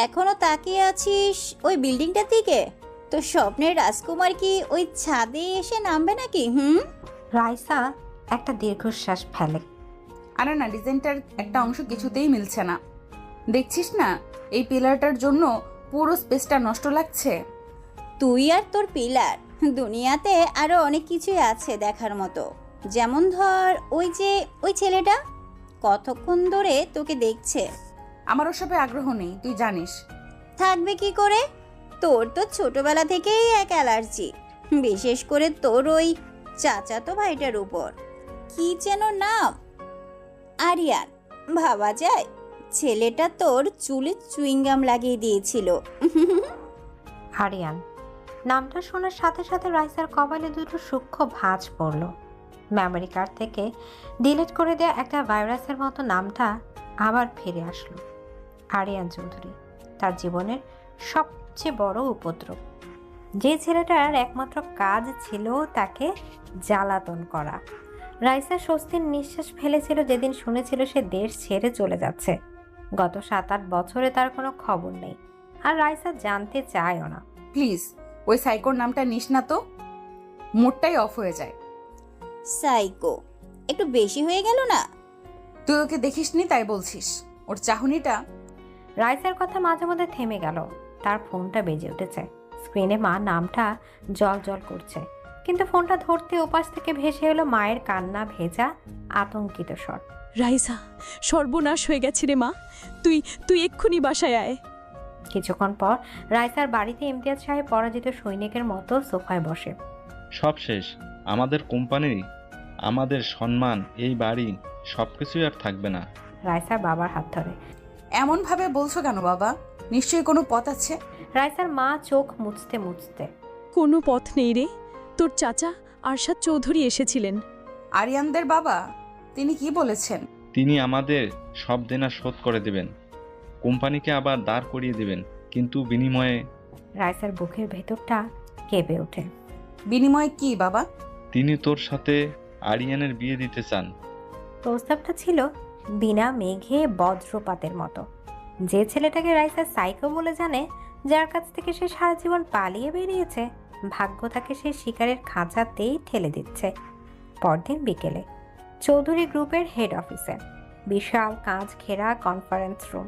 এখনো তাকিয়ে আছিস ওই বিল্ডিংটার দিকে? তোর স্বপ্নের রাজকুমার কি ওই ছাদে এসে নামবে নাকি? রাইসা একটা দীর্ঘশ্বাস ফেলে। আরে না, ডিজাইনটার একটা অংশ কিছুতেই মিলছে না। দেখছিস না এই পিলারটার জন্য পুরো স্পেসটা নষ্ট লাগছে। তুই আর তোর পিলার, দুনিয়াতে আরো অনেক কিছুই আছে দেখার মতো। যেমন ধর ওই ছেলেটা কতক্ষণ ধরে তোকে দেখছে। আমার ওসবে আগ্রহ নেই, তুই জানিস। থাকবে কি করে? তোর তো ছোটবেলা থেকেই এক অ্যালার্জি, বিশেষ করে তোর ওই চাচাতো ভাইটার উপর। কি যেন নাম? আরিয়ান। ভাবা যায় ছেলেটা তোর চুলে চুইংগাম লাগিয়ে দিয়েছিল। আরিয়ান নামটা শোনার সাথে সাথে রাইসার কপালে দুটো সূক্ষ্ম ভাঁজ পড়ল। মেমোরি কার্ড থেকে ডিলিট করে দেওয়া একটা ভাইরাসের মতো নামটা আবার ফিরে আসলো। আরিয়ান চৌধুরী, তার জীবনের সবচেয়ে বড় উপদ্রব। যে ছেলেটার একমাত্র কাজ ছিল তাকে জ্বালাতন করা। রাইসা স্বস্তির নিঃশ্বাস ফেলেছিল যেদিন শুনেছিল সে দেশ ছেড়ে চলে যাচ্ছে। গত 7-8 বছরে তার কোনো খবর নেই, আর রাইসা জানতে চায়ও না। প্লিজ ওই সাইকোর নামটা নিস না তো, মুডটাই অফ হয়ে যায়। সাইকো একটু বেশি হয়ে গেল না? তুই ওকে দেখিসনি তাই বলছিস? ওর চাহনিটা। রাইসার কথা মাঝে মধ্যে থেমে গেল। তার ফোনটা বেজে উঠেছে। স্ক্রিনে মা নামটা জল জল করছে, কিন্তু ফোনটা ধরতে ওপাশ থেকে ভেসে এলো মায়ের কান্না ভেজা আতঙ্কিত স্বর। রাইসা, সর্বনাশ হয়ে গেছে রে মা, তুই তুই এক্ষুনি বাসায় আয়। কিছুক্ষণ পর রাইসার বাড়িতে ইমতিয়াজ সাহেব পরাজিত সৈনিকের মতো সোফায় বসে। সব শেষ। আমাদের কোম্পানি, আমাদের সম্মান, এই বাড়ি, সবকিছুই আর থাকবে না। রাইসার বাবার হাত ধরে। এমন ভাবে বলছো কেন বাবা? নিশ্চয়ই কোনো পথ আছে। রাইসার মা চোখ মুছতে মুছতে। কোনো পথ নেই রে, তোর চাচা আরশাদ চৌধুরী এসেছিলেন। আরিয়ানদের বাবা? তিনি কি বলেছেন? তিনি আমাদের সব দেনা শোধ করে দেবেন, কোম্পানিকে আবার দাঁড় করিয়ে দেবেন, কিন্তু বিনিময়ে। রাইসার বুকের ভেতরটা কেঁপে ওঠে। বিনিময়ে কি বাবা? তিনি তোর সাথে আরিয়ানের বিয়ে দিতে চান। প্রস্তাবটা ছিল বিনা মেঘে বজ্রপাতের মতো। যে ছেলেটাকে রাইসা সাইকো বলে জানে, যার কাছ থেকে সে সারা জীবন পালিয়ে বেরিয়েছে, ভাগ্য তাকে সেই শিকারের খাঁচাতেই ঠেলে দিচ্ছে। পরদিন বিকেলে চৌধুরী গ্রুপের হেড অফিসে বিশাল কাঁচ ঘেরা কনফারেন্স রুম।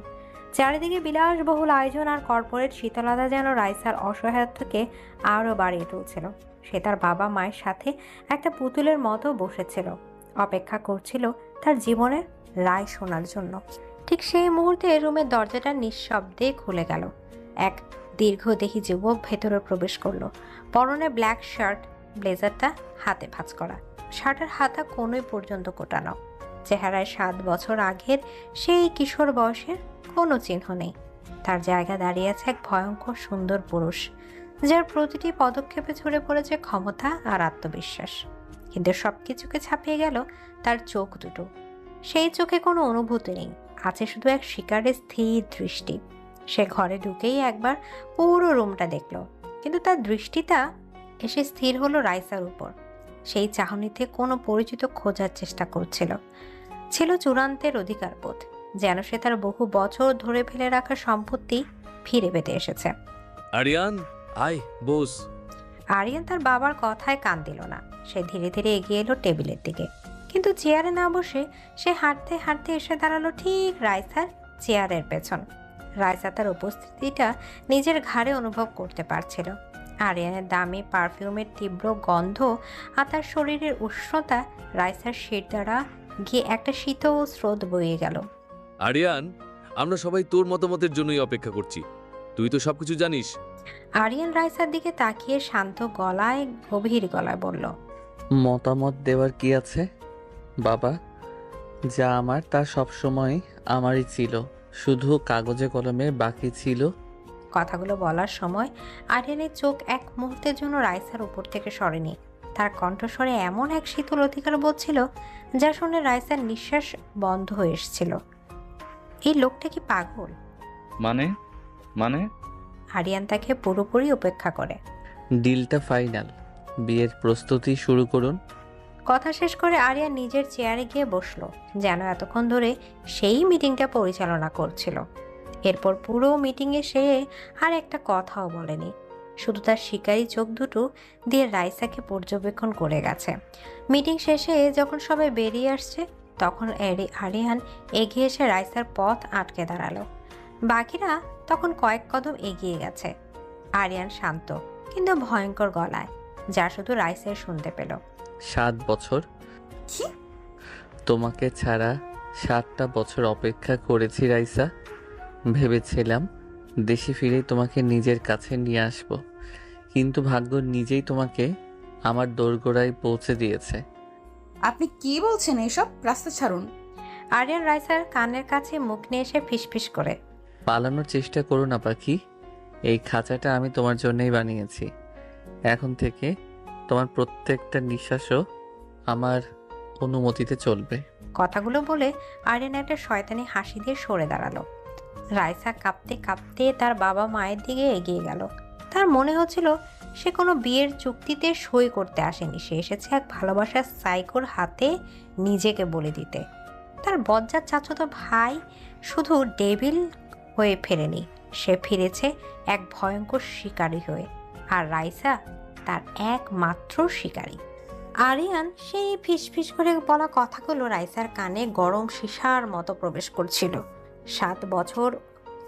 চারিদিকে বিলাসবহুল আয়োজন আর কর্পোরেট শীতলতা যেন রাইসার অসহায়ত্বকে আরও বাড়িয়ে তুলছিল। সে তার বাবা মায়ের সাথে একটা পুতুলের মতো বসেছিল, অপেক্ষা করছিল তার জীবনের রায় শোনার জন্য। ঠিক সেই মুহূর্তে রুমের দরজাটা নিঃশব্দে খুলে গেল। এক দীর্ঘদেহী যুবক ভেতরে প্রবেশ করলো। পরনে ব্ল্যাক শার্ট, ব্লেজারটা হাতে ভাঁজ করা, শার্টের হাতা কোনোই পর্যন্ত কোটানো। চেহারায় 7 বছর আগের সেই কিশোর বয়সের কোনো চিহ্ন নেই। তার জায়গা দাঁড়িয়ে আছে এক ভয়ঙ্কর সুন্দর পুরুষ, যার প্রতিটি পদক্ষেপে ঝরে পড়েছে ক্ষমতা আর আত্মবিশ্বাস। কিন্তু সবকিছুকে ছাপিয়ে গেল তার চোখ দুটো। সেই চোখে কোনো অনুভূতি নেই, আছে শুধু এক শিকারের স্থির দৃষ্টি। সে ঘরে ঢুকেই একবার পুরো রুমটা দেখল, কিন্তু তার দৃষ্টিটা এসে স্থির হলো রাইসার উপর। সেই চাহনিতে কোনো পরিচিত খোঁজার চেষ্টা করছিল। ছিল চূড়ান্তের অধিকারবোধ, যেন সে তার বহু বছর ধরে ফেলে রাখা সম্পত্তি ফিরে পেতে এসেছে। আরিয়ান, আয় বস। আরিয়ান তার বাবার কথায় কান দিল না। সে ধীরে ধীরে এগিয়ে এলো টেবিলের দিকে, কিন্তু চেয়ারে না বসে সে হাঁটতে হাঁটতে এসে দাঁড়ালো ঠিক রাইসার চেয়ারের পেছন। রাইসা তার উপস্থিতিটা নিজের ঘাড়ে অনুভব করতে পারছিল। আরিয়ানের দামি পারফিউমের তীব্র গন্ধ আর তার শরীরের উষ্ণতা রাইসার শির দ্বারা গিয়ে একটা শীতল স্রোত বয়ে গেল। আরিয়ান, আমরা সবাই তোর মতামতের জন্যই অপেক্ষা করছি, তুই তো সবকিছু জানিস। আরিয়ান রাইসার দিকে তাকিয়ে শান্ত গলায় গভীর গলায় বলল, মতামত দেওয়ার কি আছে বাবা? যা আমার তা সবসময় আমারই ছিল, শুধু কাগজে কলমে বাকি ছিল। কথাগুলো বলার সময় আরিয়ানের চোখ এক মুহূর্তের জন্য রাইসার উপর থেকে সরেনি। তার কণ্ঠস্বরে এমন এক শীতল অধিকার বোধ ছিল, যা শুনে রাইসার নিঃশ্বাস বন্ধ হয়ে এসেছিল। এই লোকটা কি পাগল? মানে মানে আরিয়ান তাকে পুরোপুরি উপেক্ষা করে। ডিলটা ফাইনাল, বিয়ের প্রস্তুতি শুরু করুন। কথা শেষ করে আরিয়ান নিজের চেয়ারে গিয়ে বসলো, যেন এতক্ষণ ধরে সেই মিটিংটা পরিচালনা করছিল। এরপর পুরো মিটিংয়ে সে আর একটা কথাও বলেনি, শুধু তার শিকারী চোখ দুটো দিয়ে রাইসাকে পর্যবেক্ষণ করে গেছে। মিটিং শেষে যখন সবাই বেরিয়ে আসছে তখন আরিয়ান এগিয়ে এসে রাইসার পথ আটকে দাঁড়ালো। বাকিরা তখন কয়েক কদম এগিয়ে গেছে। আরিয়ান শান্ত কিন্তু ভয়ঙ্কর গলায়, যা শুধু রাইসাই শুনতে পেল। 7 বছর কি? তোমাকে ছাড়া 7টা বছর অপেক্ষা করেছি রাইসা। ভেবেছিলাম দেশে ফিরে তোমাকে নিজের কাছে নিয়ে আসব, কিন্তু ভাগ্য নিজেই তোমাকে আমার দোরগোড়ায় পৌঁছে দিয়েছে। আপনি কি বলছেন এইসব? রাস্তা ছাড়ুন। আরিয়ান রাইসার কানের কাছে মুখ নিয়ে এসে ফিসফিস করে, পালানোর চেষ্টা করো না পাখি, এই খাঁচাটা আমি তোমার জন্যই বানিয়েছি। এখন থেকে তোমার প্রত্যেকটা নিঃশ্বাসও আমার অনুমতিতে চলবে। কথাগুলো বলে আরিয়ান একটা শয়তানি হাসি দিয়ে সরে দাঁড়ালো। রাইসা কাঁপতে কাঁপতে তার বাবা মায়ের দিকে এগিয়ে গেল। তার মনে হচ্ছিল সে কোনো বিয়ের চুক্তিতে সই করতে আসেনি, সে এসেছে এক ভালোবাসার সাইকোর হাতে নিজেকে বলে দিতে। তার বজ্জাত চাচাতো ভাই শুধু ডেভিল হয়ে ফেরেনি, সে ফিরেছে এক ভয়ঙ্কর শিকারী হয়ে, আর রাইসা তার একমাত্র শিকারী। আরিয়ান সেই ফিসফিস করে বলা কথাগুলো রাইসার কানে গরম সীসার মতো প্রবেশ করছিল। 7 বছর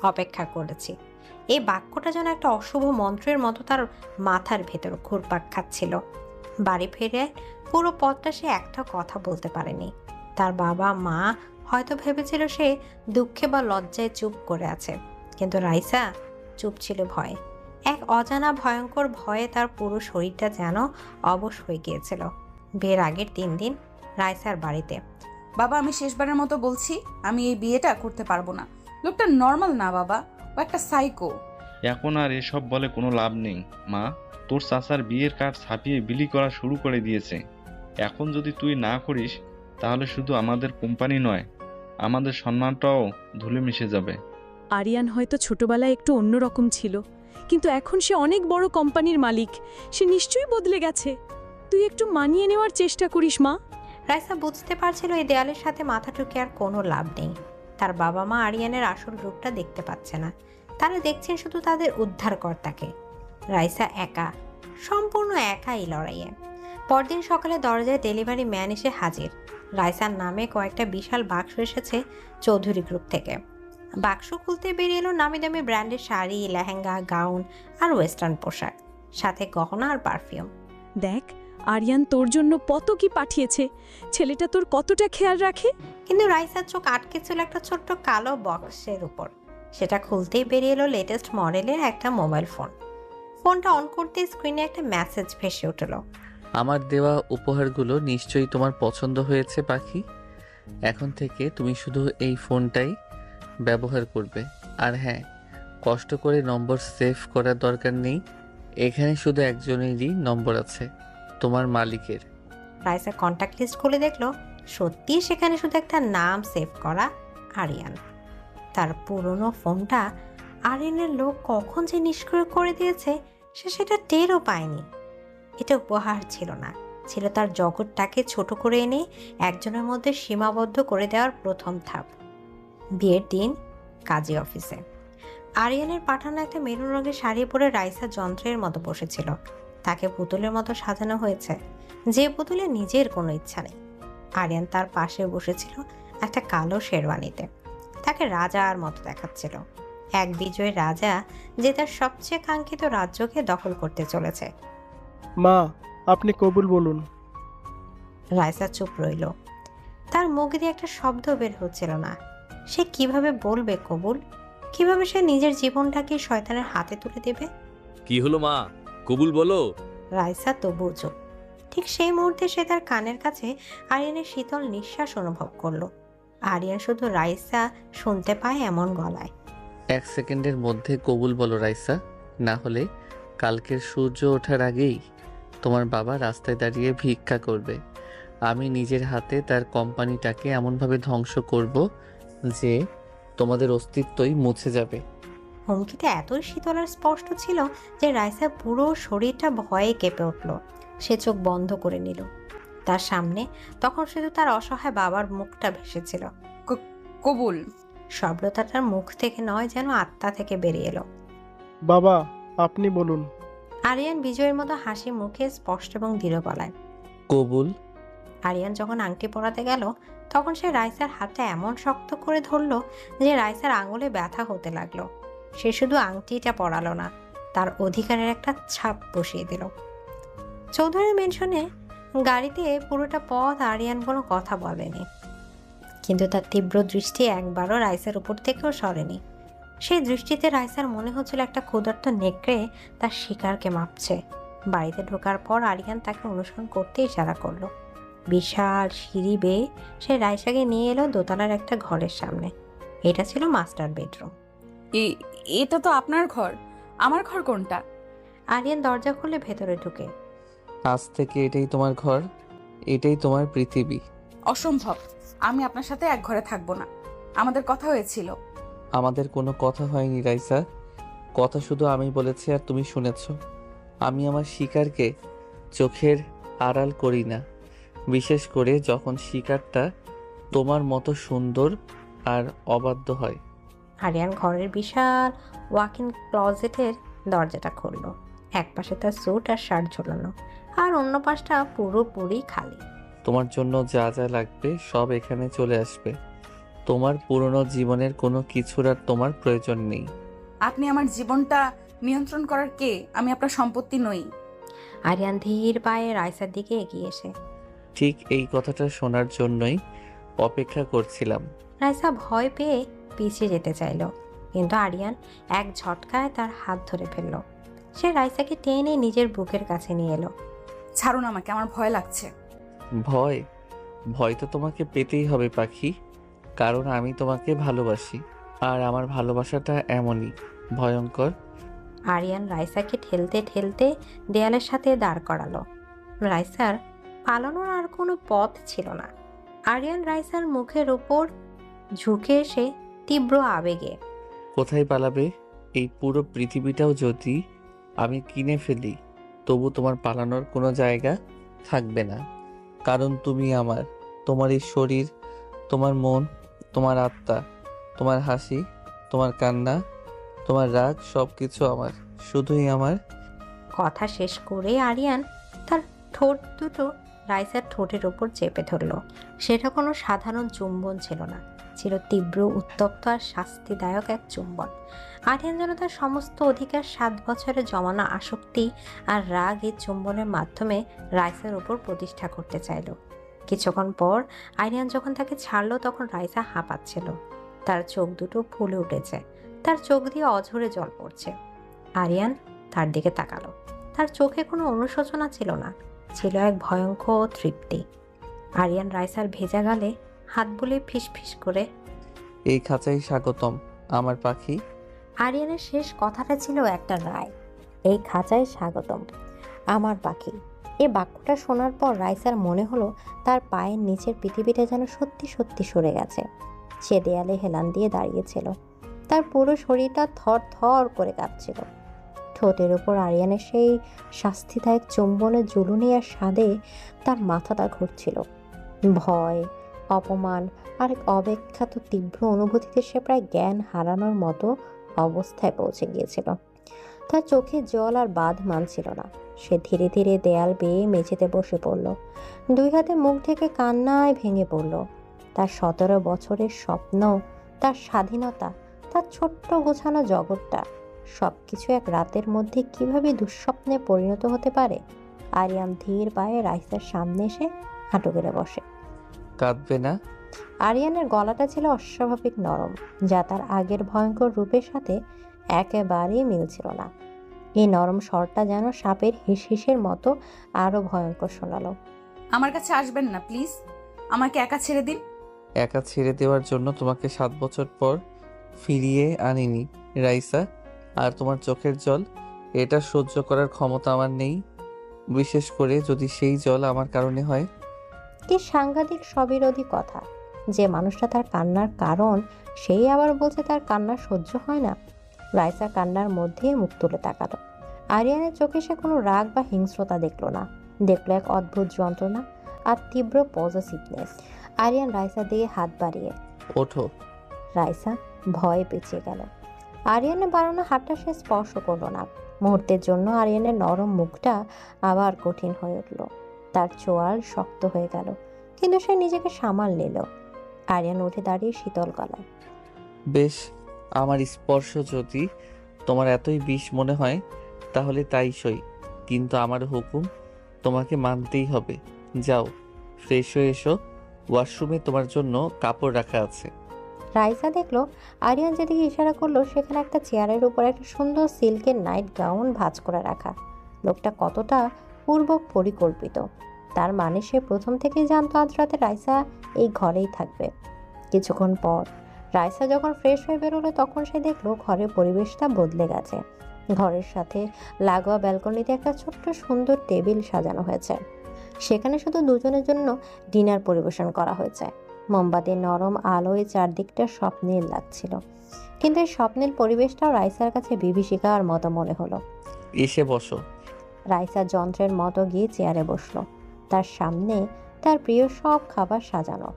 অপেক্ষা করেছি, এই বাক্যটা যেন একটা অশুভ মন্ত্রের মতো তার মাথার ভেতর ঘুরপাক খাচ্ছিল। বাড়ি ফিরে পুরো পথটা সে একটা কথা বলতে পারেনি। তার বাবা মা হয়তো ভেবেছিল সে দুঃখে বা লজ্জায় চুপ করে আছে, কিন্তু রাইসা চুপ ছিল ভয়ে। এক অজানা ভয়ঙ্কর ভয়ে তার পুরো শরীরটা যেন অবশ হয়ে গিয়েছিল। বিয়ের আগের 3 দিন রাইসার বাড়িতে। বাবা, আমি শেষবারের মতো বলছি, আমি এই বিয়েটা করতে পারবো না। লোকটা নর্মাল না বাবা, ও একটা সাইকো। এখন আর এসব বলে কোনো লাভ নেই মা। তোর চাচার বিয়ের কার্ড ছাপিয়ে বিলি করা শুরু করে দিয়েছে। এখন যদি তুই না করিস তাহলে শুধু আমাদের কোম্পানি নয়, আমাদের সম্মানটাও ধুলে মিশে যাবে। আরিয়ান হয়তো ছোটবেলায় একটু অন্যরকম ছিল, কিন্তু এখন সে অনেক বড় কোম্পানির মালিক, সে নিশ্চয়ই বদলে গেছে। তুই একটু মানিয়ে নেওয়ার চেষ্টা করিস মা। রাইসা বুঝতে পারছিল এই দেয়ালের সাথে মাথা ঠুকে আর কোনো লাভ নেই। তার বাবা মা আরিয়ানের আসল রূপটা দেখতে পাচ্ছে না, তারা দেখছেন শুধু তাদের উদ্ধারকর্তাকে। রাইসা একা, সম্পূর্ণ একা এই লড়াইয়ে। পরদিন সকালে দরজায় ডেলিভারি ম্যান এসে হাজির। রাইসার নামে কয়েকটা বিশাল বাক্স এসেছে চৌধুরী গ্রুপ থেকে। বাক্স খুলতে বেরিয়ে এলো নামি দামি ব্র্যান্ডের শাড়ি, লেহেঙ্গা, গাউন আর ওয়েস্টার্ন পোশাক, সাথে গহনা আর পারফিউম। দেখ, আরিয়ান তোর জন্য কত কি পাঠিয়েছে। ছেলেটা তোর কতটা খেয়াল রাখে। কিন্তু রাইসার চোখ আটকে ছিল একটা ছোট্ট কালো বক্সের উপর। সেটা খুলতেই বেরিয়ে এলো লেটেস্ট মডেলের একটা মোবাইল ফোন। ফোনটা অন করতে স্ক্রিনে একটা মেসেজ ভেসে উঠল। আমার দেওয়া উপহারগুলো নিশ্চয়ই তোমার পছন্দ হয়েছে পাখি। এখন থেকে তুমি শুধু এই ফোনটাই ব্যবহার করবে। আর হ্যাঁ, কষ্ট করে নম্বর সেভ করার দরকার নেই, এখানে শুধু একজনেরই নম্বর আছে, তোমার মালিকের। রাইসা কন্ট্যাক্ট লিস্ট খুলে দেখলো সত্যি সেখানে শুধু একটা নাম সেভ করা, আরিয়ান। তার পুরনো ফোনটা আরিয়ানের লোক কখন যে নিষ্ক্রিয় করে দিয়েছে সে সেটা টেরও পায়নি। এটা উপহার ছিল না, ছিল তার জগৎটাকে ছোট করে এনে একজনের মধ্যে সীমাবদ্ধ করে দেওয়ার প্রথম ধাপ। বিয়ের দিন কাজী অফিসে আরিয়ানের পাঠানো একটা মেরুন রঙের শাড়ি পরে রাইসা যন্ত্রের মতো বসেছিল। তাকে পুতুলের মতো সাজানো হয়েছে, যে পুতুলে নিজের কোনো ইচ্ছা নেই। আরিয়ান তার পাশে বসেছিল একটা কালো শেরওয়ানিতে। তাকে রাজার মতো দেখাচ্ছিল, এক বিজয়ী রাজা যে তার সবচেয়ে কাঙ্ক্ষিত রাজ্যকে দখল করতে চলেছে। মা, আপনি কবুল বলুন। রাইসা চুপ রইল, তার মুখ দিয়ে একটা শব্দ বের হচ্ছিল না। সে কিভাবে বলবে কবুল? কিভাবে সে নিজের জীবনটাকে শয়তানের হাতে তুলে দেবে? কি হলো মা, কবুল বলো। রাইসা তবুও চুপ। ঠিক সেই মুহূর্তে সে তার কানের কাছে আরিয়ানের শীতল নিঃশ্বাস অনুভব করলো। আরিয়ান শুধু রাইসা শুনতে পায় এমন গলায়। 1 সেকেন্ডের মধ্যে কবুল বলো রাইসা, না হলে কালকের সূর্য ওঠার আগেই তোমার বাবা রাস্তায় দাঁড়িয়ে ভিক্ষা করবে। আমি নিজের হাতে তার কোম্পানিটাকে এমনভাবে ধ্বংস করব যে তোমাদের অস্তিত্বই মুছে যাবে। হুমকিটা এতই শীতল আর স্পষ্ট ছিল যে রাইসার পুরো শরীরটা ভয়ে কেঁপে উঠল। সে চোখ বন্ধ করে নিল। তার সামনে তখন শুধু তার অসহায় বাবার মুখটা ভেসেছিল। কবুল। শব্দটা তার মুখ থেকে নয়, যেন আত্মা থেকে বেরিয়ে এলো। বাবা, আপনি বলুন। আরিয়ান বিজয়ের মতো হাসি মুখে স্পষ্ট এবং দৃঢ় গলায়। কবুল। আরিয়ান যখন আংটি পরাতে গেল, তখন সে রাইসার হাতটা এমন শক্ত করে ধরলো যে রাইসার আঙুলে ব্যথা হতে লাগলো। সে শুধু আংটিটা পরালো না, তার অধিকারের একটা ছাপ বসিয়ে দিল। চৌধুরী মেনশনে গাড়িতে পুরোটা পথ আরিয়ান কোনো কথা বলেনি, কিন্তু তার তীব্র দৃষ্টি একবারও রাইসার উপর থেকেও সরেনি। সেই দৃষ্টিতে রাইসার মনে হচ্ছিল একটা ক্ষুধার্ত নেকড়ে তার শিকারকে মাপছে। বাড়িতে ঢোকার পর আরিয়ান তাকে অনুসরণ করতে ইশারা করলো। বিশাল সিঁড়ি বেয়ে সে রাইসাকে নিয়ে এলো দোতলার একটা ঘরের সামনে। এটা ছিল মাস্টার বেডরুম। এটা তো আপনার ঘর, আমার ঘর কোনটা? আরিয়ান দরজা খুলে ভেতরে ঢুকে। আজ থেকে এটাই তোমার ঘর, এটাই তোমার পৃথিবী। অসম্ভব, আমি আপনার সাথে এক ঘরে থাকবো না। আমাদের কথা হয়েছিল। আমাদের কোনো কথা হয়নি রাইসা, কথা শুধু আমি বলেছি আর তুমি শুনেছ। আমি আমার শিকারকে চোখের আড়াল করি না, বিশেষ করে যখন শিকারটা তোমার মতো সুন্দর আর অবাধ্য হয়। আরিয়ান ঘরের বিশাল ওয়াক ইন ক্লজেটের দরজাটা খুললো। এক পাশে তার স্যুট আর শার্ট ঝোলানো, আর অন্য পাশটা পুরোপুরি খালি। তোমার জন্য যা যা লাগবে সব এখানে চলে আসবে। তোমার পুরনো জীবনের কোনো কিছুর আর তোমার প্রয়োজন নেই। আপনি আমার জীবনটা নিয়ন্ত্রণ করার কে? আমি আপনার সম্পত্তি নই। আরিয়ান ধীর পায়ে রাইসার দিকে এগিয়ে এসে। ঠিক এই কথাটা শোনার জন্যই অপেক্ষা করছিলাম। রাইসা ভয় পেয়ে পিছিয়ে যেতে চাইল, কিন্তু আরিয়ান এক ঝটকায় তার হাত ধরে ফেলল। সে রাইসাকে টেনে নিজের বুকের কাছে নিয়ে এলো। ছাড়ুন আমাকে, আমার ভয় লাগছে। ভয়? ভয় তো তোমাকে পেতেই হবে পাখি, কারণ আমি তোমাকে ভালোবাসি, আর আমার ভালোবাসাটা এমনই ভয়ঙ্কর। আরিয়ান রাইসাকে ঠেলতে ঠেলতে দেয়ালের সাথে দাঁড় করালো। রাইসার পালানোর আর কোনো পথ ছিল না। আরিয়ান রাইসার মুখের উপর ঝুঁকে এসে তীব্র আবেগে। কোথায় পালাবে? এই পুরো পৃথিবীটাও যদি আমি কিনে ফেলি, তবু তোমার পালানোর কোনো জায়গা থাকবে না, কারণ তুমি আমার। তোমার এই শরীর, তোমার মন, তোমার আত্মা, তোমার হাসি, তোমার কান্না, তোমার রাগ, সব কিছু আমার, শুধুই আমার। কথা শেষ করে আরিয়ান তার ঠোঁট দুটো রাইসার ঠোঁটের ওপর চেপে ধরল। সেটা কোনো সাধারণ চুম্বন ছিল না, ছিল তীব্র, উত্তপ্ত আর শাস্তিদায়ক এক চুম্বন। আরিয়ান যেন তার সমস্ত অধিকার, 7 বছরে জমানো আসক্তি আর রাগ এই চুম্বনের মাধ্যমে রাইসার ওপর প্রতিষ্ঠা করতে চাইল। কিছুক্ষণ পর আরিয়ান যখন তাকে ছাড়লো, তখন রাইসা হাঁপাচ্ছিল। তার চোখ দুটো ফুলে উঠেছে, তার চোখ দিয়ে অঝরে জল পড়ছে। আরিয়ান তার দিকে তাকালো। তার চোখে কোনো অনুশোচনা ছিল না, ছিল এক ভয়ঙ্কর তৃপ্তি। আরিয়ান রাইসার ভেজা গালে হাত বুলিয়ে ফিসফিস করে, এই খাঁচাই স্বাগতম আমার পাখি। আরিয়ানের শেষ কথাটা ছিল একটা রায়। এই খাঁচায় স্বাগতম আমার পাখি। এই বাক্যটা শোনার পর রাইসার মনে হলো তার পায়ের নিচের পৃথিবীটা যেন সত্যি সত্যি সরে গেছে। সে দেয়ালে হেলান দিয়ে দাঁড়িয়েছিল, তার পুরো শরীরটা থর থর করে কাঁপছিল। ঠোঁটের ওপর আরিয়ানের সেই শাস্তিদায়ক চুম্বনের জুলুনি আর স্বাদে তার মাথাটা ঘুরছিল। ভয়, অপমান আর এক অব্যাখ্যাত তীব্র অনুভূতিতে সে প্রায় জ্ঞান হারানোর মতো অবস্থায় পৌঁছে গিয়েছিল। তার চোখে জল আর বাঁধ মানছিল না। সে ধীরে ধীরে দেয়াল বেয়ে মেঝেতে বসে পড়ল, 2 হাতে মুখ ঢেকে কান্নায় ভেঙে পড়ল। তার 17 বছরের স্বপ্ন, তার স্বাধীনতা, তার ছোট্ট গোছানো জগৎটা, সবকিছু এক রাতের মধ্যে কিভাবে দুঃস্বপ্নে পরিণত হতে পারে। আরিয়ান ধীর পায়ে রাইসার সামনে এসে হাঁটু গেড়ে বসে। কাঁদবে না? আরিয়ানের গলাটা ছিল অস্বাভাবিক নরম, যা তার আগের ভয়ঙ্কর রূপের সাথে একেবারেই মিলছিল না। এই নরম স্বরটা যেন সাপের হিসহিসের মতো আরো ভয়ঙ্কর শোনালো। আমার কাছে আসবেন না প্লিজ, আমাকে একা ছেড়ে দিন। একা ছেড়ে দেওয়ার জন্য তোমাকে 7 বছর পর ফিরিয়ে আনিনি রাইসা, আর তোমার চোখের জল, এটা সহ্য করার ক্ষমতা আমার নেই, বিশেষ করে যদি সেই জল আমার কারণে হয়। কি সাংঘাতিক স্ববিরোধী কথা! যে মানুষটা তার কান্নার কারণ, সেই আবার বলছে তার কান্না সহ্য হয় না। রাইসা কান্নার মধ্যে মুখ তুলে তাকালো। আরিয়ানের চোখে সে কোনো রাগ বা হিংস্রতা দেখলো না, দেখলো এক অদ্ভুত যন্ত্রণা আর তীব্র পজিটিভনেস। আরিয়ান রাইসার দিকে হাত বাড়িয়ে, ওঠো। রাইসা ভয়ে পেছিয়ে গেল। আরিয়ানের বাড়ানো হাতটা সে স্পর্শ করলো না। মুহূর্তের জন্য আরিয়ানের নরম মুখটা আবার কঠিন হয়ে উঠল। তার চোয়াল শক্ত হয়ে গেল, কিন্তু সে নিজেকে সামাল নিল। আরিয়ান উঠে দাঁড়িয়ে শীতল গলায়, বেশ, আমার স্পর্শ যদি তোমার এতই বিষ মনে হয় তাহলে তাই সই, কিন্তু আমার হুকুম তোমাকে মানতেই হবে। যাও, ফ্রেশ হয়ে এসো, ওয়াশরুমে তোমার জন্য কাপড় রাখা আছে। রাইসা দেখলো আরিয়ান যেদিকে ইশারা করলো সেখানে একটা চেয়ারের উপর একটা সুন্দর সিল্কের নাইট গাউন ভাঁজ করে রাখা। লোকটা কতটা পূর্ব পরিকল্পিত! তার মানে সে প্রথম থেকেই জানতো আজ রাতে রাইসা এই ঘরেই থাকবে। কিছুক্ষণ পর রাইসা যখন ফ্রেশ হয়ে বেরোলো তখন সে দেখলো ঘরের পরিবেশটা বদলে গেছে। ঘরের সাথে লাগোয়া ব্যালকনিতে একটা ছোট্ট সুন্দর টেবিল সাজানো হয়েছে। সেখানে শুধু দুজনের জন্য ডিনার পরিবেশন করা হয়েছে। মোমবাতির নরম আলোয় চারদিকটা স্বপ্নীল লাগছিল, কিন্তু এই স্বপ্নীল পরিবেশটাও রাইসার কাছে বিভীষিকার মতো মনে হলো। এসে বসো। রাইসা যন্ত্রের মতো গিয়ে চেয়ারে বসলো। তার সামনে তার প্রিয় সব খাবার সাজানো,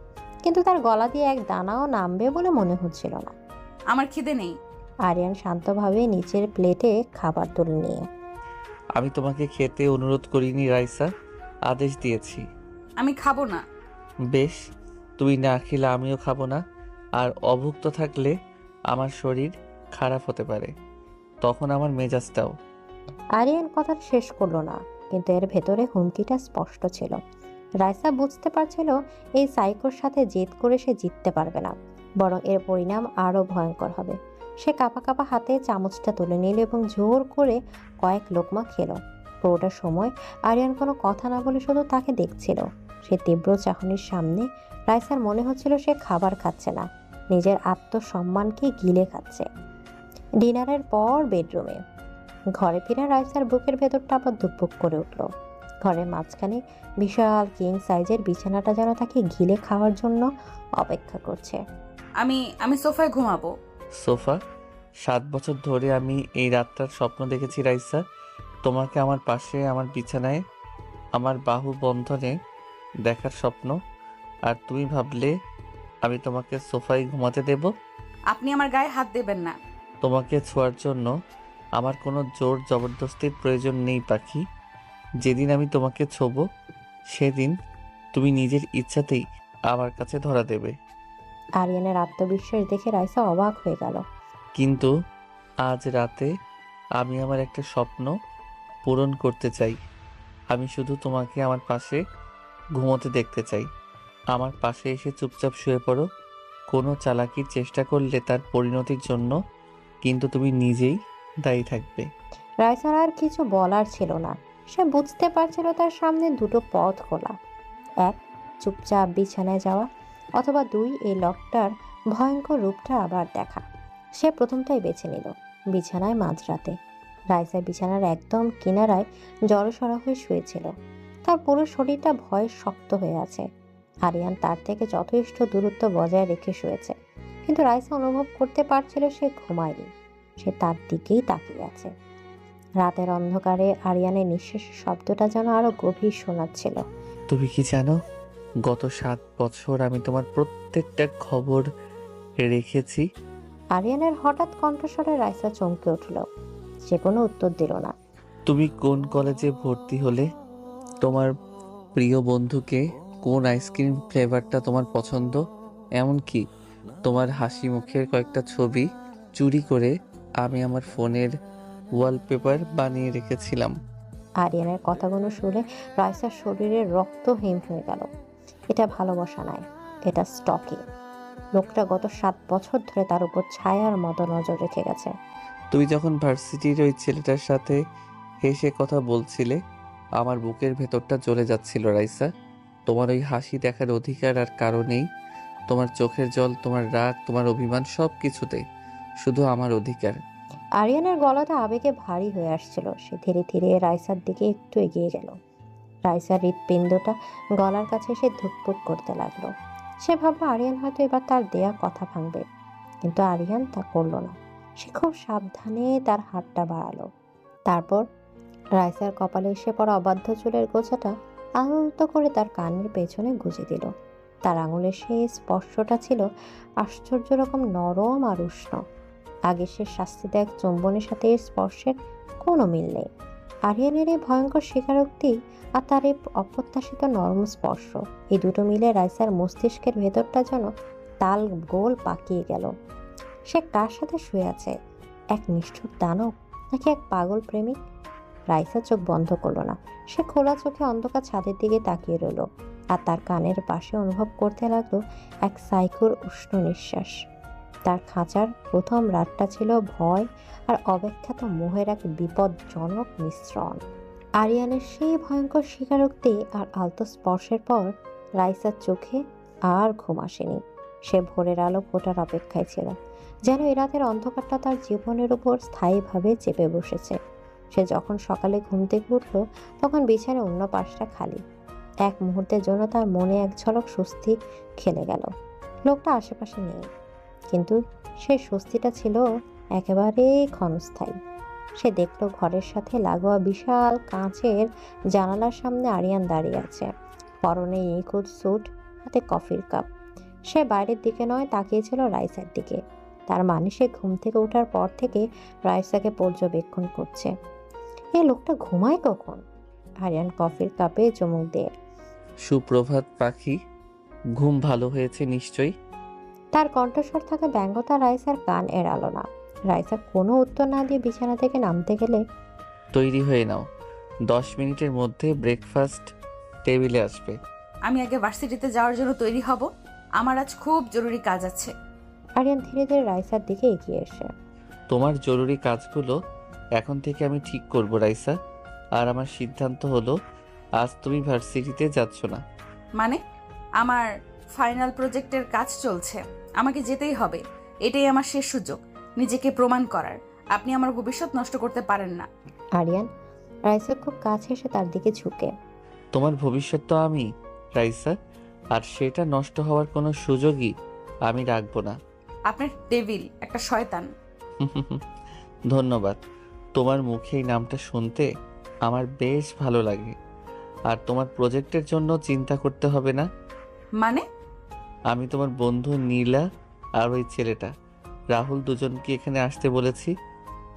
কিন্তু তার গলা দিয়ে এক দানাও নামবে বলে মনে হচ্ছিল না। আমার খিদে নেই। আরিয়ান শান্তভাবে নিচের প্লেটে খাবার তুলে নিয়ে, আমি তোমাকে খেতে অনুরোধ করিনি রাইসা, আদেশ দিয়েছি। আমি খাবো না। বেশ, তুমি না খেলে আমিও খাবো না, আর অভুক্ত থাকলে আমার শরীর খারাপ হতে পারে, তখন আমার মেজাজটাও। আরিয়ান কথা শেষ করলো না, কিন্তু এর ভেতরে হুমকিটা স্পষ্ট ছিল। রাইসা বুঝতে পারছিল এই সাইকোর সাথে জেদ করে সে জিততে পারবে না, বরং এর পরিণাম আরো ভয়ঙ্কর হবে। সে কাঁপা কাঁপা হাতে চামচটা তুলে নিল এবং জোর করে কয়েক লোকমা খেলো। পুরোটা সময় আরিয়ান কোনো কথা না বলে শুধু তাকে দেখছিল। সে তীব্র চাহনির সামনে রাইসার মনে হচ্ছিল সে খাবার খাচ্ছে না, নিজের আত্মসম্মানকে গিলে খাচ্ছে। ডিনারের পর বেডরুমে ঘরে ফিরে রাইসার বুকের ভেতরটা আবার ধুকপুক করে উঠল। ঘরের মাঝখানে বিশাল কিং সাইজের বিছানাটা যেন তাকে গিলে খাওয়ার জন্য অপেক্ষা করছে। আমি সোফায় ঘুমাবো। সোফা? 7 বছর ধরে আমি এই রাতটার স্বপ্ন দেখেছি রাইসা, তোমাকে আমার পাশে, আমার বিছানায়, আমার বাহু বন্ধনে দেখার স্বপ্ন। আর তুমি ভাবলে আমি তোমাকে সোফায় ঘুমাতে দেব? আপনি আমার গায়ে হাত দেবেন না। তোমাকে ছোঁয়ার জন্য আমার কোনো জোর জবরদস্তির প্রয়োজন নেই পাখি। যেদিন আমি তোমাকে ছোবো সেদিন তুমি নিজের ইচ্ছাতেই আমার কাছে ধরা দেবে। আরিয়ানের আত্মবিশ্বাস দেখে রাইসা অবাক হয়ে গেল। কিন্তু আজ রাতে আমি আমার একটা স্বপ্ন পূরণ করতে চাই। আমি শুধু তোমাকে আমার পাশে ঘুমোতে দেখতে চাই। আমার পাশে এসে চুপচাপ শুয়ে পড়ো। কোনো চালাকির চেষ্টা করলে তার পরিণতির জন্য কিন্তু তুমি নিজেই দায়ী থাকবে। রাইসার আর কিছু বলার ছিল না। সে বুঝতে পারছিল তার সামনে দুটো পথ খোলা। এক, চুপচাপ বিছানায় যাওয়া, অথবা দুই, এই লোকটার ভয়ঙ্কর রূপটা আবার দেখা। সে প্রথমটাই বেছে নিল। বিছানায় মাঝরাতে রাইসা বিছানার একদম কিনারায় জড়সড় হয়ে শুয়েছিল। তার পুরো শরীরটা ভয়ে শক্ত হয়ে আছে। আরিয়ান তার থেকে যথেষ্ট দূরত্ব বজায় রেখে শুয়েছে, কিন্তু রাইসা অনুভব করতে পারছিল সে ঘুমায়নি। সে তার দিকেই তাকিয়ে আছে। রাতের অন্ধকারে আরিয়ানের নিঃশ্বাসের শব্দটা যেন আরো গভীর শোনাচ্ছিল। তুমি কি জানো, গত 7 বছর আমি তোমার প্রত্যেকটা খবর রেখেছি। আরিয়ানের হঠাৎ কণ্ঠস্বরে রাইসা চমকে উঠল। সে কোনো উত্তর দিল না। তুমি কোন কলেজে ভর্তি হলে, তোমার প্রিয় বন্ধুকে কোন আইসক্রিম ফ্লেভারটা তোমার পছন্দ, এমনকি তোমার হাসি মুখের কয়েকটা ছবি চুরি করে আমি আমার ফোনের ওয়ালপেপার বানিয়ে রেখেছিলাম। আরিয়ানের কথাগুলো শুনে রাইসার শরীরের রক্ত হিম হয়ে গেল। এটা ভালোবাসা নয়, এটা স্টকিং। লোকটা গত 7 বছর ধরে তার উপর ছায়ার মতো নজর রেখে গেছে। তুমি যখন ভার্সিটির ওই ছেলেটার সাথে হেসে কথা বলছিলে, আমার বুকের ভেতরটা জ্বলে যাচ্ছিল রাইসা। তোমার ওই হাসি দেখার অধিকার আর কারো নেই। তোমার চোখের জল, তোমার রাগ, তোমার অভিমান, সব কিছুতে শুধু আমার অধিকার। আরিয়ানের গলাটা আবেগে ভারী হয়ে আসছিল। সে ধীরে ধীরে রাইসার দিকে একটু এগিয়ে গেল। রাইসার হৃৎপিণ্ডটা গলার কাছে এসে ধুকপুক করতে লাগলো। সে ভাবলো আরিয়ান হয়তো এবার তার দেয়া কথা ভাঙবে, কিন্তু আরিয়ান তা করলো না। সে খুব সাবধানে তার হাতটা বাড়ালো। তারপর রাইসার কপালে এসে পড়া অবাধ্য চুলের গোছাটা আলতো করে তার কানের পেছনে গুজে দিল। তার আঙুলের সেই স্পর্শটা ছিল আশ্চর্য রকম নরম আর উষ্ণ। আগে সে শাস্তিদায়ক চুম্বনের সাথে এর স্পর্শের কোনো মিল নেই। আরিয়ানের এই ভয়ঙ্কর স্বীকারোক্তি আর তার এই অপ্রত্যাশিত নরম স্পর্শ, এই দুটো মিলে রাইসার মস্তিষ্কের ভেতরটা যেন তাল গোল পাকিয়ে গেল। সে কার সাথে শুয়ে আছে? এক নিষ্ঠুর দানব নাকি এক পাগল প্রেমিক? রাইসা চোখ বন্ধ করলো না। সে খোলা চোখে অন্ধকার ছাদের দিকে তাকিয়ে রইল আর তার কানের পাশে অনুভব করতে লাগলো এক সাইকোর উষ্ণ নিঃশ্বাস। তার খাঁচার প্রথম রাতটা ছিল ভয় আর অব্যাখ্যাত মোহের এক বিপজ্জনক মিশ্রণ। আরিয়ানের সেই ভয়ঙ্কর স্বীকারোক্তি আর আলতো স্পর্শের পর রাইসার চোখে আর ঘুম আসেনি। সে ভোরের আলো ফোটার অপেক্ষায় ছিল, যেন এ রাতের অন্ধকারটা তার জীবনের উপর স্থায়ীভাবে চেপে বসেছে। সে যখন সকালে ঘুম থেকে উঠল তখন বিছানার অন্য পাশটা খালি। এক মুহূর্তের জন্য তার মনে এক ঝলক স্বস্তি খেলে গেল। লোকটা আশেপাশে নেই, কিন্তু সেই স্বস্তিটা ছিল একেবারেই ক্ষণস্থায়ী। সে দেখল ঘরের সাথে লাগোয়া বিশাল কাঁচের জানালার সামনে আরিয়ান দাঁড়িয়ে আছে, পরনে নিখুঁত স্যুট, হাতে কফির কাপ। সে বাইরের দিকে নয়, তাকিয়েছিল রাইসার দিকে। তার মানে সে ঘুম থেকে ওঠার পর থেকে রাইসাকে পর্যবেক্ষণ করছে। এই লোকটা ঘুমায় কখন? আরিয়ান কফির কাপে চুমুক দিয়ে। সুপ্রভাত পাখি, ঘুম ভালো হয়েছে নিশ্চয়ই। তার কণ্ঠস্বর থাকা ব্যঙ্গতা রাইসার কান এড়ালো না। রাইসা কোনো উত্তর না দিয়ে বিছানা থেকে নামতে গেলে, তৈরি হয়ে নাও, 10 মিনিটের মধ্যে ব্রেকফাস্ট টেবিলে আসবে। আমি আগে ভার্সিটিতে যাওয়ার জন্য তৈরি হব, আমার আজ খুব জরুরি কাজ আছে। আরিয়ান ধীরে ধীরে রাইসার দিকে এগিয়ে এসে, তোমার জরুরি কাজগুলো এখন থেকে আমি ঠিক করব রাইসা। আর আমার সিদ্ধান্ত হলো, আজ তুমি ভার্সিটিতে যাচ্ছ না। মানে? আমার ফাইনাল প্রজেক্টের কাজ চলছে, আমাকে যেতেই হবে। এটাই আমার শেষ সুযোগ নিজেকে প্রমাণ করার। আপনি আমার ভবিষ্যৎ নষ্ট করতে পারেন না। আরিয়ান রাইসার খুব কাছে এসে তার দিকে ঝুঁকে, তোমার ভবিষ্যৎ তো আমি রাইসা, আর সেটা নষ্ট হওয়ার কোনো সুযোগই আমি রাখবো না। আপনার ডেভিল, একটা শয়তান। ধন্যবাদ। তোমার মুখে এই নামটা শুনতে আমার বেশ ভালো লাগে। আর তোমার প্রজেক্টের জন্য চিন্তা করতে হবে না। মানে? আমি তোমার বন্ধু নীলা আর ওই ছেলেটা রাহুল দুজনকে এখানে আসতে বলেছি।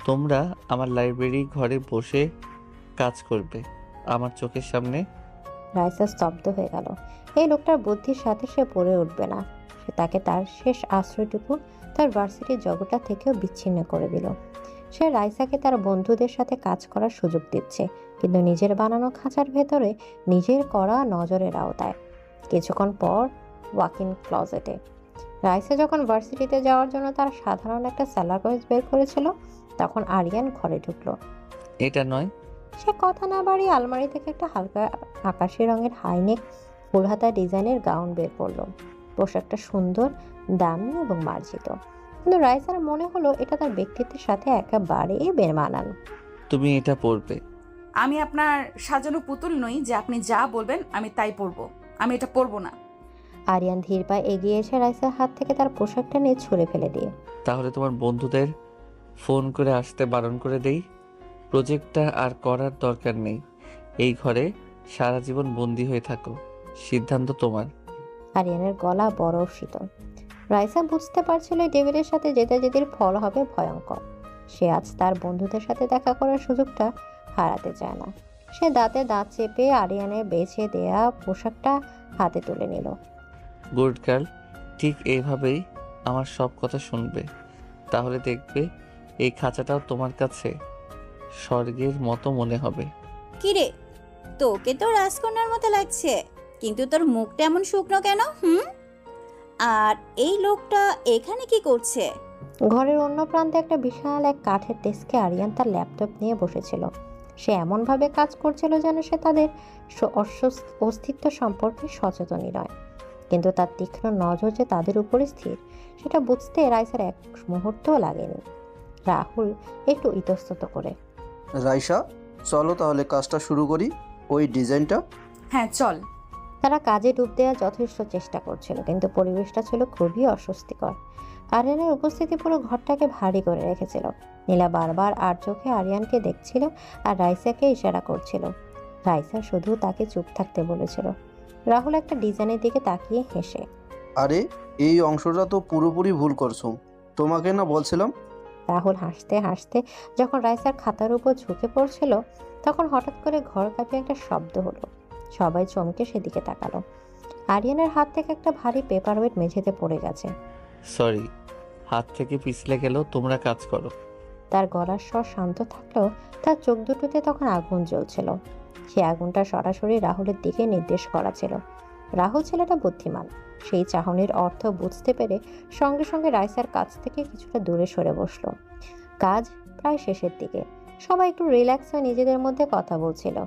তোমরা আমার লাইব্রেরি ঘরে বসে কাজ করবে আমার চোখের সামনে। রাইসা স্তব্ধ হয়ে গেল। এই লোকটার বুদ্ধির সাথে সে পড়ে উঠবে না। সে তাকে তার শেষ আশ্রয়টুকু তার ভার্সিটির জগৎটা থেকেও বিচ্ছিন্ন করে দিল। সে রাইসাকে তার বন্ধুদের সাথে কাজ করার সুযোগ দিচ্ছে, কিন্তু নিজের বানানো খাঁচার ভেতরে, নিজের করা নজরের আওতায়। কিছুক্ষণ পর ওয়াকিং ক্লজেটে রাইসা যখন ভার্সিটিতে যাওয়ার জন্য তার সাধারণ একটা স্যালার কামিজ বের করেছিল, তখন আরিয়ান ঘরে ঢুকলো। এটা নয়। সে কথা না বাড়িয়ে আলমারি থেকে একটা হালকা আকাশি রঙের হাইনেক ফুলহাতা ডিজাইনের গাউন বের করলো। পোশাকটা সুন্দর, দামি এবং মার্জিত, কিন্তু রাইসার মনে হলো এটা তার ব্যক্তিত্বের সাথে একেবারে বেমানান। তুমি এটা পরবে। আমি আপনার সাজানো পুতুল নই যে আপনি যা বলবেন আমি তাই পরবো। আমি এটা পরবো না। আরিয়ান ধীর পায়ে এগিয়ে এসে রাইসার হাত থেকে তার পোশাকটা নিয়ে ছুঁড়ে ফেলে দিয়ে, তাহলে তোমার বন্ধুদের ফোন করে আসতে বারণ করে দেই। প্রজেক্টটা আর করার দরকার নেই। এই ঘরে সারা জীবন বন্দি হয়ে থাকো, সিদ্ধান্ত তোমার। আরিয়ানের গলা বড় শীতল। রাইসা বুঝতে পারছিল এই ডেভিলের সাথে যেতে যেতে ফল হবে ভয়ঙ্কর। সে আজ তার বন্ধুদের সাথে দেখা করার সুযোগটা হারাতে চায় না। সে দাঁতে দাঁত চেপে আরিয়ানের বেছে দেয়া পোশাকটা হাতে তুলে নিল। গুড গার্ল, ঠিক এইভাবেই আমার সব কথা শুনবে। তাহলে দেখবে এই খাঁচাটাও তোমার কাছে স্বর্গের মতো মনে হবে। কিরে, তোকে তো রাজকন্যার মতো লাগছে, কিন্তু তোর মুখটা এমন শুকনো কেন? আর এই লোকটা এখানে কি করছে? ঘরের অন্য প্রান্তে একটা বিশাল এক কাঠের ডেস্কে আরিয়ান তার ল্যাপটপ নিয়ে বসেছিল। সে এমনভাবে কাজ করছিল যেন সে তাদের অস্তিত্ব সম্পর্কে সচেতনই নয়, কিন্তু তার তীক্ষ্ণ নজর যে তাদের উপরে স্থির সেটা বুঝতে রাইসার এক মুহূর্তও লাগেনি। রাহুল একটু ইতস্তত করে, রাইসা, চলো তাহলে কাজটা শুরু করি। ওই ডিজাইনটা। হ্যাঁ চল। তারা কাজে ডুব দেওয়ার যথেষ্ট চেষ্টা করছিল, কিন্তু পরিবেশটা ছিল খুবই অস্বস্তিকর। আরিয়ানের উপস্থিতি পুরো ঘরটাকে ভারী করে রেখেছিল। নীলা বারবার আর চোখে আরিয়ানকে দেখছিল আর রাইসাকে ইশারা করছিল। রাইসা শুধু তাকে চুপ থাকতে বলেছিল। রাহুল একটা ডিজাইনের দিকে তাকিয়ে হেসে। আরে এই অংশটা তো পুরোপুরি ভুল করছো, তোমাকে না বলছিলাম। রাহুল হাসতে হাসতে যখন রাইসার খাতার উপর ঝুঁকে পড়ছিল, তখন হঠাৎ করে ঘর কাঁপিয়ে একটা শব্দ হলো। সবাই চমকে সেদিকে তাকালো। আরিয়ানের হাত থেকে একটা ভারী পেপার ওয়েট মেঝেতে পড়ে গেছে। সরি, হাত থেকে পিছলে গেল, তোমরা কাজ করো। তার গলার স্বর শান্ত থাকলেও তার চোখ দুটোতে তখন আগুন জ্বলছিল। সে আগুনটা সরাসরি রাহুলের দিকে নির্দেশ করা ছিল। রাহুল ছেলেটা বুদ্ধিমান, সেই চাহনির অর্থ বুঝতে পেরে সঙ্গে সঙ্গে রাইসার কাছ থেকে কিছুটা দূরে সরে বসলো। কাজ প্রায় শেষের দিকে, সবাই একটু রিল্যাক্স হয়ে নিজেদের মধ্যে কথা বলছিল।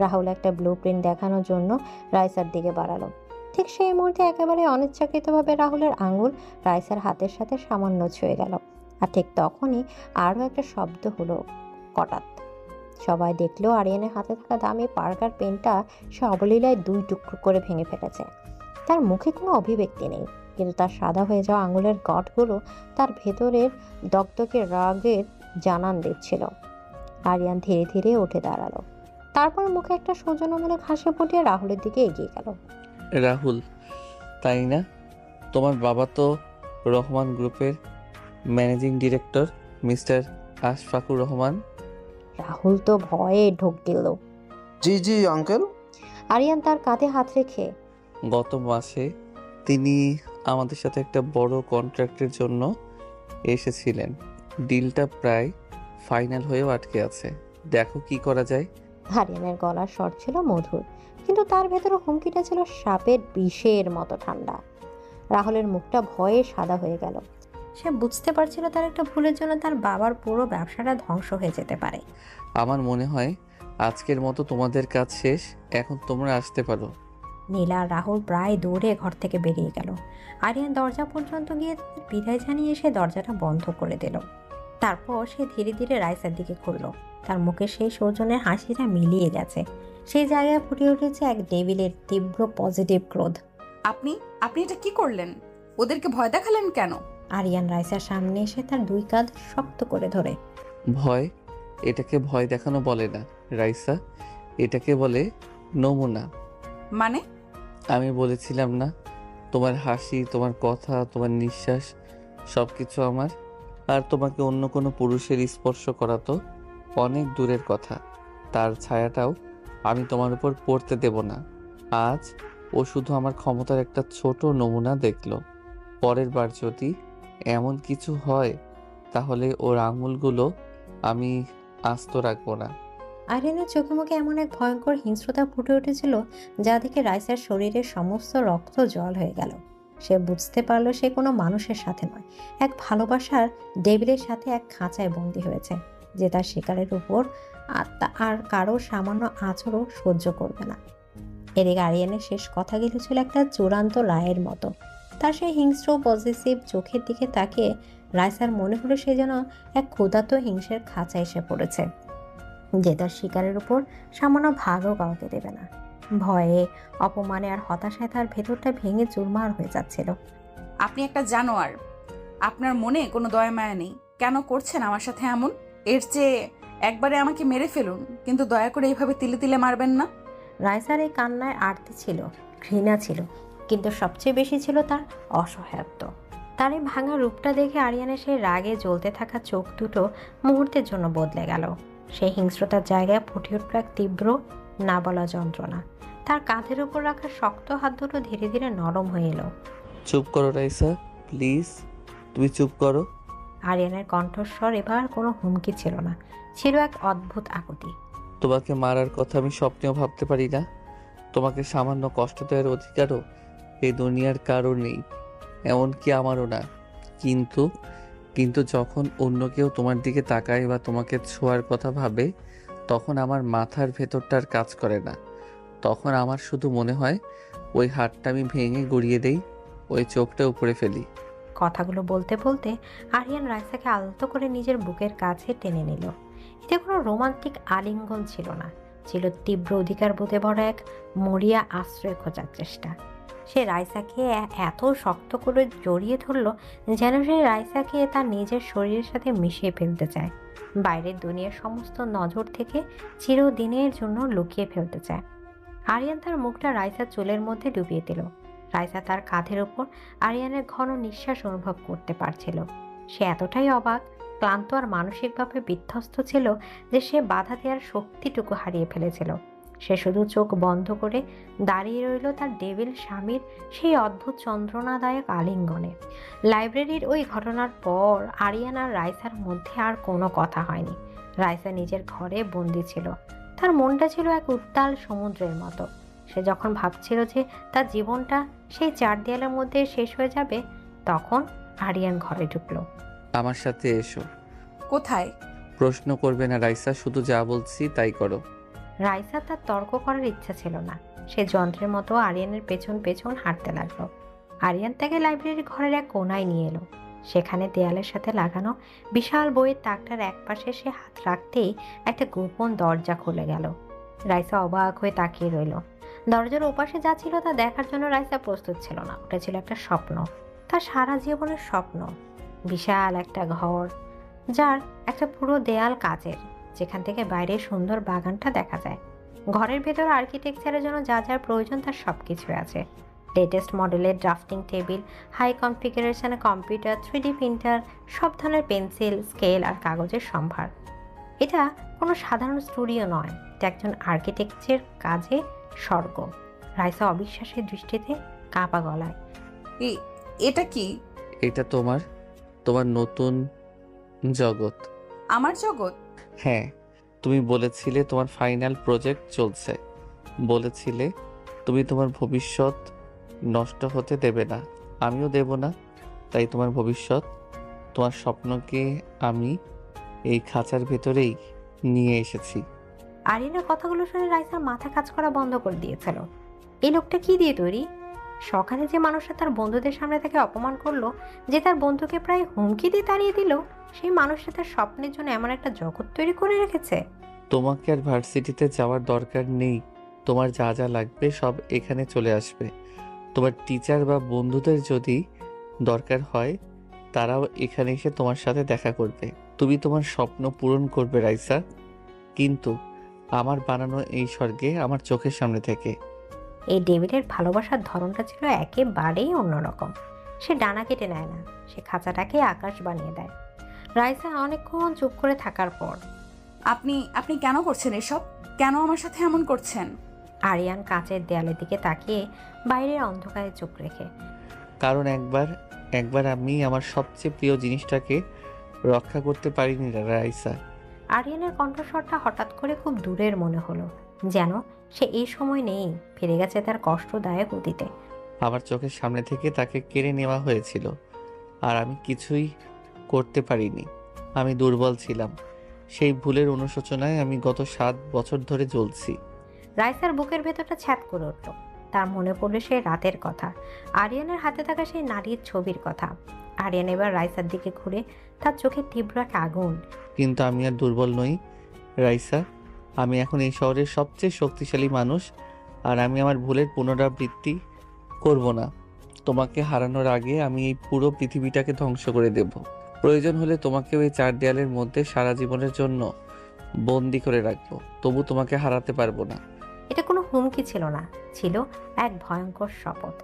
রাহুল একটা ব্লু প্রিন্ট দেখানোর জন্য রাইসার দিকে বাড়ালো। ঠিক সেই মুহূর্তে একেবারে অনিচ্ছাকৃতভাবে রাহুলের আঙুল রাইসার হাতের সাথে সামান্য ছুঁয়ে গেল। আর ঠিক তখনই আরও একটা শব্দ হলো, হঠাৎ। সবাই দেখলো আরিয়ানের হাতে থাকা দামি পার্কার পেনটা সে অবলীলায় 2 টুকরো করে ভেঙে ফেলেছে। তার মুখে কোনো অভিব্যক্তি নেই, কিন্তু তার সাদা হয়ে যাওয়া আঙুলের গঠগুলো তার ভেতরের দগদগে রাগের জানান দিচ্ছিল। আরিয়ান ধীরে ধীরে উঠে দাঁড়ালো। তারপর মুখে একটা সৌজন্যমূলক হাসি ফুটিয়ে রাহুলের দিকে এগিয়ে গেল। রাহুল, তাই না? তোমার বাবা তো রহমান গ্রুপের managing director, mister Ashfakur Rahman. Rahul তো ভয়ে ঢোক গেল। জি জি আঙ্কেল। আরিয়ান তার কাঁধে হাত রেখে, গত মাসে তিনি আমাদের সাথে একটা বড় কন্ট্রাক্টের জন্য এসেছিলেন। ডিলটা প্রায় ফাইনাল হয়েও আটকে আছে। দেখো কি করা যায়। আরিয়ানের গলার স্বর ছিল মধুর, কিন্তু তার ভেতরে হুমকিটা ছিল সাপের বিষের মতো ঠান্ডা। রাহুলের মুখটা ভয়ে সাদা হয়ে গেল। সে বুঝতে পারছিল তার একটা ভুলের জন্য তার বাবার পুরো ব্যবসাটা ধ্বংস হয়ে যেতে পারে। আমার মনে হয় আজকের মতো তোমাদের কাজ শেষ, এখন তোমরা আসতে পারো। নীলা আর রাহুল প্রায় দৌড়ে ঘর থেকে বেরিয়ে গেল। আরিয়ান দরজা পর্যন্ত গিয়ে তাদের বিদায় জানিয়ে সে দরজাটা বন্ধ করে দিল। তারপর সে ধীরে ধীরে রাইসার দিকে ঘুরল। তার মুখে সেই সৌজন্যের হাসিটা মিলিয়ে গেছে। সেই জায়গায় ফুটে উঠেছে এক ডেভিলের তীব্র পজিটিভ ক্রোধ। আপনি আপনি এটা কি করলেন? ওদেরকে ভয় দেখালেন কেন? আরিয়ান রাইসার সামনে এসে তার 2 কাঁধ শক্ত করে ধরে। ভয়? এটাকে ভয় দেখানো বলে না রাইসা, এটাকে বলে নমুনা। মানে? আমি বলেছিলাম না, তোমার হাসি, তোমার কথা, তোমার নিঃশ্বাস সব কিছু আমার। আর তোমাকে অন্য কোনো পুরুষের স্পর্শ করা তো অনেক দূরের কথা, তার ছায়াটাও আমি তোমার উপর পড়তে দেব না। আজ ও শুধু আমার ক্ষমতার একটা ছোট নমুনা দেখলো। পরের বার যদি এমন কিছু হয় তাহলে ওর আঙুলগুলো আমি আস্ত রাখবো না। আরিয়ানের চোখে মুখে এমন এক ভয়ঙ্কর হিংস্রতা ফুটে উঠেছিল, যা দেখে রাইসার শরীরের সমস্ত রক্ত জল হয়ে গেল। সে বুঝতে পারলো সে কোনো মানুষের সাথে নয়, এক ভালোবাসার ডেভিলের সাথে এক খাঁচায় বন্দী হয়েছে, যে তার শিকারের উপর আর কারো সামান্য আচরও সহ্য করবে না। এদিকে আরিয়ানের শেষ কথাগুলো ছিল একটা চূড়ান্ত রায়ের মতো। তার সেই হিংস্র পজিটিভ চোখের দিকে তাকিয়ে রাইসার মনে হলো সে যেন এক ক্ষুধার্ত হিংসের খাঁচা এসে পড়েছে, যে তার শিকারের উপর সামান্য ভাগও কাউকে দেবে না। ভয়ে, অপমানে আর হতাশায় তার ভেতরটা ভেঙে চুরমার হয়ে যাচ্ছিল। আপনি একটা জানোয়ার। আপনার মনে কোনো দয়া মায়া নেই। কেন করছেন আমার সাথে এমন? এর চেয়ে একবারে আমাকে মেরে ফেলুন, কিন্তু দয়া করে এইভাবে তিলে তিলে মারবেন না। রাইসার এই কান্নায় আরতি ছিল, ঘৃণা ছিল, কিন্তু সবচেয়ে বেশি ছিল তার অসহায়ত্ব। তার এই ভাঙা রূপটা দেখে আরিয়ানের সেই রাগে জ্বলতে থাকা চোখ দুটো মুহূর্তের জন্য বদলে গেল। সেই হিংস্রতার জায়গায় ফুটে উঠল এক তীব্র না বলা যন্ত্রণা। তার কাঁধের উপর রাখা শক্ত হাত দুটো ধীরে ধীরে নরম হয়ে এলো। চুপ করো রাইসা, প্লিজ, তুমি চুপ করো। আরিয়ানের কণ্ঠস্বর এবার কোনো হুমকি ছিল না, ছিল এক অদ্ভুত আকুতি। তোমাকে মারার কথা আমি স্বপ্নেও ভাবতে পারি না। তোমাকে সামান্য কষ্ট দেওয়ার অধিকারও এই দুনিয়ার কারো নেই, এমনকি আমারও না। কিন্তু যখন অন্য কেউ তোমার দিকে তাকায় বা তোমাকে ছোঁয়ার কথা ভাবে, তখন আমার মাথার ভেতরটার কাজ করে না। তখন আমার শুধু মনে হয় ওই হাতটা আমি ভেঙে গুড়িয়ে দেই, ওই চোখটা উপরে ফেলি। কথাগুলো বলতে বলতে আরিয়ান রাইসাকে আলতো করে নিজের বুকের কাছে টেনে নিল। এতে কোনো রোমান্টিক আলিঙ্গন ছিল না, ছিল তীব্র অধিকার বোধে ভরা এক মরিয়া আশ্রয় খোঁজার চেষ্টা। সে রাইসাকে এত শক্ত করে জড়িয়ে ধরল যেন সে রাইসাকে তার নিজের শরীরের সাথে মিশিয়ে ফেলতে চায়, বাইরের দুনিয়ার সমস্ত নজর থেকে চিরদিনের জন্য লুকিয়ে ফেলতে চায়। আরিয়ান তার মুখটা রাইসার চুলের মধ্যে ডুবিয়ে দিল। রাইসা তার কাঁধের ওপর আরিয়ানের ঘন নিঃশ্বাস অনুভব করতে পারছিল। সে এতটাই অবাক, ক্লান্ত আর মানসিকভাবে বিধ্বস্ত ছিল যে সে বাধা দেওয়ার শক্তিটুকু হারিয়ে ফেলেছিল। সে শুধু চোখ বন্ধ করে দাঁড়িয়ে রইল তার ডেভিল স্বামীর সেই অদ্ভুত যন্ত্রণাদায়ক আলিঙ্গনে। লাইব্রেরির ওই ঘটনার পর আরিয়ান আর রাইসার মধ্যে আর কোনো কথা হয়নি। রাইসা নিজের ঘরে বন্দি ছিল। তার মনটা ছিল এক উত্তাল সমুদ্রের মতো। সে যখন ভাবছিল যে তার জীবনটা সেই চার দেয়ালের মধ্যে শেষ হয়ে যাবে, তখন আরিয়ান ঘরে ঢুকলো। আমার সাথে এসো। কোথায়? প্রশ্ন করবে না রাইসা, শুধু যা বলছি তাই করো। রাইসা তার তর্ক করার ইচ্ছা ছিল না। সে যন্ত্রের মতো আরিয়ানের পেছন পেছন হাঁটতে লাগলো। আরিয়ান তাকে লাইব্রেরির ঘরের এক কোনায় নিয়ে এলো। সেখানে দেয়ালের সাথে লাগানো বিশাল বইয়ের তাকটার একপাশে সে হাত রাখতেই একটা গোপন দরজা খুলে গেল। রাইসা অবাক হয়ে তাকিয়ে রইল। দরজার ওপাশে যা ছিল তা দেখার জন্য রাইসা প্রস্তুত ছিল না। ওটা ছিল একটা স্বপ্ন, তার সারা জীবনের স্বপ্ন। বিশাল একটা ঘর, যার একটা পুরো দেয়াল কাচের, যেখান থেকে বাইরের সুন্দর বাগানটা দেখা যায়। ঘরের ভেতর আর্কিটেকচারের জন্য যা যার প্রয়োজন তার সব কিছু আছে। লেটেস্ট মডেলের ড্রাফটিং টেবিল, হাই কনফিগারেশনের কম্পিউটার, 3D প্রিন্টার, সব ধরনের পেন্সিল, স্কেল আর কাগজের সম্ভার। এটা কোনো সাধারণ স্টুডিও নয়, এটা একজন আর্কিটেকচারের কাজে স্বর্গ। রাইসা অবিশ্বাসের দৃষ্টিতে কাঁপা গলায়, এটা কি? এটা তোমার তোমার নতুন জগৎ। আমার জগৎ? হ্যাঁ, তুমি বলেছিলে তোমার ফাইনাল প্রজেক্ট চলছে। বলেছিলে তুমি তোমার ভবিষ্যৎ নষ্ট হতে দেবে না, আমিও দেব না। তাই তোমার ভবিষ্যৎ, তোমার স্বপ্নকে আমি এই খাঁচার ভেতরেই নিয়ে এসেছি। আরিয়ানের কথাগুলো শুনে রাইসার মাথা কাজ করা বন্ধ করে দিয়েছিল। এই লোকটা কি দিয়ে তৈরি? সকালে যে মানুষটা তার বন্ধুদের সামনে তাকে অপমান করলো, যে তার বন্ধুকে প্রায় হুমকি দিয়ে তাড়িয়ে দিল, সেই মানুষটা তার স্বপ্নের জন্য এমন একটা জগৎ তৈরি করে রেখেছে। তোমাকে আর ভার্সিটিতে যাওয়ার দরকার নেই। তোমার যা যা লাগবে সব এখানে চলে আসবে। তোমার টিচার বা বন্ধুদের যদি দরকার হয়, তারাও এখানে এসে তোমার সাথে দেখা করবে। তুমি তোমার স্বপ্ন পূরণ করবে রাইসা, কিন্তু আমার বানানো এই স্বর্গে, আমার চোখের সামনে থেকে। এই ডেভিডের ভালোবাসার ধরনটা ছিল একেবারেই অন্যরকম। সে ডানা কেটে নেয় না, সে খাঁচাটাকে আকাশ বানিয়ে দেয়। রাইসা অনেকক্ষণ চুপ করে থাকার পর, আপনি কেন করছেন এসব? কেন আমার সাথে এমন করছেন? আরিয়ান কাঁচের দেয়ালের দিকে তাকিয়ে বাইরের অন্ধকারে চোখ রেখে, কারণ একবার আমি আমার সবচেয়ে প্রিয় জিনিসটাকে রক্ষা করতে পারিনি রাইসা। আরিয়ানের কণ্ঠস্বরটা হঠাৎ করে খুব দূরের মনে হলো, যেন সে এই সময় নেই, ফিরে গেছে তার কষ্টদায়ক অতীতে। আমার চোখের সামনে থেকে তাকে কেড়ে নেওয়া হয়েছিল, আর আমি কিছুই করতে পারিনি। আমি দুর্বল ছিলাম। সেই ভুলের অনুশোচনায় আমি গত 7 বছর ধরে জ্বলছি। রাইসার বুকের ভেতরটা ছ্যাদ করে উঠল। তার মনে পড়লো সেই রাতের কথা, আরিয়ানের হাতে থাকা সেই নারীর ছবির কথা। আরিয়ান এবার রাইসার দিকে ঘুরে, তার চোখে তীব্র এক আগুন। কিন্তু আমি আর দুর্বল নই রাইসা। আমি এখন এই শহরের সবচেয়ে শক্তিশালী মানুষ, আর আমি আমার ভুলের পুনরাবৃত্তি করব না। তোমাকে হারানোর আগে আমি এই পুরো পৃথিবীটাকে ধ্বংস করে দেব। প্রয়োজন হলে তোমাকেও এই 4 দেয়ালের মধ্যে সারা জীবনের জন্য বন্দি করে রাখবো, তবু তোমাকে হারাতে পারবো না। এটা কোনো হুমকি ছিল না, ছিল এক ভয়ঙ্কর শপথ।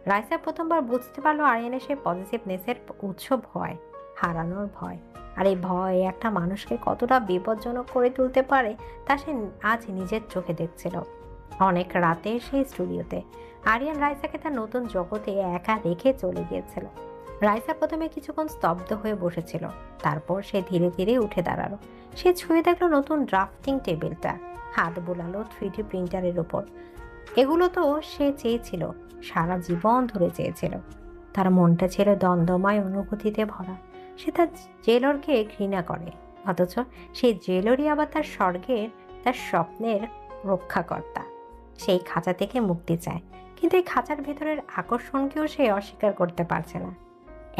রাইসা প্রথমবার বুঝতে পারলো আরিয়ানের সেই পজিটিভনেসের উৎস ভয়, হারানোর ভয়। আর এই ভয় একটা মানুষকে কতটা বিপজ্জনক করে তুলতে পারে তা সে আজ নিজের চোখে দেখছিল। অনেক রাতে সেই স্টুডিওতে আরিয়ান রাইসাকে তার নতুন জগতে একা রেখে চলে গিয়েছিল। রাইসা প্রথমে কিছুক্ষণ স্তব্ধ হয়ে বসেছিল, তারপর সে ধীরে ধীরে উঠে দাঁড়ালো। সে ছুঁয়ে দেখলো নতুন ড্রাফটিং টেবিলটা, হাত বোলালো 3D প্রিন্টারের উপর। এগুলো তো সে চেয়েছিল, সারা জীবন ধরে চেয়েছিল। তার মনটা ছিল দ্বন্দ্বময় অনুভূতিতে ভরা। সে তার জেলরকে ঘৃণা করে, অথচ সেই জেলরই আবার তার স্বর্গের, তার স্বপ্নের রক্ষাকর্তা। সেই খাঁচা থেকে মুক্তি চায়, কিন্তু এই খাঁচার ভেতরের আকর্ষণকেও সে অস্বীকার করতে পারছে না।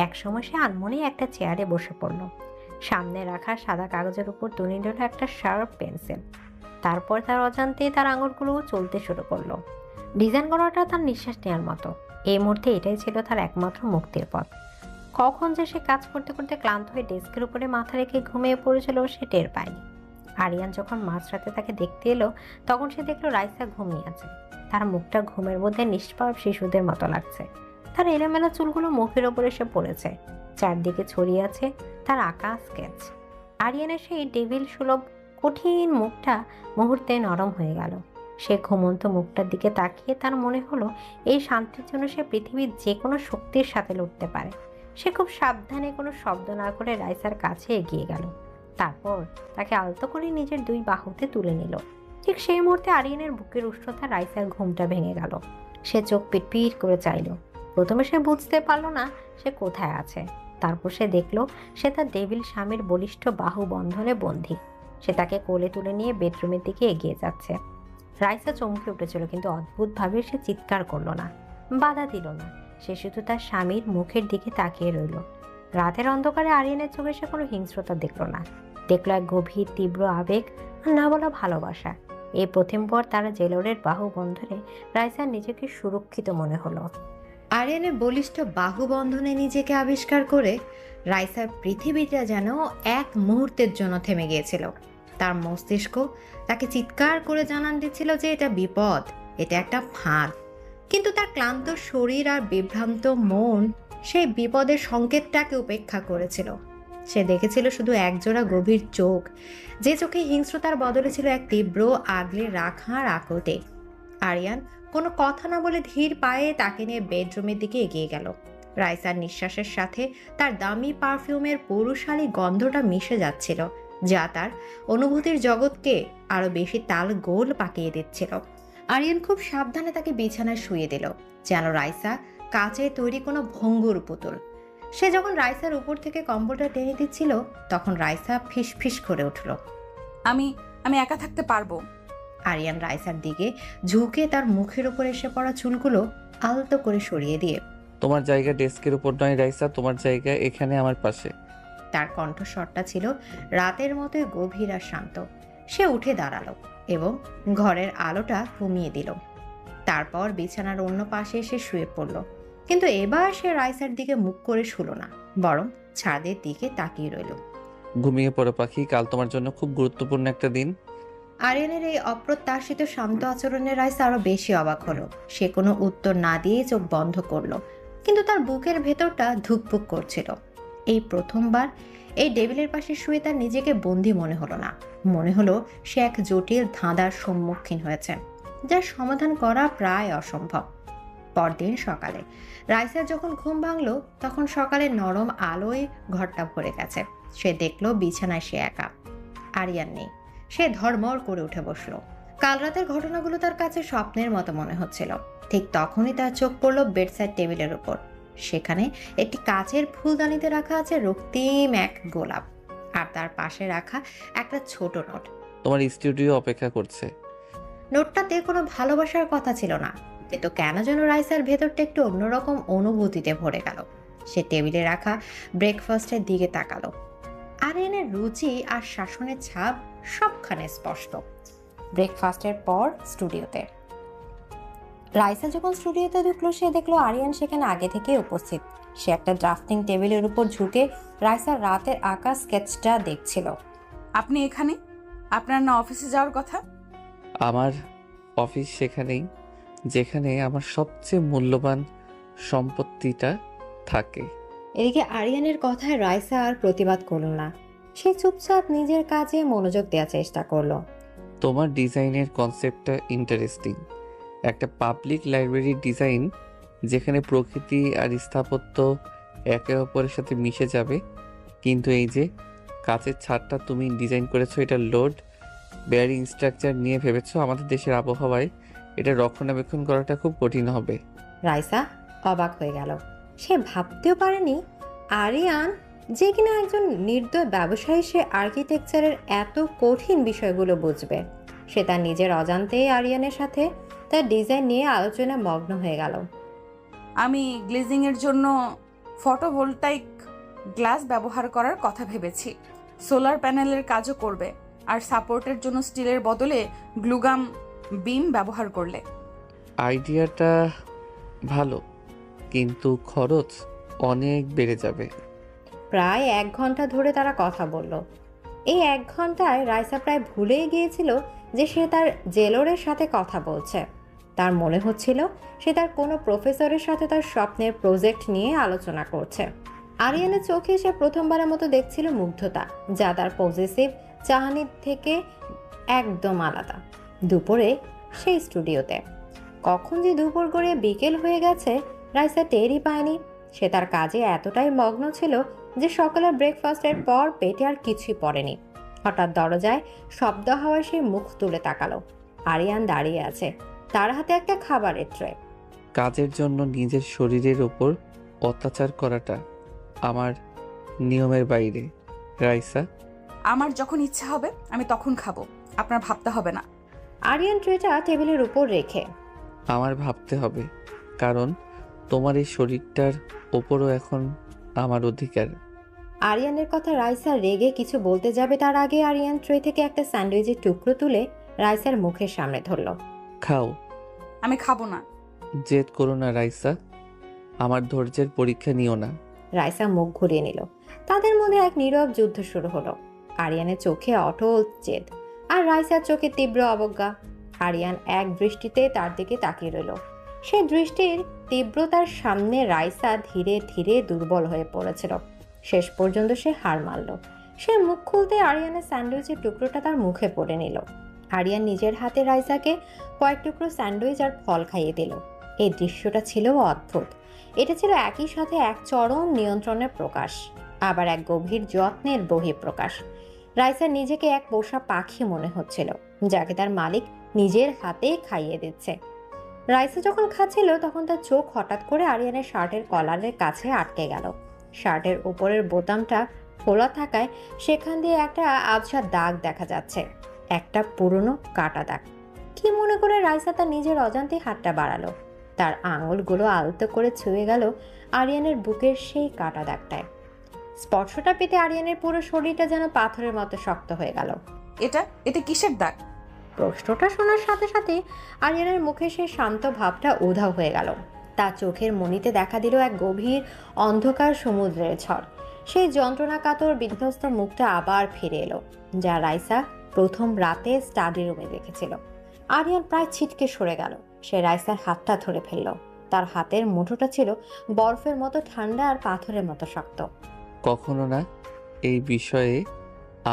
একসময় সে আনমনে একটা চেয়ারে বসে পড়ল। সামনে রাখা সাদা কাগজের উপর তুলে নিল একটা শার্প পেন্সিল। তারপর তার অজান্তেই তার আঙুলগুলো চলতে শুরু করলো। ডিজাইন করাটা তার নিঃশ্বাস নেওয়ার মতো। এই মুহূর্তে এটাই ছিল তার একমাত্র মুক্তির পথ। কখন যে সে কাজ করতে করতে ক্লান্ত হয়ে ডেস্কের উপরে মাথা রেখে ঘুমিয়ে পড়েছিল সে টের পায়নি। আরিয়ান যখন মাঝরাতে তাকে দেখতে এলো তখন সে দেখলো রাইসা ঘুমিয়ে আছে। তার মুখটা ঘুমের মধ্যে নিষ্পাপ শিশুদের মতো লাগছে। তার এলোমেলো চুলগুলো মুখের ওপর এসে পড়েছে, চারদিকে ছড়িয়ে আছে তার আঁকা স্কেচ। আরিয়ানের সেই ডেভিল সুলভ কঠিন মুখটা মুহূর্তে নরম হয়ে গেল। সে ঘুমন্ত মুখটার দিকে তাকিয়ে তার মনে হলো এই শান্তির জন্য সে পৃথিবীর যে কোনো শক্তির সাথে লড়তে পারে। সে খুব সাবধানে কোনো শব্দ না করে রাইসার কাছে এগিয়ে গেল। তারপর তাকে আলতো করে নিজের দুই বাহুতে তুলে নিল। ঠিক সেই মুহূর্তে আরিয়ানের বুকের উষ্ণতা রাইসার ঘুমটা ভেঙে গেল। সে চোখ পিটপিট করে চাইল। প্রথমে সে বুঝতে পারল না সে কোথায় আছে। তারপর সে দেখলো সে তার ডেভিল স্বামীর বলিষ্ঠ বাহু বন্ধনে বন্দী। সে তাকে কোলে তুলে নিয়ে বেডরুমের দিকে এগিয়ে যাচ্ছে। রাইসা চমকে উঠেছিল, কিন্তু অদ্ভুতভাবে সে চিৎকার করলো না, বাধা দিল না। সে শুধু তার স্বামীর মুখের দিকে তাকিয়ে রইল। রাতের অন্ধকারে আরিয়ানের চোখে সে কোনো হিংস্রতা দেখল না, দেখলো এক গভীর তীব্র আবেগ আর না বলা ভালোবাসা। এই প্রথমবার তারা জেলরের বাহু বন্ধনে রাইসার নিজেকে সুরক্ষিত মনে হলো। আরিয়ানের বলিষ্ঠ বাহুবন্ধনে নিজেকে আবিষ্কার করে রাইসার পৃথিবীটা যেন এক মুহূর্তের জন্য থেমে গিয়েছিল। তার মস্তিষ্ক তাকে চিৎকার করে জানান দিচ্ছিল যে এটা বিপদ, এটা একটা ফাঁদ। কিন্তু তার ক্লান্ত শরীর আর বিভ্রান্ত মন সেই বিপদের সংকেতটাকে উপেক্ষা করেছিল। সে দেখেছিল শুধু একজোড়া গভীর চোখ, যে চোখে হিংস্রতার বদলে ছিল এক তীব্র আগলে রাখার আকটে। আরিয়ান কোনো কথা না বলে ধীর পায়ে তাকে নিয়ে বেডরুমের দিকে এগিয়ে গেল। রাইসার নিঃশ্বাসের সাথে তার দামি পারফিউমের পৌরুষালী গন্ধটা মিশে যাচ্ছিল, যা তার অনুভূতির জগৎকে আরো বেশি তাল গোল পাকিয়ে দিচ্ছিল। আরিয়ান খুব সাবধানে তাকে বিছানায় শুয়ে দিল, যেন রাইসা কাচে তৈরি কোনো ভঙ্গুর পুতুল। সে যখন রাইসার উপর থেকে কম্বলটা টেনে দিচ্ছিল তখন রাইসা ফিসফিস করে উঠল। আমি আমি একা থাকতে পারবো। আরিয়ান রাইসার দিকে ঝুঁকে তার মুখের উপর এসে পড়া চুলগুলো আলতো করে সরিয়ে দিয়ে, তোমার জায়গা ডেস্কের উপর নয় রাইসা, তোমার জায়গা এখানে আমার পাশে। তার কণ্ঠস্বরটা ছিল রাতের মতোই গভীর আর শান্ত। সে উঠে দাঁড়ালো এবং ঘরের আলোটা কমিয়ে দিল। তারপর বিছানার অন্য পাশে এসে শুয়ে পড়ল। কিন্তু এবার সে রাইসার দিকে মুখ করে শুলো না, বরং ছাদের দিকে তাকিয়ে রইল। ঘুমিয়ে পড়ো পাখি, কাল তোমার জন্য খুব গুরুত্বপূর্ণ একটা দিন। আরিয়ানের এই অপ্রত্যাশিত শান্ত আচরণে রাইসা আরো বেশি অবাক হলো। সে কোনো উত্তর না দিয়ে চোখ বন্ধ করলো, কিন্তু তার বুকের ভেতরটা ধুকপুক করছিল। এই প্রথমবার এই ডেভিলের পাশে শুয়ে তার নিজেকে বন্দী মনে হলো না। মনে হলো সে এক জটিল ধাঁধার সম্মুখীন হয়েছে, যার সমাধান করা প্রায় অসম্ভব। পরদিন সকালে রাইসার যখন ঘুম ভাঙলো তখন সকালে নরম আলোয় ঘরটা ভরে গেছে। সে দেখলো বিছানায় সে একা, আরিয়ান নেই। সে ধড়মড় করে উঠে বসলো। কাল রাতের ঘটনাগুলো তার কাছে স্বপ্নের মতো মনে হচ্ছিল। ঠিক তখনই তার চোখ পড়লো বেডসাইড টেবিলের উপর। সেখানে একটি কাচের ফুলদানিতে রাখা আছে রক্তিম এক গোলাপ, আর তার পাশে রাখা একটা ছোট নোট। তোমার স্টুডিও অপেক্ষা করছে। নোটটাতে কোনো ভালোবাসার কথা ছিল না, কিন্তু কেন যেন রাইসার ভেতরটা একটু অন্যরকম অনুভূতিতে ভরে গেল। সে টেবিলে রাখা ব্রেকফাস্টের দিকে তাকালো। আরিয়ানের রুচি আর শাসনের ছাপ সবখানে স্পষ্ট। ব্রেকফাস্টের পর স্টুডিওতে রাইসা যখন স্টুডিওতে ঢুকলো সে দেখলো আরিয়ান সেখানে আগে থেকে উপস্থিত। সে একটা ড্রাফটিং টেবিলের উপর ঝুঁকে রাইসার রাতের আঁকা স্কেচটা দেখছিল। আপনি এখানে? আপনার না অফিসে যাওয়ার কথা? আমার অফিস সেখানেই, যেখানে আমার সবচেয়ে মূল্যবান সম্পত্তিটা থাকে। এদিকে আরিয়ানের কথায় রাইসা আর প্রতিবাদ করল না। সে চুপচাপ নিজের কাজে মনোযোগ দেওয়ার চেষ্টা করলো। তোমার ডিজাইনের কনসেপ্টটা ইন্টারেস্টিং, একটা পাবলিক লাইব্রেরির ডিজাইন যেখানে প্রকৃতি আর স্থাপত্য একে অপরের সাথে মিশে যাবে। কিন্তু এই যে কাচের ছাদটা তুমি ডিজাইন করেছো, এটা লোড বেয়ারিং স্ট্রাকচার নিয়ে ভেবেছো। আমাদের দেশের আবহাওয়ায় এটা রক্ষণাবেক্ষণ করাটা খুব কঠিন হবে। রাইসা অবাক হয়ে গেল। সে ভাবতেও পারেনি আরিয়ান, যে কিনা একজন নির্দয় ব্যবসায়ী, সে আর্কিটেকচারের এত কঠিন বিষয়গুলো বুঝবে। সে তার নিজের অজান্তেই আরিয়ানের সাথে তার ডিজাইন নিয়ে আলোচনা মগ্ন হয়ে গেল। আমি গ্লেজিংয়ের জন্য ফটোভোল্টাইক গ্লাস ব্যবহার করার কথা ভেবেছি। সোলার প্যানেলের কাজও করবে, আর সাপোর্টের জন্য স্টিলের বদলে গ্লুগাম বিম ব্যবহার করলে। আইডিয়াটা ভালো, কিন্তু খরচ অনেক বেড়ে যাবে। প্রায় 1 ঘন্টা ধরে তারা কথা বলল। এই 1 ঘন্টায় রাইসা প্রায় ভুলেই গিয়েছিল যে সে তার জেলরের সাথে কথা বলছে। তার মনে হচ্ছিল সে তার কোনো প্রফেসরের সাথে তার স্বপ্নের প্রজেক্ট নিয়ে আলোচনা করছে। আরিয়ানের চোখে সে প্রথমবারের মতো দেখছিল মুগ্ধতা, যা তার পজেসিভ চাহনির থেকে একদম আলাদা। দুপুরে সেই স্টুডিওতে কখন যে দুপুর গড়িয়ে বিকেল হয়ে গেছে রাইসা টেরই পায়নি। সে তার কাজে এতটাই মগ্ন ছিল যে সকালের ব্রেকফাস্টের পর পেটে আর কিছুই পড়েনি। হঠাৎ দরজায় শব্দ হওয়ায় সে মুখ তুলে তাকালো। আরিয়ান দাঁড়িয়ে আছে, তার হাতে একটা খাবারের ট্রে। কাজের জন্য নিজের শরীরের ওপর অত্যাচার করাটা আমার নিয়মের বাইরে, রাইসা। আমার যখন ইচ্ছা হবে আমি তখন খাবো, আপনার ভাবতে হবে না। আরিয়ান ট্রেটা টেবিলের উপর রেখে, আমার ভাবতে হবে, কারণ তোমার এই শরীরটার ওপরও এখন আমার অধিকার। আরিয়ানের কথা রাইসা রেগে কিছু বলতে যাবে তার আগে আরিয়ান ট্রে থেকে একটা স্যান্ডউইচের টুকরো তুলে রাইসার মুখের সামনে ধরল। খাও। আমি খাবো না। জেদ করো না রাইসা, আমার ধৈর্যের পরীক্ষা নিও না। রাইসা মুখ ঘুরিয়ে নিল। তাদের মধ্যে এক নীরব যুদ্ধ শুরু হলো। আরিয়ানের চোখে অটল জেদ আর রাইসার চোখে তীব্র অবজ্ঞা। আরিয়ান এক দৃষ্টিতে তার দিকে তাকিয়ে রইল। সে দৃষ্টির তীব্রতার সামনে রাইসা ধীরে ধীরে দুর্বল হয়ে পড়েছিল। শেষ পর্যন্ত সে হার মানল। সে মুখ খুলতে আরিয়ানের স্যান্ডউইচের টুকরোটা তার মুখে পড়ে নিল। আরিয়ান নিজের হাতে রাইসাকে কয়েক টুকরো স্যান্ডউইচ আর ফল খাইয়ে দিল। এই দৃশ্যটা ছিল অদ্ভুত। এটা ছিল একই সাথে এক চরম নিয়ন্ত্রণের প্রকাশ, আবার এক গভীর যত্নের বহিঃপ্রকাশ। রাইসার নিজেকে এক পোষা পাখি মনে হচ্ছিল, যাকে তার মালিক নিজের হাতে খাইয়ে দিচ্ছে। রাইসা যখন খাচ্ছিল তখন তার চোখ হঠাৎ করে আরিয়ানের শার্টের কলারের কাছে আটকে গেল। শার্টের উপরের বোতামটা খোলা থাকায় সেখান দিয়ে একটা আবছা দাগ দেখা যাচ্ছে, একটা পুরনো কাটা দাগ। কি মনে করে রাইসা তার নিজের অজান্তে হাতটা বাড়ালো। তার আঙুলগুলো আলতো করে ছুঁয়ে গেল আরিয়ানের বুকের সেই কাটা দাগটায়। স্পর্শটা পেতে আরিয়ানের পুরো শরীরটা যেন পাথরের মতো শক্ত হয়ে গেল। এটা কিসের দাগ? প্রশ্নটা শোনার সাথে সাথে আরিয়ানের মুখে সেই শান্ত ভাবটা উধাও হয়ে গেল। তার চোখের মণিতে দেখা দিল এক গভীর অন্ধকার সমুদ্রের ঝড়। সেই যন্ত্রণা কাতর বিধ্বস্ত মুখটা আবার ফিরে এলো, যা রাইসা প্রথম রাতে স্টাডি রুমে দেখেছিল। আরিয়ান প্রায় ছিটকে সরে গেল। সে রাইসার হাতটা ধরে ফেলল। তার হাতের মুঠোটা ছিল বরফের মতো ঠান্ডা আর পাথরের মতো শক্ত। কখনো না, এই বিষয়ে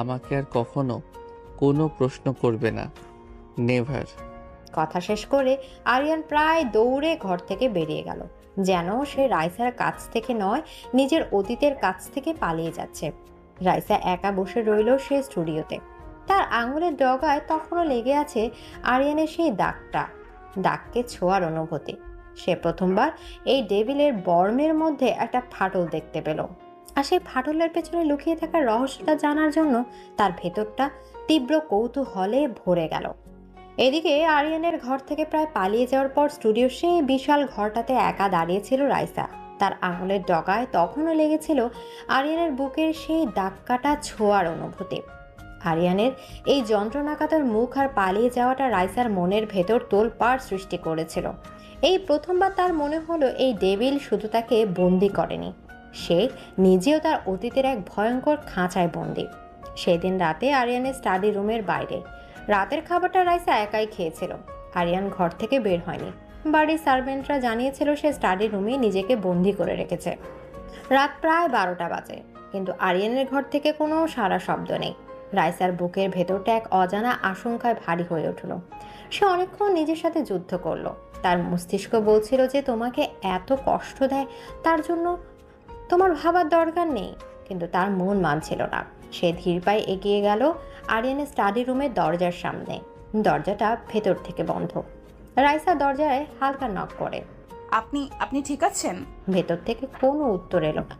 আমাকে আর কখনো কোনো প্রশ্ন করবে না, নেভার। কথা শেষ করে আরিয়ান প্রায় দৌড়ে ঘর থেকে বেরিয়ে গেল, যেন সে রাইসার কাছ থেকে নয়, নিজের অতীতের কাছ থেকে পালিয়ে যাচ্ছে। রাইসা একা বসে রইল সে স্টুডিওতে। তার আঙুলের ডগায় তখনও লেগে আছে আরিয়ানের সেই দাগকে ছোঁয়ার অনুভূতি। সে প্রথমবার এই ডেভিলের বর্মের মধ্যে একটা ফাটল দেখতে পেল, আর সেই ফাটলের পেছনে লুকিয়ে থাকা রহস্যটা জানার জন্য তার ভেতরটা তীব্র কৌতূহলে ভরে গেল। এদিকে আরিয়ানের ঘর থেকে প্রায় পালিয়ে যাওয়ার পর স্টুডিওর সেই বিশাল ঘরটাতে একা দাঁড়িয়েছিল রাইসা। তার আঙুলের ডগায় তখনও লেগেছিল আরিয়ানের বুকের সেই দাগ কাটা ছোঁয়ার অনুভূতি। আরিয়ানের এই যন্ত্রণাকাতর মুখ আর পালিয়ে যাওয়াটা রাইসার মনের ভেতর তোলপাড় সৃষ্টি করেছিল। এই প্রথমবার তার মনে হলো এই ডেভিল শুধু তাকে বন্দি করেনি, সে নিজেও তার অতীতের এক ভয়ঙ্কর খাঁচায় বন্দি। সেদিন রাতে আরিয়ানের স্টাডি রুমের বাইরে রাতের খাবারটা রাইসা একাই খেয়েছিল। আরিয়ান ঘর থেকে বের হয়নি। বাড়ির সার্ভেন্টরা জানিয়েছিল সে স্টাডি রুমে নিজেকে বন্দি করে রেখেছে। রাত প্রায় 12টা বাজে, কিন্তু আরিয়ানের ঘর থেকে কোনো সারা শব্দ নেই। রাইসার বুকের ভেতরটা এক অজানা আশঙ্কায় ভারী হয়ে উঠল। সে অনেকক্ষণ নিজের সাথে যুদ্ধ করলো। তার মস্তিষ্ক বলছিল যে তোমাকে এত কষ্ট দেয় তার জন্য তোমার ভাবার দরকার নেই, কিন্তু তার মন মানছিল না। সে ধীর পায়ে এগিয়ে গেল আরিয়ানের স্টাডি রুমের দরজার সামনে। দরজাটা ভেতর থেকে বন্ধ। রাইসা দরজায় হালকা নক করে। আপনি ঠিক আছেন? ভেতর থেকে কোনো উত্তর এলো না।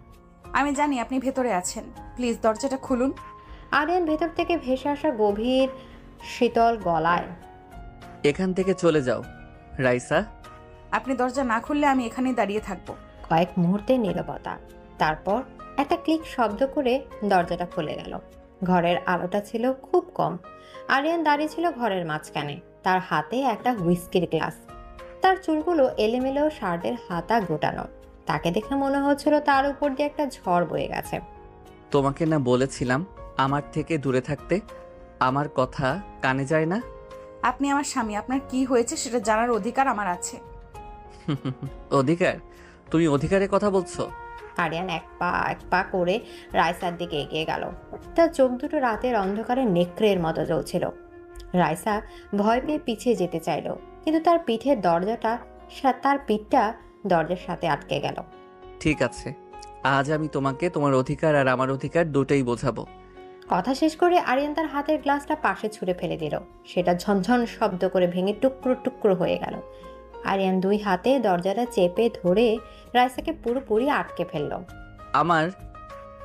আমি জানি আপনি ভেতরে আছেন, প্লিজ দরজাটা খুলুন। আরিয়ান ভেতর থেকে ভেসে আসা গভীর শীতল গলায়, এখান থেকে চলে যাও রাইসা। আপনি দরজা না খুললে আমি এখানেই দাঁড়িয়ে থাকবো। কয়েক মুহূর্তের নীরবতা, তারপর একটা ক্লিক শব্দ করে দরজাটা খুলে গেল। ঘরের আলোটা ছিল খুব কম। আরিয়ান দাঁড়িয়ে ছিল ঘরের মাঝখানে, তার হাতে একটা হুইস্কির গ্লাস। তার চুলগুলো এলোমেলো, শার্টের হাতা গোটানো। তাকে দেখে মনে হচ্ছিল তার উপর দিয়ে একটা ঝড় বয়ে গেছে। তোমাকে না বলেছিলাম আমার থেকে দূরে থাকতে? আমার কথা কানে যায় না? আপনি আমার স্বামী, আপনার কি হয়েছে সেটা জানার অধিকার আমার আছে। অধিকার? তুমি অধিকারের কথা বলছো? আরিয়ান এক পা করে রাইসার দিকে এগিয়ে গেল। তার চোখ দুটো রাতের অন্ধকারে নেকড়ের মতো জ্বলছিল। রাইসা ভয় পেয়ে পিছিয়ে যেতে চাইল, কিন্তু তার পিঠটা দরজার সাথে আটকে গেল। ঠিক আছে, আজ আমি তোমাকে তোমার অধিকার আর আমার অধিকার দুটোই বোঝাবো। কথা শেষ করে আরিয়ান তার হাতের গ্লাসটা পাশে ছুঁড়ে ফেলে দিল। সেটা ঝনঝন শব্দ করে ভেঙে টুকরো টুকরো হয়ে গেল। আরিয়ান দুই হাতে দরজাটা চেপে ধরে রাইসাকে পুরোপুরি আটকে ফেলল। আমার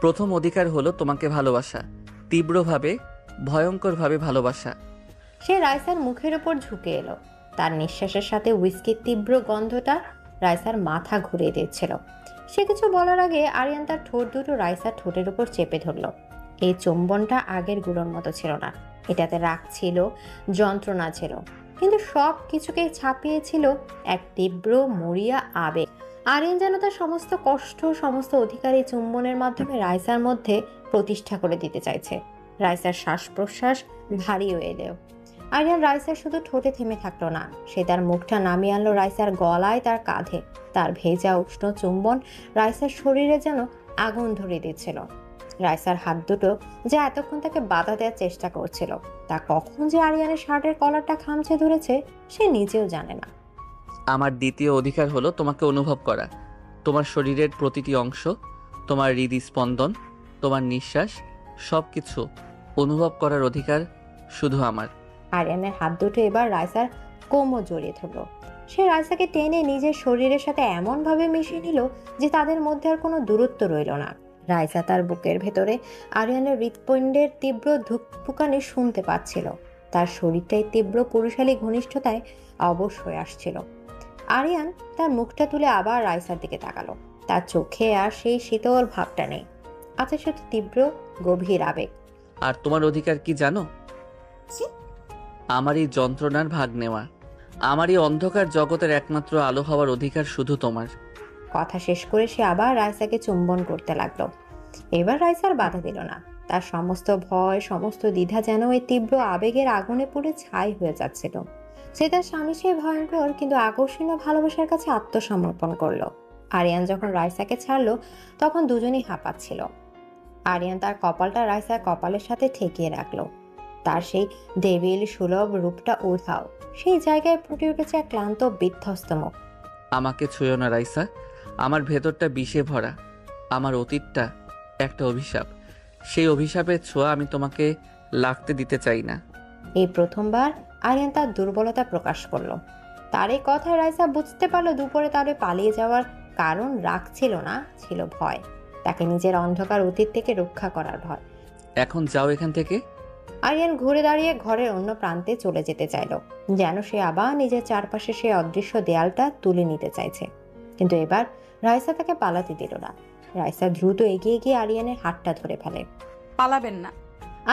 প্রথম অধিকার হলো তোমাকে ভালোবাসা, তীব্রভাবে, ভয়ঙ্করভাবে ভালোবাসা। সে রাইসার মুখের ওপর ঝুঁকে এলো। তার নিঃশ্বাসের সাথে হুইস্কির তীব্র গন্ধটা রাইসার মাথা ঘুরিয়ে দিচ্ছিল। সে কিছু বলার আগে আরিয়ান তার ঠোঁট দুটো রাইসার ঠোঁটের উপর চেপে ধরল। এই চুম্বনটা আগের গুলোর মতো ছিল না। এটাতে রাগ ছিল, যন্ত্রণা ছিল, কিন্তু সব কিছুকে ছাপিয়েছিল এক তীব্র মরিয়া আবেগ। আরিয়ান যেন তার সমস্ত কষ্ট, সমস্ত অধিকার এই চুম্বনের মাধ্যমে রাইসার মধ্যে প্রতিষ্ঠা করে দিতে চাইছে। রাইসার শ্বাস প্রশ্বাস ভারী হয়ে এলো। আরিয়ান রাইসার শুধু ঠোঁটে থেমে থাকলো না, সে তার মুখটা নামিয়ে আনলো রাইসার গলায়, তার কাঁধে। তার ভেজা উষ্ণ চুম্বন রাইসার শরীরে যেন আগুন ধরিয়ে দিচ্ছিল। রাইসার হাত দুটো যে এতক্ষণ তাকে বাধা দেওয়ার চেষ্টা করছিল, তা কখন যে আরিয়ানের শার্টের কলারটা খামচে ধরেছে সে নিজেও জানে না। আমার দ্বিতীয় অধিকার হলো তোমাকে অনুভব করা, তোমার শরীরের প্রতিটি অংশ, তোমার হৃদস্পন্দন, তোমার নিঃশ্বাস, সব কিছু অনুভব করার অধিকার শুধু আমার। আরিয়ানের হাত দুটো এবার রাইসার কোমর জড়িয়ে ধরলো। সে রাইসাকে টেনে নিজের শরীরের সাথে এমনভাবে মিশিয়ে নিল যে তাদের মধ্যে আর কোনো দূরত্ব রইল না। রাইসা তার বুকের ভেতরে আরিয়ানের হৃৎপিণ্ডের তীব্র ধুকপুকানি শুনতে পাচ্ছিল। তার শরীরটাই তীব্র পুরুষালী ঘনিষ্ঠতায় অবশ হয়ে আসছিল। আরিয়ান তার মুখটা তুলে আবার রাইসার দিকে তাকালো। তার চোখে আর সেই শীতল ভাবটা নেই, আছে শুধু তীব্র গভীর আবেগ। আর তোমার অধিকার কি জানো? আমার এই যন্ত্রণার ভাগ নেওয়া, আমার এই অন্ধকার জগতের একমাত্র আলো হওয়ার অধিকার শুধু তোমার। কথা শেষ করে সে আবার রাইসাকে চুম্বন করতে লাগলো। এবার রাইসার বাধা দিল না। তার সমস্ত ভয়, সমস্ত দ্বিধা যেন এই তীব্র আবেগের আগুনে পুড়ে ছাই হয়ে যাচ্ছিল। সে তার স্বামী সে ভয়ঙ্কর কিন্তু আকর্ষণীয় ভালোবাসার কাছে আত্মসমর্পণ করলো। আরিয়ান যখন রাইসাকে ছাড়লো তখন দুজনেই হাঁপাচ্ছিল। আরিয়ান তার কপালটা রাইসার কপালের সাথে ঠেকিয়ে রাখলো। তার সেই ডেভিল সুলভ রূপটা উধাও। সেই জায়গায় ফুটে উঠেছে এক ক্লান্ত বিধ্বস্ত মুখ। আমাকে ছুঁয়ো না রাইসা, আমার ভেতরটা বিষে ভরা, আমার অতীতটা একটা অভিশাপ। সেই অভিশাপের ছোঁয়া আমি তোমাকে লাগতে দিতে চাই না। এই প্রথমবার আরিয়ান তার দুর্বলতা প্রকাশ করলো। তার এই কথায় রাইসা বুঝতে পারলো দুপুরে তার পালিয়ে যাওয়ার কারণ রাগ ছিল না, ছিল ভয়। তাকে নিজের অন্ধকার অতীত থেকে রক্ষা করার ভয়। এখন যাও এখান থেকে। আরিয়ান ঘুরে দাঁড়িয়ে ঘরের অন্য প্রান্তে চলে যেতে চাইল, যেন সে আবার নিজের চারপাশে সে অদৃশ্য দেয়ালটা তুলে নিতে চাইছে। কিন্তু এবার রাইসা তাকে পালাতে দিল না। রাইসা দ্রুত এগিয়ে গিয়ে আরিয়ানের হাতটা ধরে ফেলে। পালাবেন না।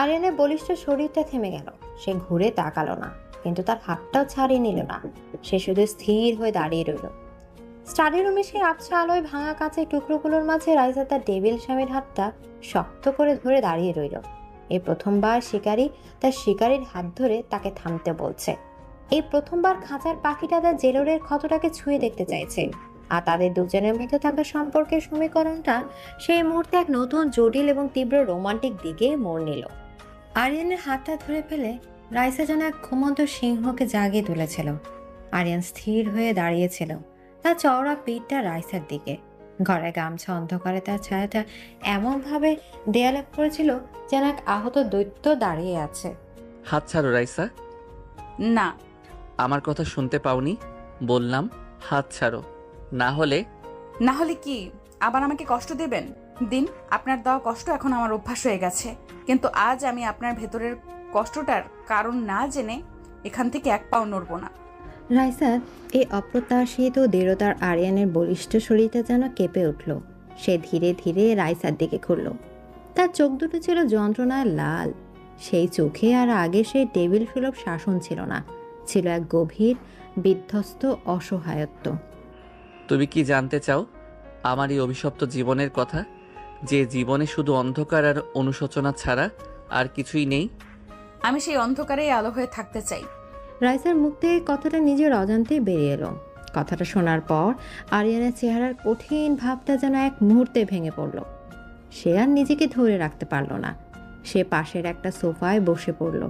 আরিয়ানের বলিষ্ঠ শরীরটা থেমে গেল। সে ঘুরে তাকালো না, কিন্তু তার হাতটাও ছাড়িয়ে নিল না। সে শুধু স্থির হয়ে দাঁড়িয়ে রইল। স্টাডি রুমে সেই আবছা আলোয় ভাঙা কাঁচের টুকরোগুলোর মাঝে রাইসা তার টেবিল স্বামীর হাতটা শক্ত করে ধরে দাঁড়িয়ে রইল। এই প্রথমবার শিকারী তার শিকারীর হাত ধরে তাকে থামতে বলছে। এই প্রথমবার খাঁচার পাখিটা তার জেলরের ক্ষতটাকে ছুঁয়ে দেখতে চাইছে। আর তাদের দুজনের মধ্যে থাকা সম্পর্কের সমীকরণটা সেই মুহূর্তে এক নতুন জটিল এবং তীব্র রোমান্টিক দিকে মোড় নিল। আরিয়ানের হাতটা ধরে ফেলে রাইসা যেন এক ঘুমন্ত সিংহকে জাগিয়ে তুলেছিল। আরিয়ান স্থির হয়ে দাঁড়িয়েছিল, তার চওড়া পিঠটা রাইসার দিকে। ঘরে গামছা অন্ধকারে তার ছায়াটা এমনভাবে দেয়ালে পড়েছিল যেন এক আহত দৈত্য দাঁড়িয়ে আছে। হাত ছাড়ো রাইসা। না। আমার কথা শুনতে পাওনি? বললাম হাত ছাড়ো, না হলে কি আবার আমাকে কষ্ট দেবেন? দিন, আপনার দেওয়া কষ্ট এখন আমার অভ্যাস হয়ে গেছে, কিন্তু আজ আমি আপনার ভেতরের কষ্টটার কারণ না জেনে এখান থেকে এক পাও নড়ব না। রাইসার এই অপ্রত্যাশিত দৃঢ়তার আরিয়ানের বলিষ্ঠ শরীরটা যেন কেঁপে উঠল। সে ধীরে ধীরে রাইসার দিকে ঘুরল। তার চোখ দুটো ছিল যন্ত্রণায় লাল। সেই চোখে আর আগে সেই টেবিল সুলভ শাসন ছিল না, ছিল এক গভীর বিধ্বস্ত অসহায়ত্ব। তুমি কি জানতে চাও আমার এই অভিশপ্ত জীবনের কথা? যে জীবনে শুধু অন্ধকার আর অনুশোচনা ছাড়া আর কিছুই নেই? আমি সেই অন্ধকারেই আলো হয়ে থাকতে চাই। রাইসার মুখ থেকে কথাটা নিজের অজান্তেই বেরিয়ে এলো। কথাটা শোনার পর আরিয়ানের চেহারার কঠিন ভাবটা যেন এক মুহূর্তে ভেঙে পড়ল। সে আর নিজেকে ধরে রাখতে পারল না। সে পাশের একটা সোফায় বসে পড়ল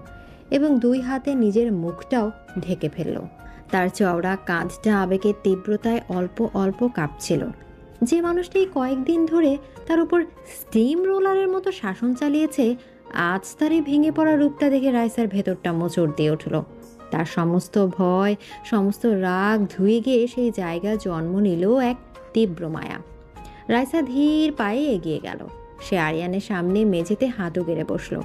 এবং 2 হাতে নিজের মুখটাও ঢেকে ফেলল। তার চওড়া কাঁধটা আবেগের তীব্রতায় অল্প অল্প কাঁপছিল। যে মানুষটি কয়েকদিন ধরে তার উপর স্টিম রোলারের মতো শাসন চালিয়েছে, আজ তার এই ভেঙে পড়া রূপটা দেখে রাইসার ভেতরটা মোচড় দিয়ে উঠল। তার সমস্ত ভয়, সমস্ত রাগ ধুয়ে গিয়ে সেই জায়গা জন্ম নিল এক তীব্র মায়া। রাইসা ধীর পায়ে এগিয়ে গেল। সে আরিয়ানের সামনে মেঝেতে হাঁটু গেড়ে বসল।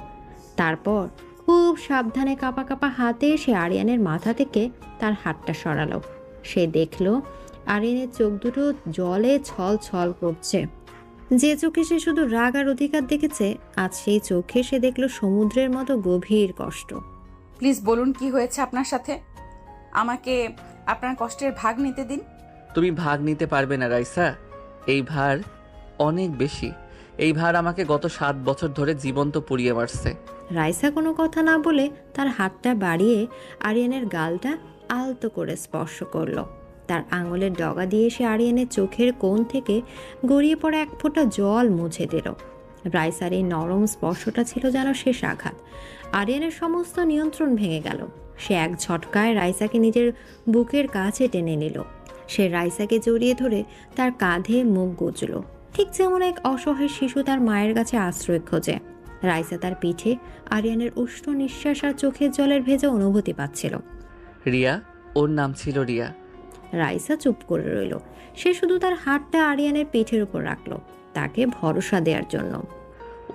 তারপর খুব সাবধানে কাঁপা কাঁপা হাতে সে আরিয়ানের মাথা থেকে তার হাতটা সরালো। সে দেখল আরিয়ানের চোখ দুটো জলে ছল ছল করছে। যে চোখে সে শুধু রাগ আর অধিকার দেখেছে, আজ সেই চোখে সে দেখল সমুদ্রের মতো গভীর কষ্ট। প্লিজ বলুন কি হয়েছে আপনার সাথে। আমাকে আপনার কষ্টের ভাগ নিতে দিন। তুমি ভাগ নিতে পারবে না রাইসা। এই ভার অনেক বেশি। এই ভার আমাকে গত 7 বছর ধরে জীবন্ত পুড়িয়ে মারছে। রাইসা কোনো কথা না বলে তার হাতটা বাড়িয়ে আরিয়ানের গালটা আলতো করে স্পর্শ করলো। তার আঙুলের ডগা দিয়ে সে আরিয়ানের চোখের কোণ থেকে গড়িয়ে পড়া এক ফোঁটা জল মুছে দিল। রাইসার এই নরম স্পর্শটা ছিল যেন শেষ আঘাত। আরিয়ানের সমস্ত নিয়ন্ত্রণ ভেঙে গেল। সে এক ঝটকায় রাইসাকে নিজের বুকের কাছে টেনে নিল। সে রাইসাকে জড়িয়ে ধরে তার কাঁধে মুখ গুজল, ঠিক যেমন এক অসহায় শিশু তার মায়ের কাছে আশ্রয় খোঁজে। রাইসা তার পিঠে আরিয়ানের উষ্ণ নিঃশ্বাস আর চোখের জলের ভেজা অনুভূতি পাচ্ছিল। রিয়া, ওর নাম ছিল রিয়া। রাইসা চুপ করে রইল। সে শুধু তার হাতটা আরিয়ানের পিঠের উপর রাখলো, তাকে ভরসা দেওয়ার জন্য।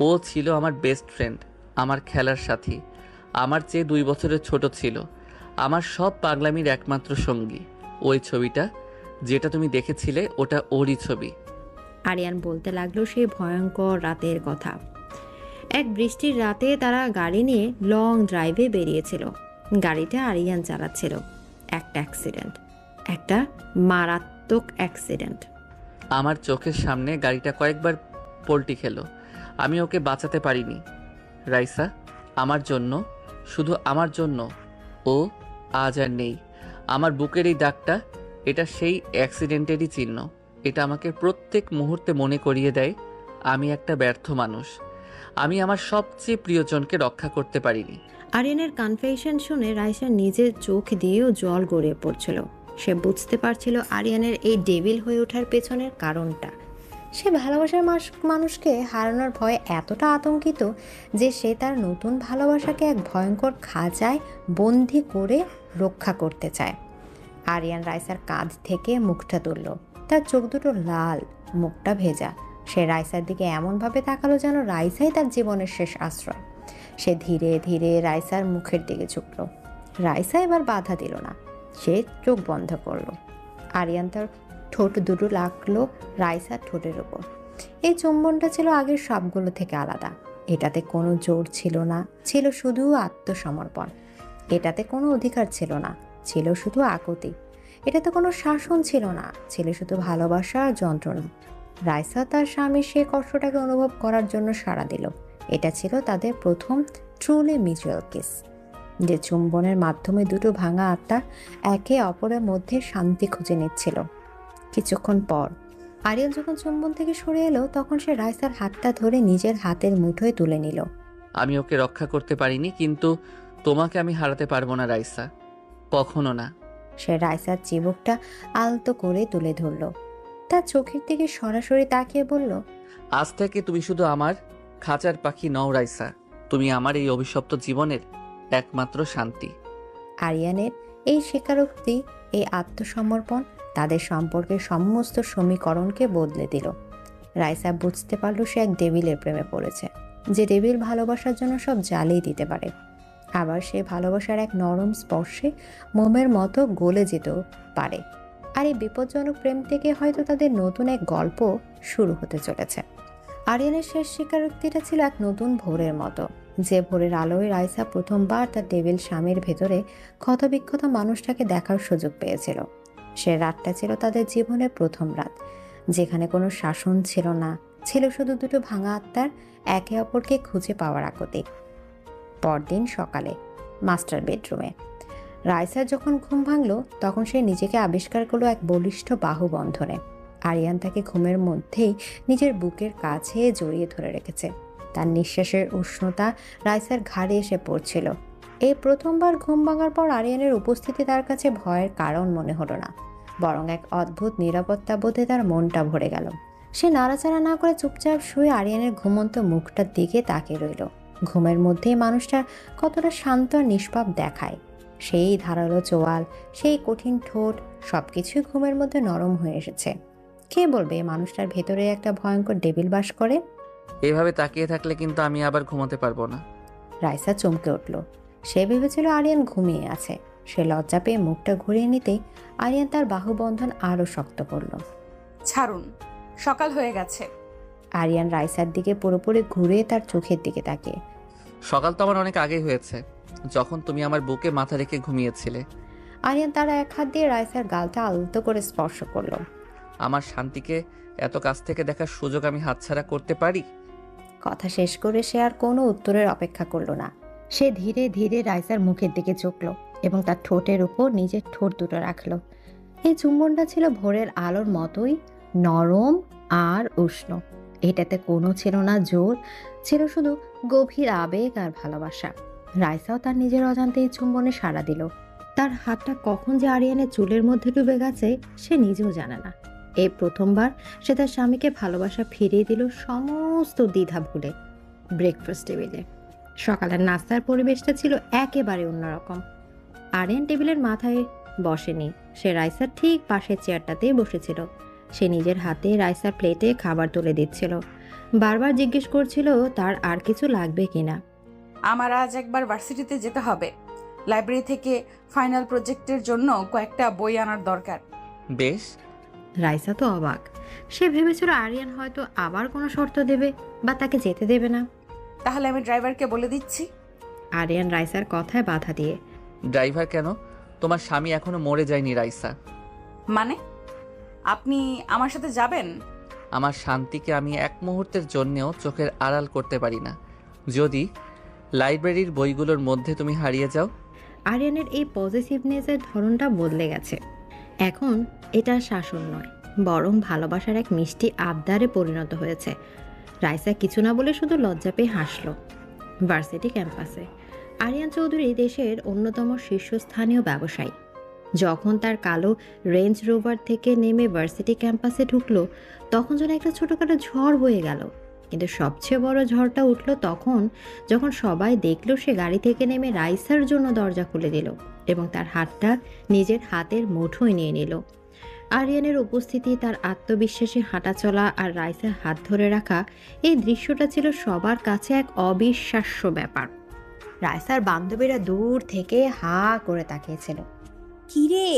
ও ছিল আমার বেস্ট ফ্রেন্ড, আমার খেলার সাথী, আমার চেয়ে 2 বছরের ছোট ছিল, আমার সব পাগলামির একমাত্র সঙ্গী। ওই ছবিটা যেটা তুমি দেখেছিলে ওটা ওরই ছবি। আরিয়ান বলতে লাগলো সেই ভয়ঙ্কর রাতের কথা। এক বৃষ্টির রাতে তারা গাড়ি নিয়ে লং ড্রাইভে বেরিয়েছিল। গাড়িটা আরিয়ান চালাচ্ছিল। একটা অ্যাক্সিডেন্ট, একটা মারাত্মক অ্যাক্সিডেন্ট। আমার চোখের সামনে গাড়িটা কয়েকবার পল্টি খেলো। আমি ওকে বাঁচাতে পারিনি রাইসা। আমার জন্য, শুধু আমার জন্য ও আজ আর নেই। আমার বুকের এই দাগটা, এটা সেই অ্যাক্সিডেন্টেরই চিহ্ন। এটা আমাকে প্রত্যেক মুহূর্তে মনে করিয়ে দেয় আমি একটা ব্যর্থ মানুষ। আমি আমার সবচেয়ে প্রিয়জনকে রক্ষা করতে পারিনি। আরিয়ানের কনফেশন শুনে রাইসার নিজের চোখ দিয়েও জল গড়িয়ে পড়ছিল। সে বুঝতে পারছিল আরিয়ানের এই ডেভিল হয়ে ওঠার পেছনের কারণটা। সে ভালোবাসার মানুষকে হারানোর ভয়ে এতটা আতঙ্কিত যে সে তার নতুন ভালোবাসাকে এক ভয়ঙ্কর খাঁচায় বন্দি করে রক্ষা করতে চায়। আরিয়ান রাইসার কাঁধ থেকে মুখটা তুলল। তার চোখ দুটো লাল, মুখটা ভেজা। সে রাইসার দিকে এমনভাবে তাকালো যেন রাইসাই তার জীবনের শেষ আশ্রয়। সে ধীরে ধীরে রাইসার মুখের দিকে ঝুঁকল। রাইসা এবার বাধা দিল না। সে চোখ বন্ধ করলো। আরিয়ান তার ঠোঁট দুটো লাগলো রাইসার ঠোঁটের ওপর। এই চুম্বনটা ছিল আগের সবগুলো থেকে আলাদা। এটাতে কোনো জোর ছিল না, ছিল শুধু আত্মসমর্পণ। এটাতে কোনো অধিকার ছিল না, ছিল শুধু আকুতি। এটাতে কোনো শাসন ছিল না, ছিল শুধু ভালোবাসা আর যন্ত্রণা। রাইসা তার স্বামীর সে কষ্টটাকে অনুভব করার জন্য সাড়া দিল। এটা ছিল তাদের প্রথম ট্রুলি মিউচুয়াল কিস, যে চুম্বনের মাধ্যমে দুটো ভাঙা আত্মা একে অপরের মধ্যে শান্তি খুঁজে নিচ্ছিল। কিছুক্ষণ পর আরিয়ান যখন চুম্বন থেকে সরে এলো, তখন সে রাইসার হাতটা ধরে নিজের হাতের মুঠোয় তুলে নিল। আমি ওকে রক্ষা করতে পারিনি, কিন্তু তোমাকে আমি হারাতে পারবো না রাইসা, কখনো না। সে রাইসার চিবুকটা আলতো করে তুলে ধরল। তার চোখের দিকে সরাসরি তাকিয়ে বলল, আজ থেকে তুমি শুধু আমার খাঁচার পাখি নও রাইসা, তুমি আমার এই অভিশপ্ত জীবনের একমাত্র শান্তি। আরিয়ানের এই স্বীকারোক্তি, এই আত্মসমর্পণ তাদের সম্পর্কের সমস্ত সমীকরণকে বদলে দিল। রাইসা বুঝতে পারল সে এক ডেভিলের প্রেমে পড়েছে, যে ডেভিল ভালোবাসার জন্য সব জ্বালিয়ে দিতে পারে। আবার সে ভালোবাসার এক নরম স্পর্শে মোমের মতো গলে যেতে পারে। আর এই বিপজ্জনক প্রেম থেকে হয়তো তাদের নতুন এক গল্প শুরু হতে চলেছে। আরিয়ানের শেষ স্বীকারোক্তিটা ছিল এক নতুন ভোরের মতো, যে ভোরের আলোয় রাইসা প্রথমবার তার ডেভিল স্বামীর ভেতরে ক্ষতবিক্ষত মানুষটাকে দেখার সুযোগ পেয়েছিল। সে রাতটা ছিল তাদের জীবনের প্রথম রাত, যেখানে কোনো শাসন ছিল না, ছিল শুধু দুটো ভাঙা আত্মার একে অপরকে খুঁজে পাওয়ার আকতে। পরদিন সকালে মাস্টার বেডরুমে রাইসার যখন ঘুম ভাঙল, তখন সে নিজেকে আবিষ্কার করলো এক বলিষ্ঠ বাহুবন্ধনে। আরিয়ান তাকে ঘুমের মধ্যেই নিজের বুকের কাছে জড়িয়ে ধরে রেখেছে। তার নিঃশ্বাসের উষ্ণতা রাইসার ঘাড়ে এসে পড়ছিল। এই প্রথমবার ঘুম ভাঙার পর আরিয়ানের উপস্থিতি তার কাছে ভয়ের কারণ মনে হলো না, বরং এক অদ্ভুত নিরাপত্তা বোধে তার মনটা ভরে গেল। সে নাড়াচাড়া না করে চুপচাপ শুয়ে আরিয়ানের ঘুমন্ত মুখটার দিকে তাকিয়ে রইল। ঘুমের মধ্যেই মানুষটা কতটা শান্ত আর নিষ্পাপ দেখায়। সেই ধারালো চোয়াল, সেই কঠিন ঠোঁট, সবকিছুই ঘুমের মধ্যে নরম হয়ে এসেছে। কে বলবে এই মানুষটার ভেতরে একটা ভয়ঙ্কর ডেভিল বাস করে? এভাবে তাকিয়ে থাকলে কিন্তু আমি আবার ঘুমাতে পারবো না। রাইসা চমকে উঠল। সে ভেবেছিল আরিয়ান ঘুমিয়ে আছে। সে লজ্জা পেয়ে মুখটা ঘুরিয়ে নিতেই আরিয়ান তার বাহুবন্ধন আরও শক্ত করল। ছাড়ুন, সকাল হয়ে গেছে। আরিয়ান রাইসার দিকে পুরোপুরি ঘুরে তার চোখের দিকে তাকিয়ে। সকাল তো আমার অনেক আগেই হয়েছে, যখন তুমি আমার বুকে মাথা রেখে ঘুমিয়েছিলে। আরিয়ান তার এক হাত দিয়ে রাইসার গালটা আলতো করে স্পর্শ করল। আমার শান্তিকে এত কাছ থেকে দেখার সুযোগ আমি হাতছাড়া করতে পারি? কথা শেষ করে সে আর কোনো উত্তরের অপেক্ষা করলো না। সে ধীরে ধীরে রাইসার মুখের দিকে ঝুঁকল এবং তার ঠোঁটের উপর নিজের ঠোঁট দুটো রাখল। এই চুম্বনটা ছিল ভোরের আলোর মতোই নরম আর উষ্ণ। এটাতে কোনো ছিল না জোর, ছিল শুধু গভীর আবেগ আর ভালোবাসা। রাইসাও তার নিজের অজান্তে এই চুম্বনে সাড়া দিল। তার হাতটা কখন যে আরিয়ানের চুলের মধ্যে ডুবে গেছে সে নিজেও জানে না। এই প্রথমবার সে তার স্বামীকে ভালোবাসা ফিরিয়ে দিল সমস্ত দ্বিধা ভুলে। ব্রেকফাস্ট টেবিলে সকালের নাস্তার পরিবেশটা ছিল একেবারে অন্যরকম। আরিয়ান টেবিলের মাথায় বসেনি, সে রাইসার ঠিক পাশের চেয়ারটাতেই বসেছিল। সে নিজের হাতে রাইসার প্লেটে খাবার তুলে দিচ্ছিল, বারবার জিজ্ঞেস করছিল তার আর কিছু লাগবে কিনা। আমার আজ একবার ভার্সিটিতে যেতে হবে। লাইব্রেরি থেকে ফাইনাল প্রজেক্টের জন্য কয়েকটা বই আনার দরকার। বেশ। রাইসা তো অবাক। সে ভেবেছিল আরিয়ান হয়তো আবার কোনো শর্ত দেবে বা তাকে যেতে দেবে না। তাহলে আমি ড্রাইভারকে বলে দিচ্ছি। আরিয়ান রাইসার কথায় বাধা দিয়ে। ড্রাইভার কেন? তোমার স্বামী এখনো মরে যায়নি রাইসা। মানে আপনি আমার সাথে যাবেন? আমার শান্তিকে আমি এক মুহূর্তের জন্যেও চোখের আড়াল করতে পারি না, যদি লাইব্রেরির বইগুলোর মধ্যে তুমি হারিয়ে যাও। আরিয়ানের এই পজিটিভনেসের ধরনটা বদলে গেছে। এখন এটা শাসন নয়, বরং ভালোবাসার এক মিষ্টি আবদারে পরিণত হয়েছে। রাইসা কিছু না বলে শুধু লজ্জা পেয়ে হাসল। ভার্সিটি ক্যাম্পাসে আরিয়ান চৌধুরী দেশের অন্যতম শীর্ষস্থানীয় ব্যবসায়ী। যখন তার কালো রেঞ্জ রোভার থেকে নেমে ভার্সিটি ক্যাম্পাসে ঢুকলো, তখন যেন একটা ছোটোখাটো ঝড় বয়ে গেল। কিন্তু সবচেয়ে বড় ঝড়টা উঠল তখন, যখন সবাই দেখলো সে গাড়ি থেকে নেমে রাইসার জন্য দরজা খুলে দিল এবং তার হাতটা নিজের হাতের মুঠোয় নিয়ে নিল। আরিয়ানের উপস্থিতি, তার আত্মবিশ্বাসী হাঁটাচলা আর রাইসার হাত ধরে রাখা, এই দৃশ্যটা ছিল সবার কাছে এক অবিশ্বাস্য ব্যাপার। রাইসার বান্ধবীরা দূর থেকে হা করে তাকিয়েছিল। কিরে,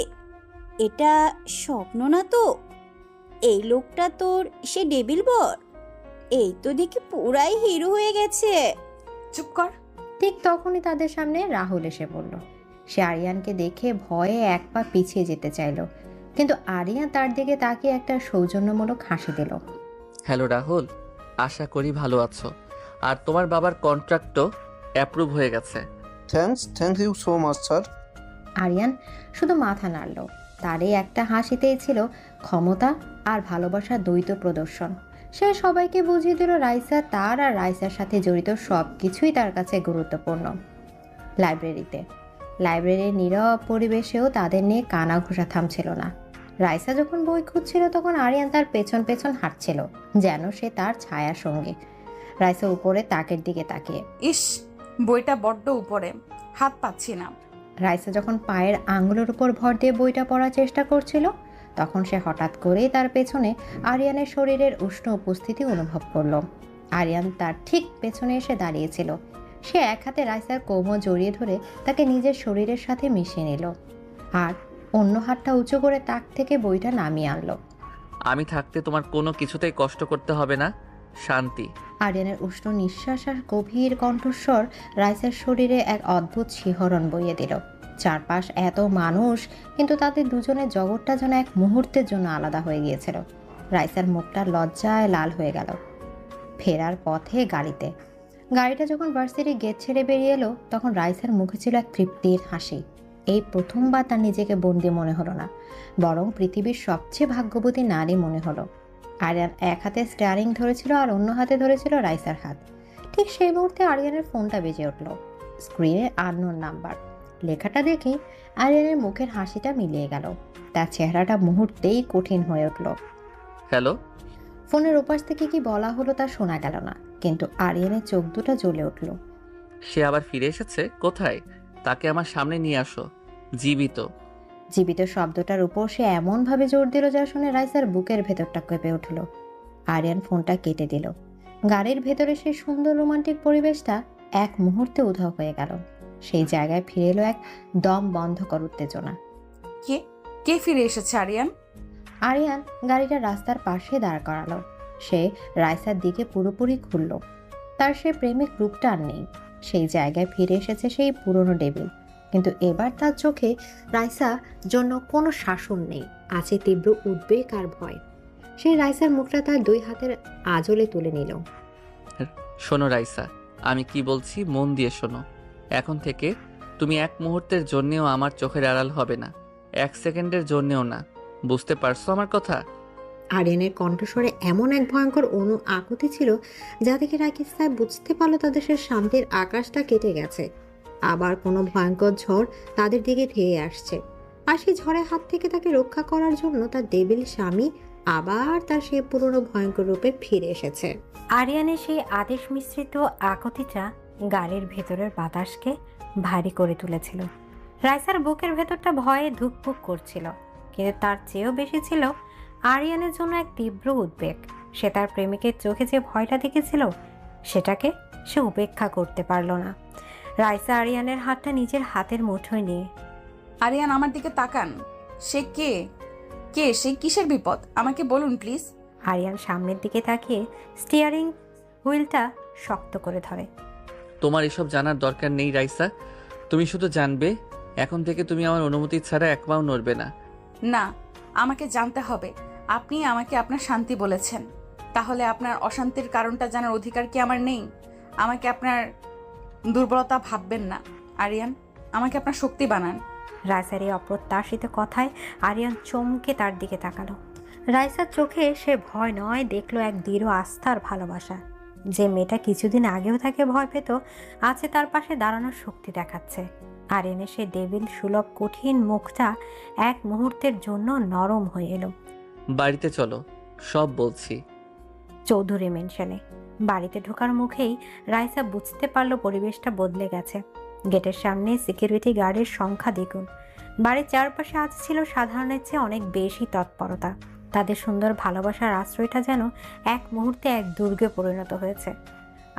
এটা স্বপ্ন না তো? এই লোকটা তোর সে ডেভিল বর? এই তো দেখি পুরাই হিরো হয়ে গেছে। চুপ কর। ঠিক তখনই তাদের সামনে রাহুল এসে পড়ল। সে আরিয়ানকে দেখে ভয়ে এক পা পিছিয়ে যেতে চাইল, কিন্তু আরিয়ান তার দিকে তাকিয়ে একটা সৌজন্যমূলক হাসি দিল। হ্যালো রাহুল, আশা করি ভালো আছো। আর তোমার বাবার কন্ট্রাক্টও অ্যাপ্রুভ হয়ে গেছে। Thank you so much sir. Aryan শুধু মাথা নাড়ল। তার এই একটা হাসিতেই ছিল ক্ষমতা আর ভালোবাসার দ্বৈত প্রদর্শন। সে সবাইকে বুঝিয়ে দিল রাইসা তার আর রাইসার সাথে জড়িত সব কিছুই তার কাছে গুরুত্বপূর্ণ। লাইব্রেরির নীরব পরিবেশেও তাদের নিয়ে কানাঘুষা থামছিল না। রাইসা যখন বই খুঁজছিল তখন আরিয়ান তার পেছন পেছন হাঁটছিল, যেন সে তার ছায়া সঙ্গী। রাইসা উপরে তাকের দিকে তাকিয়ে, ইস, বইটা বড্ড উপরে, হাত পাচ্ছি না। রাইসা যখন পায়ের আঙুলের উপর ভর দিয়ে বইটা পড়ার চেষ্টা করছিল, তখন সে হঠাৎ করেই তার পেছনে আরিয়ানের শরীরের উষ্ণ উপস্থিতি অনুভব করল। আরিয়ান তার ঠিক পেছনে এসে দাঁড়িয়েছিল। সে এক হাতে রাইসার কোমর জড়িয়ে ধরে তাকে নিজের শরীরের সাথে মিশিয়ে নিল, আর অন্য হাতটা উঁচু করে তাক থেকে বইটা নামিয়ে আনলো। আমি থাকতে তোমার কোনো কিছুতেই কষ্ট করতে হবে না, শান্তি। আরিয়ানের উষ্ণ নিঃশ্বাস আর গভীর কণ্ঠস্বর রাইসার শরীরে এক অদ্ভুত শিহরণ বইয়ে দিল। চারপাশ এত মানুষ, কিন্তু তাদের দুজনের জগৎটা যেন এক মুহূর্তের জন্য আলাদা হয়ে গিয়েছিল। রাইসার মুখটা লজ্জায় লাল হয়ে গেল। ফেরার পথে গাড়িটা যখন ভার্সিটির গেট ছেড়ে বেরিয়ে এলো, তখন রাইসার মুখে ছিল এক তৃপ্তির হাসি। এই প্রথমবার তার নিজেকে বন্দি মনে হলো না, বরং পৃথিবীর সবচেয়ে ভাগ্যবতী নারী মনে হলো। আরিয়ান এক হাতে স্টিয়ারিং ধরেছিল আর অন্য হাতে ধরেছিল রাইসার হাত। ঠিক সেই মুহূর্তে আরিয়ানের ফোনটা বেজে উঠল। স্ক্রিনে আননোন নাম্বার লেখাটা দেখে আরিয়ানের মুখের হাসিটা মিলিয়ে গেল। তার চেহারাটা মুহূর্তেই কঠিন হয়ে উঠল। হ্যালো। ফোনের ওপাশ থেকে কি বলা হলো তা শোনা গেল না, কিন্তু আরিয়ানের চোখ দুটো জ্বলে উঠল। সে আবার ফিরে এসেছে? কোথায়? তাকে আমার সামনে নিয়ে আসো। জীবিত। জীবিত শব্দটার উপর সে এমনভাবে জোর দিল যা শুনে রাইসার বুকের ভেতরটা কেঁপে উঠল। আরিয়ান ফোনটা কেটে দিল। গাড়ির ভেতরে সেই সুন্দর রোমান্টিক পরিবেশটা এক মুহূর্তে উধাও হয়ে গেল। সেই জায়গায় ফিরে এলো এক দম বন্ধকর উত্তেজনা। কে কে ফিরে এসেছে আরিয়ান? আরিয়ান গাড়িটা রাস্তার পাশে দাঁড় করালো। সে রাইসার দিকে পুরোপুরি খুলল। তার সে প্রেমিক রূপটা আর নেই। সেই জায়গায় ফিরে এসেছে সেই পুরনো ডেভিল, কিন্তু এবার তার চোখে রাইসা জন্য কোনো শাসন নেই, আছে তীব্র উদ্বেগ আর ভয়। সেই রাইসার মুখটা তার দুই হাতের আঁচলে তুলে নিল। শোনো রাইসা, আমি কি বলছি মন দিয়ে শোনো। এখন থেকে তুমি এক মুহূর্তের জন্যেও আমার চোখের আড়াল হবে না, এক সেকেন্ডের জন্যেও না। বুঝতে পারছো আমার কথা? আরিয়ানের কণ্ঠস্বরে এমন এক ভয়ঙ্কর আকুতি ছিল যা থেকে রাকিব সাহেব বুঝতে পারলো তাদের সে শান্তির আকাশটা কেটে গেছে। আবার কোনো ভয়ঙ্কর ঝড় তাদের দিকে ধেয়ে আসছে, আর সেই ঝড়ের হাত থেকে তাকে রক্ষা করার জন্য তার ডেভিল স্বামী আবার তার সেই পুরনো ভয়ঙ্কর রূপে ফিরে এসেছে। আরিয়ানের সেই আদেশ মিশ্রিত আকুতিটা গাড়ির ভেতরের বাতাসকে ভারী করে তুলেছিল। রাইসার বুকের ভেতরটা ভয়ে ধুকপুক করছিল, কিন্তু তার চেয়েও বেশি ছিল আরিয়ানের জন্য এক তীব্র উদ্বেগ। সে তার প্রেমিকের চোখে যে ভয়টা দেখেছিল সেটাকে সে উপেক্ষা করতে পারল না। রাইসা আরিয়ানের হাতটা নিজের হাতের মুঠোয় নিয়ে, আরিয়ান আমার দিকে তাকান। সে কে? সে কিসের বিপদ? আমাকে বলুন প্লিজ। আরিয়ান সামনের দিকে তাকিয়ে স্টিয়ারিং হুইলটা শক্ত করে ধরে। তোমার এসব জানার দরকার নেই রাইসা। তুমি শুধু জানবে এখন থেকে তুমি আমার অনুমতি ছাড়া এক পাও নড়বে না। না, আমাকে জানতে হবে। আপনি আমাকে আপনার শান্তি বলেছেন, তাহলে আপনার অশান্তির কারণটা জানার অধিকার কি আমার নেই? আমাকে আপনার দুর্বলতা ভাববেন না আরিয়ান, আমাকে আপনার শক্তি বানান। রাইসার এই অপ্রত্যাশিত কথায় আরিয়ান চমকে তার দিকে তাকালো। রাইসার চোখে সে ভয় নয়, দেখলো এক দৃঢ় আস্থার ভালোবাসা। যে মেয়েটা কিছুদিন আগেও তাকে ভয় পেত, আছে তার পাশে দাঁড়ানোর শক্তি দেখাচ্ছে। আরিয়ানের সে ডেভিল সুলভ কঠিন মুখটা এক মুহূর্তের জন্য নরম হয়ে এলো। বাড়িতে চলো, সব বলছি। চৌধুরী মেনশনে বাড়িতে ঢোকার মুখেই রাইসা বুঝতে পারলো পরিবেশটা বদলে গেছে। গেটের সামনে সিকিউরিটি গার্ডের সংখ্যা দ্বিগুণ। বাড়ির চারপাশে আজ ছিল সাধারণের চেয়ে অনেক বেশি তৎপরতা। তাদের সুন্দর ভালোবাসার আশ্রয়টা যেন এক মুহূর্তে এক দুর্গে পরিণত হয়েছে।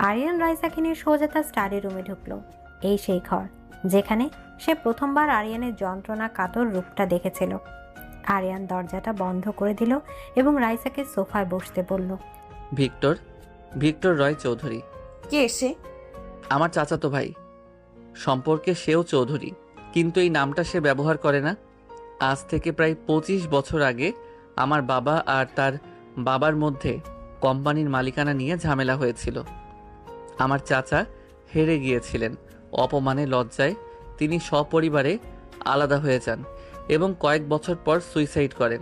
আরিয়ান রাইসাকে নিয়ে সোজা তার স্টাডি রুমে ঢুকলো। এই সেই ঘর যেখানে সে প্রথমবার আরিয়ানের যন্ত্রণা কাতর রূপটা দেখেছিল। আরিয়ান দরজাটা বন্ধ করে দিল এবং রাইসাকে সোফায় বসতে বলল। ভিক্টর রয় চৌধুরী। কে সে? আমার চাচাতো ভাই। সম্পর্কে সেও চৌধুরী, কিন্তু এই নামটা সে ব্যবহার করে না। আজ থেকে প্রায় 25 বছর আগে আমার বাবা আর তার বাবার মধ্যে কোম্পানির মালিকানা নিয়ে ঝামেলা হয়েছিল। আমার চাচা হেরে গিয়েছিলেন। অপমানে লজ্জায় তিনি সপরিবারে আলাদা হয়ে যান এবং কয়েক বছর পর সুইসাইড করেন।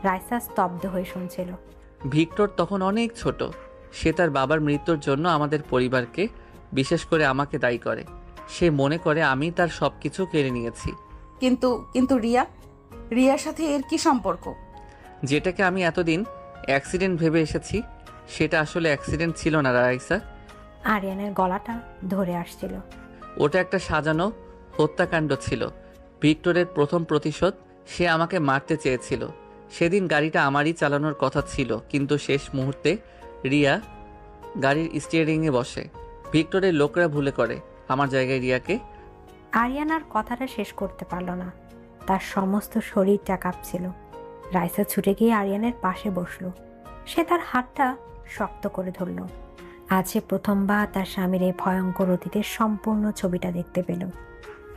রাইসা স্তব্ধ হয়ে শুনছিল। ভিক্টর তখন অনেক ছোট। সে তার বাবার মৃত্যুর জন্য আমাদের পরিবারকে, বিশেষ করে আমাকে দায়ী করে। সে মনে করে আমি তার সবকিছু কেড়ে নিয়েছি। কিন্তু রিয়ার সাথে এর কি সম্পর্ক? যেটাকে আমি এতদিন অ্যাক্সিডেন্ট ভেবে এসেছি সেটা আসলে অ্যাক্সিডেন্ট ছিল না রাইসা। আরিয়ানের গলাটা ধরে আসছিল। ওটা একটা সাজানো হত্যাকাণ্ড ছিল। ভিক্টরের প্রথম প্রতিশোধ। সে আমাকে মারতে চেয়েছিল। সেদিন গাড়িটা আমারই চালানোর কথা ছিল, কিন্তু শেষ মুহূর্তে রিয়া গাড়ির স্টিয়ারিংয়ে বসে। ভিক্টরের লোকরা ভুলে করে আমার জায়গায় রিয়াকে। আরিয়ান আর কথাটা শেষ করতে পারল না। তার সমস্ত শরীরটা কাঁপছিল। রাইসা ছুটে গিয়ে আরিয়ানের পাশে বসলো। সে তার হাতটা শক্ত করে ধরল। আজ সে প্রথমবার তার স্বামীর এই ভয়ঙ্কর অতীতের সম্পূর্ণ ছবিটা দেখতে পেল।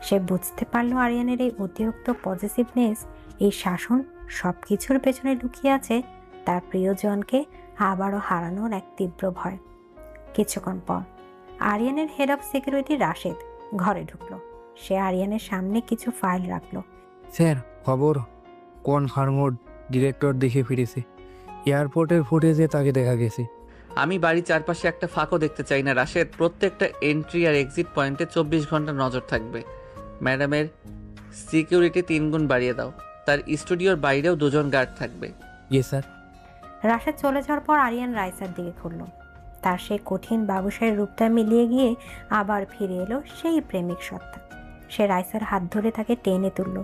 সে বুঝতে পারল আরিয়ানের এই অতিরিক্ত পজিটিভনেস, এই শাসন সবকিছুর পেছনে লুকিয়ে আছে তার প্রিয়জনকে আবারও হারানোর এক তীব্র ভয়। কিছুক্ষণ পর আরিয়ানের হেড অফ সিকিউরিটি রাশেদ ঘরে ঢুকলো। সে আরিয়ানের সামনে কিছু ফাইল রাখলো। স্যার, খবর কনফার্মড ডিরেক্টর দেখে ফিরেছে। এয়ারপোর্টের ফুটেজে তাকে দেখা গেছে। আমি বাড়ির চারপাশে একটা ফাঁকও দেখতে চাই না রাশেদ। প্রত্যেকটা এন্ট্রি আর এক্সিট পয়েন্টে 24 ঘন্টা নজর থাকবে। ম্যাডামের সিকিউরিটি 3 গুণ বাড়িয়ে দাও। তার স্টুডিওর বাইরেও 2 জন গার্ড থাকবে। ইয়ে স্যার। রাশেদ চলে যাওয়ার পর আরিয়ান রাইসার দিকে ঘুরল। তার সেই কঠিন ব্যবসায়ের রূপটা মিলিয়ে গিয়ে আবার ফিরে এলো সেই প্রেমিক সত্তা। সে রাইসার হাত ধরে তাকে টেনে তুলল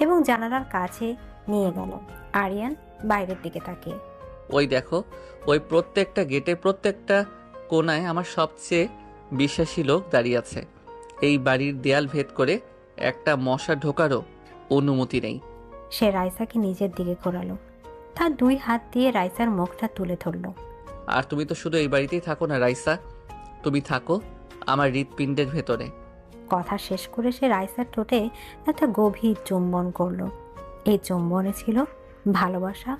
এবং জানালার কাছে নিয়ে গেল। আরিয়ান বাইরের দিকে তাকিয়ে, ওই দেখো, ওই প্রত্যেকটা গেটে, প্রত্যেকটা কোণায় আমার সবচেয়ে বিশ্বাসী লোক দাঁড়িয়ে আছে। এই বাড়ির দেয়াল ভেদ করে একটা মশা ঢোকারও অনুমতি নেই। সে রাইসাকে নিজের দিকে ঘোরালো। তার 2 হাত দিয়ে রাইসার মুখটা তুলে ধরল। আর তুমি তো শুধু এই বাড়িতেই থাকো না রাইসা, তুমি থাকো আমার হৃৎপিণ্ডের ভেতরে। কথা শেষ করে সে রাইসার ঠোঁটে একটা গভীর চুম্বন করলো। এই চুম্বনে ছিল ভালোবাসা,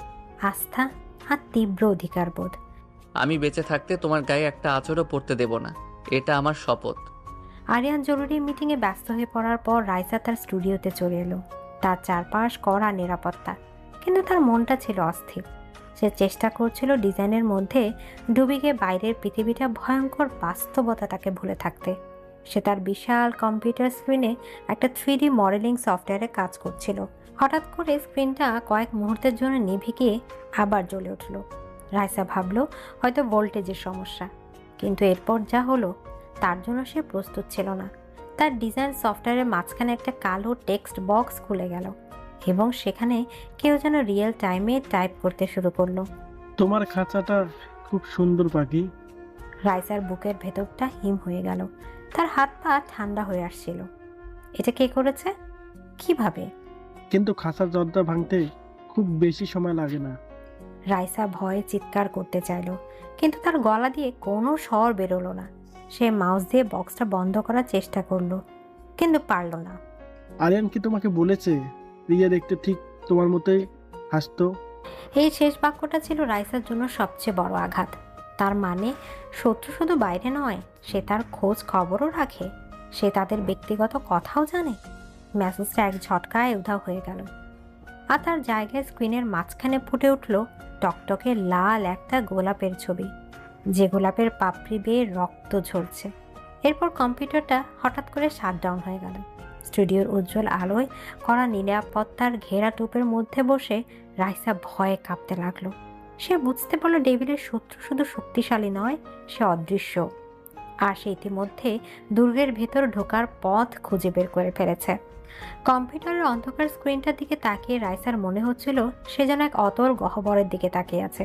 আস্থা আর তীব্র অধিকারবোধ। আমি বেঁচে থাকতে তোমার গায়ে একটা আঁচড়ও পড়তে দেব না, এটা আমার শপথ। আরিয়ান জরুরি মিটিংয়ে ব্যস্ত হয়ে পড়ার পর রাইসা তার স্টুডিওতে চলে এলো। তার চারপাশ কড়া নিরাপত্তা, কিন্তু তার মনটা ছিল অস্থির। সে চেষ্টা করছিল ডিজাইনের মধ্যে ডুবে গিয়ে বাইরের পৃথিবীটা ভয়ঙ্কর বাস্তবতাটাকে ভুলে থাকতে। সে তার বিশাল কম্পিউটার স্ক্রিনে একটা 3D মডেলিং সফটওয়্যারে কাজ করছিল। হঠাৎ করে স্ক্রিনটা কয়েক মুহূর্তের জন্য নিভে গিয়ে আবার জ্বলে উঠল। রাইসা ভাবলো হয়তো ভোল্টেজের সমস্যা, কিন্তু এরপর যা হলো তার জন্য সে প্রস্তুত ছিল না। তার ডিজাইন সফটওয়্যারের মাঝখানে একটা কালো টেক্সট বক্স খুলে গেল এবং সেখানে কেউ যেন রিয়েল টাইমে টাইপ করতে শুরু করলো। তোমার খাঁচাটা খুব সুন্দর পাখি। রাইসার বুকের ভেতরটা হিম হয়ে গেল। তার হাত পা ঠান্ডা হয়ে আসছিল। এটা কে করেছে? কিভাবে? কিন্তু খাঁচার দরজা ভাঙতে খুব বেশি সময় লাগে না। রাইসা ভয়ে চিৎকার করতে চাইল, কিন্তু তার গলা দিয়ে কোনো স্বর বেরোলো না। সে মাউস দিয়ে বক্সটা বন্ধ করার চেষ্টা করলো, কিন্তু পারল না। আরিয়ান কি তোমাকে বলেছে রিয়া দেখতে ঠিক তোমার মতোই হাসতো? এই শেষ বাক্যটা ছিল রাইসার জন্য সবচেয়ে বড় আঘাত। তার মানে শত্রু শুধু বাইরে নয়, সে তার খোঁজ খবরও রাখে। সে তাদের ব্যক্তিগত কথাও জানে। মেসেজটা এক ঝটকায় উধাও হয়ে গেল, আর তার জায়গায় স্ক্রিনের মাঝখানে ফুটে উঠল টকটকে লাল একটা গোলাপের ছবি, যে গোলাপের পাপড়ি বেয়ে রক্ত ঝরছে। এরপর কম্পিউটারটা হঠাৎ করে শাটডাউন হয়ে গেল। স্টুডিওর উজ্জ্বল আলোয় করা নিরাপত্তার ঘেরা টুপের মধ্যে বসে রাইসা ভয়ে কাঁপতে লাগলো। সে বুঝতে পারল ডেভিলের শত্রু শুধু শক্তিশালী নয়, সে অদৃশ্য। আর সে ইতিমধ্যে দুর্গের ভেতর ঢোকার পথ খুঁজে বের করে ফেলেছে। কম্পিউটারের অন্ধকার স্ক্রিনটার দিকে তাকিয়ে রাইসার মনে হচ্ছিল সে যেন এক অতল গহ্বরের দিকে তাকিয়ে আছে।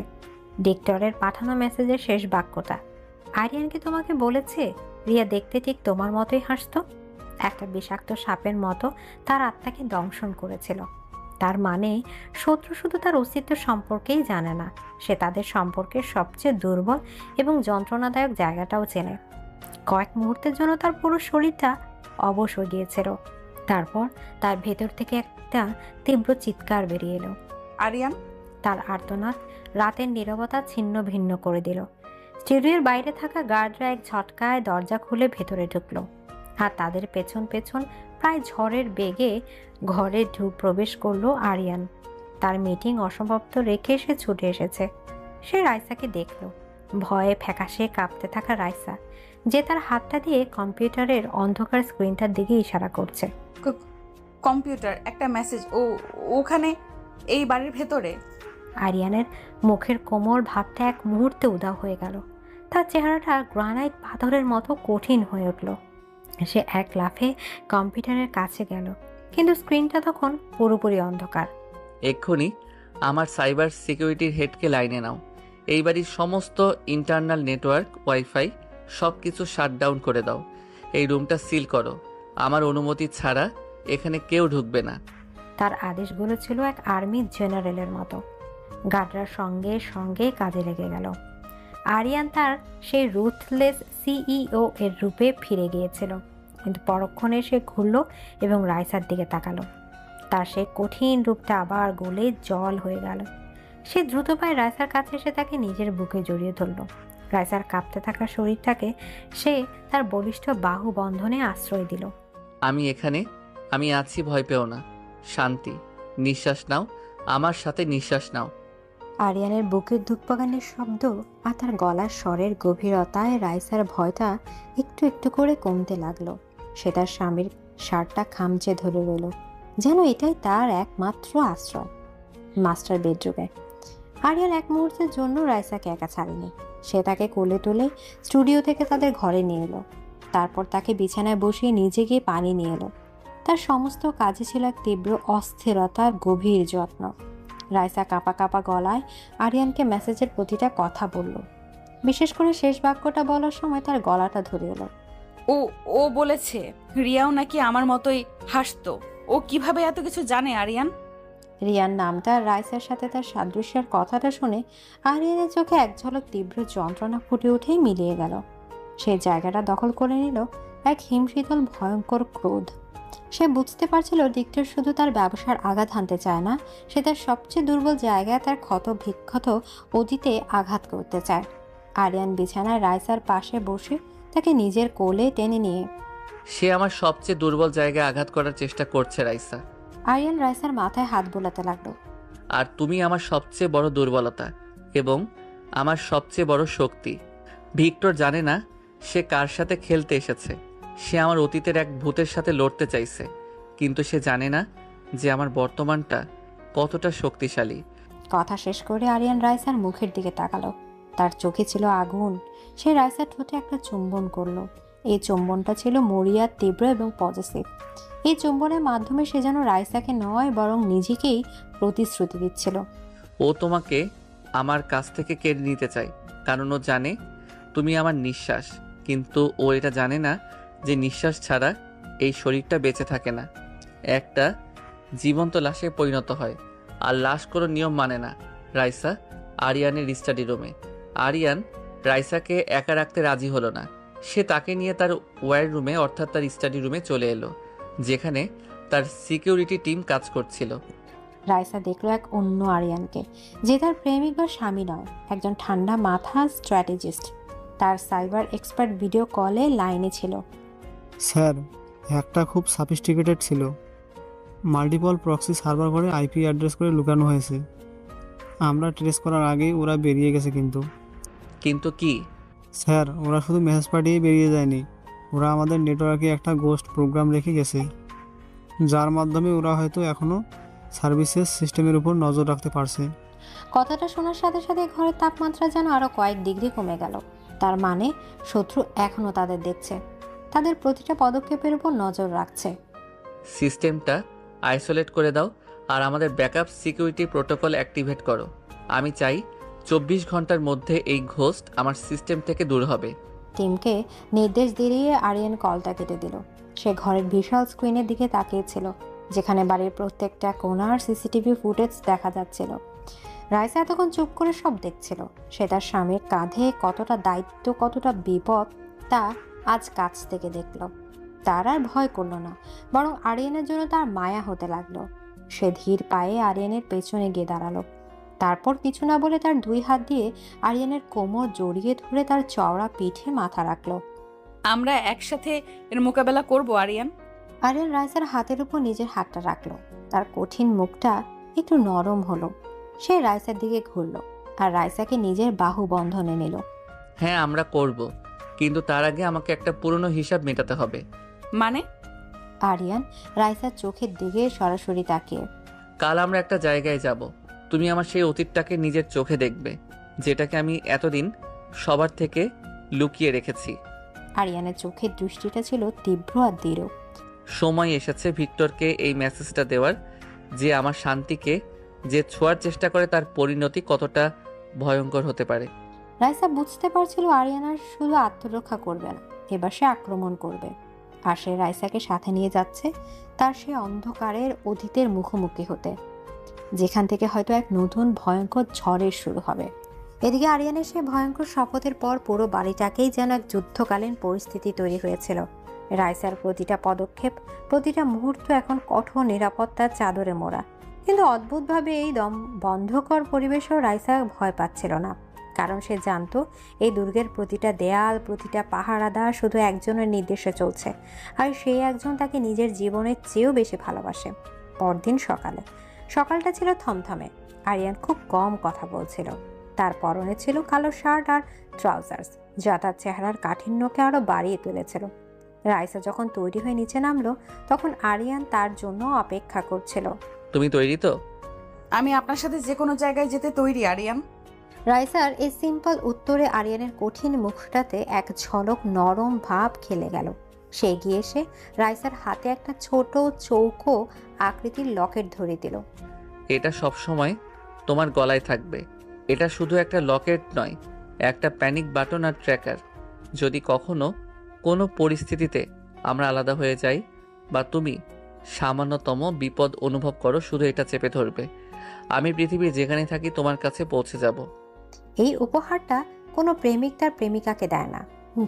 ডিক্টরের পাঠানো মেসেজের শেষ বাক্যটা, আরিয়ান কি তোমাকে বলেছে রিয়া দেখতে ঠিক তোমার মতোই হাসতো? একটা বিষাক্ত সাপের মতো তার আত্মাকে দংশন করেছিল। তার মানে শত্রু শুধু তার অস্তিত্ব সম্পর্কেই জানে না, সে তাদের সম্পর্কের সবচেয়ে দুর্বল এবং যন্ত্রণাদায়ক জায়গাটাও চেনে। কয়েক মুহূর্তের জন্য তার পুরো শরীরটা অবশ হয়ে গিয়েছিল। তারপর তার ভেতর থেকে একটা তীব্র চিৎকার বেরিয়ে এলো। আরিয়ান! তার আর্তনাদ রাতের নীরবতা ছিন্ন ভিন্ন করে দিল। স্টুডিওর বাইরে থাকা গার্ডরা এক ঝটকায় দরজা খুলে ভেতরে ঢুকলো, আর তাদের পেছন পেছন প্রায় ঝড়ের বেগে ঘরে প্রবেশ করলো আরিয়ান। তার মিটিং অসমাপ্ত রেখে সে ছুটে এসেছে। সে রাইসাকে দেখলো, ভয়ে ফ্যাকাশে কাঁপতে থাকা রাইসা, যে তার হাতটা দিয়ে কম্পিউটারের অন্ধকার স্ক্রিনটার দিকে ইশারা করছে। কম্পিউটার, একটা মেসেজ। ওখানে, এই বাড়ির ভেতরে। আরিয়ানের মুখের কোমল ভাবটা এক মুহূর্তে উধাও হয়ে গেল। তার চেহারাটা গ্রানাইট পাথরের মতো কঠিন হয়ে উঠল। সে এক লাফে কম্পিউটারের কাছে গেল, কিন্তু স্ক্রিনটা তখন পুরোপুরি অন্ধকার। এক্ষুনি আমার সাইবার সিকিউরিটির হেডকে লাইনে নাও। এই বাড়ির সমস্ত ইন্টারনাল নেটওয়ার্ক, ওয়াইফাই সব কিছু শাটডাউন করে দাও। এই রুমটা সিল করো। আমার অনুমতি ছাড়া এখানে কেউ ঢুকবে না। তার আদেশগুলো ছিল এক আর্মি জেনারেলের মতো। গার্ডরা সঙ্গে সঙ্গে কাজে লেগে গেল। আরিয়ান তার সেই রুথলেস সিইও এর রূপে ফিরে গিয়েছিল, কিন্তু পরক্ষণে সে ঘুরল এবং রাইসার দিকে তাকালো। তার সেই কঠিন রূপটা আবার গলে জল হয়ে গেল। সে দ্রুত পায়ে রাইসার কাছে এসে তাকে নিজের বুকে জড়িয়ে ধরল। রাইসার কাঁপতে থাকা শরীরটাকে সে তার বলিষ্ঠ বাহু বন্ধনে আশ্রয় দিল। আমি এখানে, আমি আছি, ভয় পেও না। শান্তি, নিঃশ্বাস নাও, আমার সাথে নিঃশ্বাস নাও। আরিয়ানের বুকের ধুকপাগানের শব্দ আর তার গলার স্বরের গভীরতায় রাইসার ভয়টা একটু একটু করে কমতে লাগলো। সে তার স্বামীর শার্টটা খামচে ধরে রইল, যেন এটাই তার একমাত্র আশ্রয়। মাস্টার বেডরুমে আরিয়ান এক মুহূর্তের জন্য রাইসাকে একা ছাড়েনি। সে তাকে কোলে তুলে স্টুডিও থেকে তাদের ঘরে নিয়ে এলো। তারপর তাকে বিছানায় বসিয়ে নিজে গিয়ে পানি নিয়ে এলো। তার সমস্ত কাজে ছিল এক তীব্র অস্থিরতার গভীর যত্ন। রাইসা কাঁপা কাঁপা গলায় আরিয়ানকে মেসেজের প্রতিটা কথা বলল। বিশেষ করে শেষ বাক্যটা বলার সময় তার গলাটা ধরে এলো। ও ও বলেছে রিয়াও নাকি আমার মতোই হাসতো। ও কিভাবে এত কিছু জানে আরিয়ান? রিয়ার নামটা রাইসার সাথে তার সাদৃশ্যের কথাটা শুনে আরিয়ানের চোখে এক ঝলক তীব্র যন্ত্রণা ফুটে উঠেই মিলিয়ে গেল। সেই জায়গাটা দখল করে নিল এক হিমশীতল ভয়ঙ্কর ক্রোধ। সে বুঝতে পারছিল ডিক্টর শুধু তার ব্যবসার আঘাত হানতে চায় না, সে তার সবচেয়ে দুর্বল জায়গায় তার ক্ষত বিক্ষত অতীতে আঘাত করতে চায়। আরিয়ান বিছানায় রাইসার পাশে বসে তাকে নিজের কোলে টেনে নিয়ে সে আমার সবচেয়ে দুর্বল জায়গায় আঘাত করার চেষ্টা করছে রাইসা। আরিয়ান রাইসার মাথায় হাত বোলাতে লাগলো। আর তুমি আমার সবচেয়ে বড় দুর্বলতা এবং আমার সবচেয়ে বড় শক্তি। ভিক্টর জানে না সে কার সাথে খেলতে এসেছে। সে আমার অতীতের এক ভূতের সাথে লড়তে চাইছে, কিন্তু সে জানে না যে আমার বর্তমানটা কতটা শক্তিশালী। কথা শেষ করে আরিয়ান রাইসার মুখের দিকে তাকালো। তার চোখে ছিল আগুন। সে রাইসার ঠোঁটে একটা চুম্বন করলো। এই চুম্বনটা ছিল মরিয়া, তীব্র এবং পজিটিভ। এই চুম্বনের মাধ্যমে সে যেন রাইসাকে নয় বরং নিজেকেই প্রতিশ্রুতি দিচ্ছিল। ও তোমাকে আমার কাছ থেকে কেড়ে নিতে চায়, কারণ ও জানে তুমি আমার নিঃশ্বাস। কিন্তু ও এটা জানে না যে নিঃশ্বাস ছাড়া এই শরীরটা বেঁচে থাকে না, একটা জীবন্ত লাশে পরিণত হয়। আর লাশ কোনো নিয়ম মানে না। রাইসা আরিয়ানের স্টাডি রুমে। আরিয়ান রাইসাকে একা রাখতে রাজি হলো না। সে তাকে নিয়ে তার ওয়্যার রুমে অর্থাৎ তার স্টাডি রুমে চলে এলো, যেখানে তার সিকিউরিটি টিম কাজ করছিল। রাইসা দেখলো এক অন্য আরিয়ানকে, যে তার প্রেমিক বা স্বামী নয়, একজন ঠান্ডা মাথা স্ট্র্যাটেজিস্ট। তার সাইবার এক্সপার্ট ভিডিও কলে লাইনে ছিল। স্যার, একটা খুব সফিস্টিকেটেড ছিল। মাল্টিপল প্রক্সি সার্ভার করে আইপি অ্যাড্রেস করে লুকানো হয়েছে। আমরা ট্রেস করার আগেই ওরা বেরিয়ে গেছে। কিন্তু কি? স্যার, ওরা শুধু মেসেজ পাঠিয়ে বেরিয়ে যায়নি, ওরা আমাদের নেটওয়ার্কে একটা গোস্ট প্রোগ্রাম রেখে গেছে, যার মাধ্যমে ওরা হয়তো এখনও সার্ভিসেস সিস্টেমের উপর নজর রাখতে পারছে। কথাটা শোনার সাথে সাথে ঘরের তাপমাত্রা যেন আরো কয়েক ডিগ্রি কমে গেল। তার মানে শত্রু এখনো তাদের দেখছে, তাদের প্রতিটা পদক্ষেপের উপর নজর রাখছে। সিস্টেমটা আইসোলেট করে দাও আর আমাদের ব্যাকআপ সিকিউরিটি প্রোটোকল অ্যাক্টিভেট করো। আমি চাই 24 ঘন্টার মধ্যে এই ঘোস্ট আমার সিস্টেম থেকে দূর হবে। টিমকে নির্দেশ দিয়ে আরিয়ান কলটা কেটে দিল। সে ঘরের বিশাল স্ক্রিনের দিকে তাকিয়েছিল, যেখানে বাড়ির প্রত্যেকটা কোণার সিসিটিভি ফুটেজ দেখা যাচ্ছিল। রাইসা এতক্ষণ চুপ করে সব দেখছিল। সে তার স্বামীর কাঁধে কতটা দায়িত্ব, কতটা বিপদ তা আজ কাছ থেকে দেখল। তার আর ভয় করলো না, বরং আরিয়ানের জন্য তার মায়া হতে লাগলো। সে ধীর পায়ে আরিয়ানের পেছনে গিয়ে দাঁড়ালো। তারপর কিছু না বলে তার দুই হাত দিয়ে আরিয়ানের কোমর জড়িয়ে ধরে তার চওড়া পিঠে মাথা রাখলো। আমরা একসাথে এর মোকাবেলা করব আরিয়ান। আরিয়ান রাইসার হাতের উপর নিজের হাতটা রাখলো। তার কঠিন মুখটা একটু নরম হলো। সে রাইসার দিকে ঘুরলো আর রাইসাকে নিজের বাহু বন্ধনে নিল। হ্যাঁ, আমরা করব, কিন্তু তার আগে আমাকে একটা পুরনো হিসাব মেটাতে হবে। মানে? আরিয়ান রাইসার চোখের দিকে সরাসরি তাকিয়ে। কাল আমরা একটা জায়গায় যাব। তুমি আমার সেই অতীতটাকে নিজের চোখে দেখবে, যেটাকে আমি এতদিন সবার থেকে লুকিয়ে রেখেছি। আরিয়ানের চোখের দৃষ্টিটা ছিল তীব্র আর দৃঢ়। সময় এসেছে ভিক্টরকে এই মেসেজটা দেওয়ার, যে আমার শান্তিকে যে ছোঁয়ার চেষ্টা করে তার পরিণতি কতটা ভয়ঙ্কর হতে পারে। রাইসা বুঝতে পারছিল আরিয়ান আর শুধু আত্মরক্ষা করবে না, এবার সে আক্রমণ করবে। আর সে রাইসাকে সাথে নিয়ে যাচ্ছে তার সে অন্ধকারের অতীতের মুখোমুখি হতে, যেখান থেকে হয়তো এক নতুন ভয়ঙ্কর ঝড়ের শুরু হবে। এদিকে আরিয়ানের সে ভয়ঙ্কর শপথের পর পুরো বাড়িটাকেই যেন এক যুদ্ধকালীন পরিস্থিতি তৈরি হয়েছিল। রাইসার প্রতিটা পদক্ষেপ, প্রতিটা মুহূর্ত এখন কঠোর নিরাপত্তার চাদরে মোড়া। কিন্তু অদ্ভুতভাবে এই বন্ধকর পরিবেশেও রাইসা ভয় পাচ্ছিল না, কারণ সে জানতো এই দুর্গের প্রতিটা দেয়াল, প্রতিটা পাহারাদার শুধু একজনের নির্দেশে চলছে, আর সেই একজন তাকে নিজের জীবনের চেয়েও বেশি ভালোবাসে। পরদিন সকালটা ছিল থমথমে। আরিয়ান খুব কম কথা বলছিল। তার পরনে ছিল কালো শার্ট আর ট্রাউজার্স, যা তার চেহারার কাঠিন্যকে আরো বাড়িয়ে তুলেছিল। রাইসা যখন তৈরি হয়ে নিচে নামলো, তখন আরিয়ান তার জন্য অপেক্ষা করছিল। তুমি তৈরি তো? আমি আপনার সাথে যে কোনো জায়গায় যেতে তৈরি আরিয়ান। রাইসার এই সিম্পল উত্তরে আরিয়ানের কঠিন মুখটাতে এক ঝলক নরম ভাব খেলে গেল। সে এগিয়ে এসে রাইসার হাতে একটা ছোট চৌকো আকৃতির লকেট ধরে দিল। এটা সব সময় তোমার গলায় থাকবে। এটা শুধু একটা লকেট নয়, একটা প্যানিক বাটন আর ট্র্যাকার। যদি কখনো কোনো পরিস্থিতিতে আমরা আলাদা হয়ে যাই বা তুমি সামান্যতম বিপদ অনুভব করো, শুধু এটা চেপে ধরবে। আমি পৃথিবীর যেখানে থাকি তোমার কাছে পৌঁছে যাব। এই উপহারটা কোনো প্রেমিক তার প্রেমিকাকে দেয় না,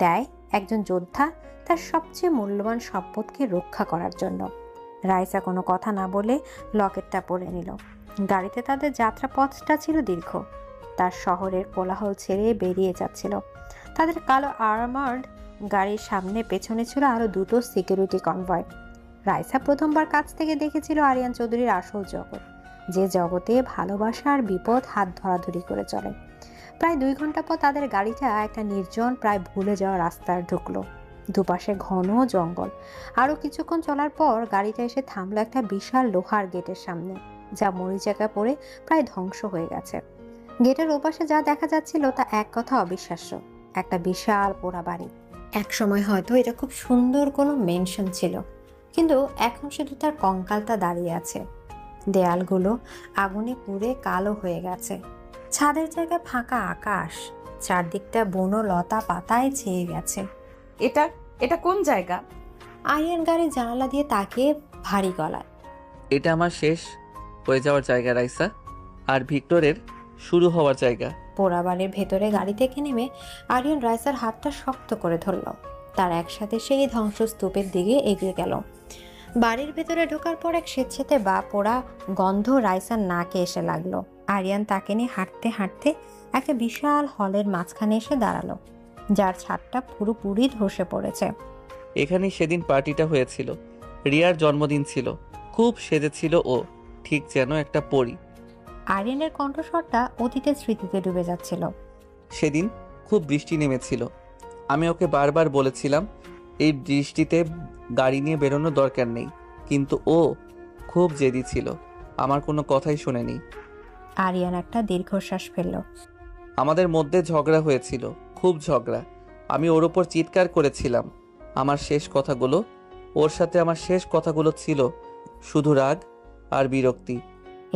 দেয় একজন যোদ্ধা তার সবচেয়ে মূল্যবান সম্পদকে রক্ষা করার জন্য। রাইসা কোনো কথা না বলে লকেটটা পরে নিল। গাড়িতে তাদের যাত্রাপথটা ছিল দীর্ঘ। তার শহরের কোলাহল ছেড়ে বেরিয়ে যাচ্ছিল। তাদের কালো আর্মার্ড গাড়ির সামনে পেছনে ছিল আরো দুটো সিকিউরিটি কনভয়। রাইসা প্রথমবার কাছ থেকে দেখেছিল আরিয়ান চৌধুরীর আসল জগৎ, যে জগতে ভালোবাসা আর বিপদ হাত ধরাধরি করে চলে। প্রায় 2 ঘন্টা পর তাদের গাড়িটা একটা নির্জন, প্রায় ভুলে যাওয়া রাস্তায় ঢুকলো। দুপাশে ঘন জঙ্গল। আরো কিছুক্ষণ চলার পর গাড়িটা এসে থামলো একটা বিশাল লোহার গেটের সামনে, যা মরিচাকা পড়ে প্রায় ধ্বংস হয়ে গেছে। গেটের ওপাশে যা দেখা যাচ্ছিল তা এক কথা অবিশ্বাস্য, একটা বিশাল পোড়া বাড়ি। এক সময় হয়তো এটা খুব সুন্দর কোনো মেনশন ছিল, কিন্তু এখন শুধু তার কঙ্কালটা দাঁড়িয়ে আছে। দেয়ালগুলো আগুনে পুড়ে কালো হয়ে গেছে। ছাদের জায়গায় ফাঁকা আকাশ, চারদিকটা বনো লতা পাতায় ছেয়ে গেছে। এটা কোন জায়গা? আরিয়ান গাড়ির জানালা দিয়ে তাকিয়ে ভারী গলায়। এটা আমার শেষ হয়ে যাওয়ার জায়গা রাইসা, আর ভিক্টরের শুরু হওয়ার জায়গা। পোড়া বাড়ির ভেতরে গাড়ি থেকে নেমে আরিয়ান রাইসার হাতটা শক্ত করে ধরল। তার একসাথে সেই ধ্বংসস্তূপের দিকে এগিয়ে গেল। বাড়ির ভেতরে ঢোকার পর এক স্বেচ্ছাতে বা পোড়া গন্ধ রাইসার নাকে এসে লাগলো। আরিয়ান তাকে নিয়ে হাঁটতে হাঁটতে একটা বিশাল হলের মাঝখানে এসে দাঁড়ালো, যার ছাদটা পুরোপুরি ধসে পড়েছে। এখানেই সেদিন পার্টিটা হয়েছিল। রিয়ার জন্মদিন ছিল। খুব সেজেছিল ও, ঠিক যেন একটা পরী। আরিয়ানের কণ্ঠস্বরটা অতীতের স্মৃতিতে ডুবে যাচ্ছিল। সেদিন খুব বৃষ্টি নেমেছিল। আমি ওকে বারবার বলেছিলাম এই বৃষ্টিতে গাড়ি নিয়ে বেরোনোর দরকার নেই, কিন্তু ও খুব জেদি ছিল, আমার কোনো কথাই শোনেনি। আরিয়ান একটা দীর্ঘশ্বাস ফেলল। আমাদের মধ্যে ঝগড়া হয়েছিল, খুব ঝগড়া। আমি ওর ওপর চিৎকার করেছিলাম আমার শেষ কথাগুলো। ওর সাথে আমার শেষ কথাগুলো ছিল শুধু রাগ আর বিরক্তি।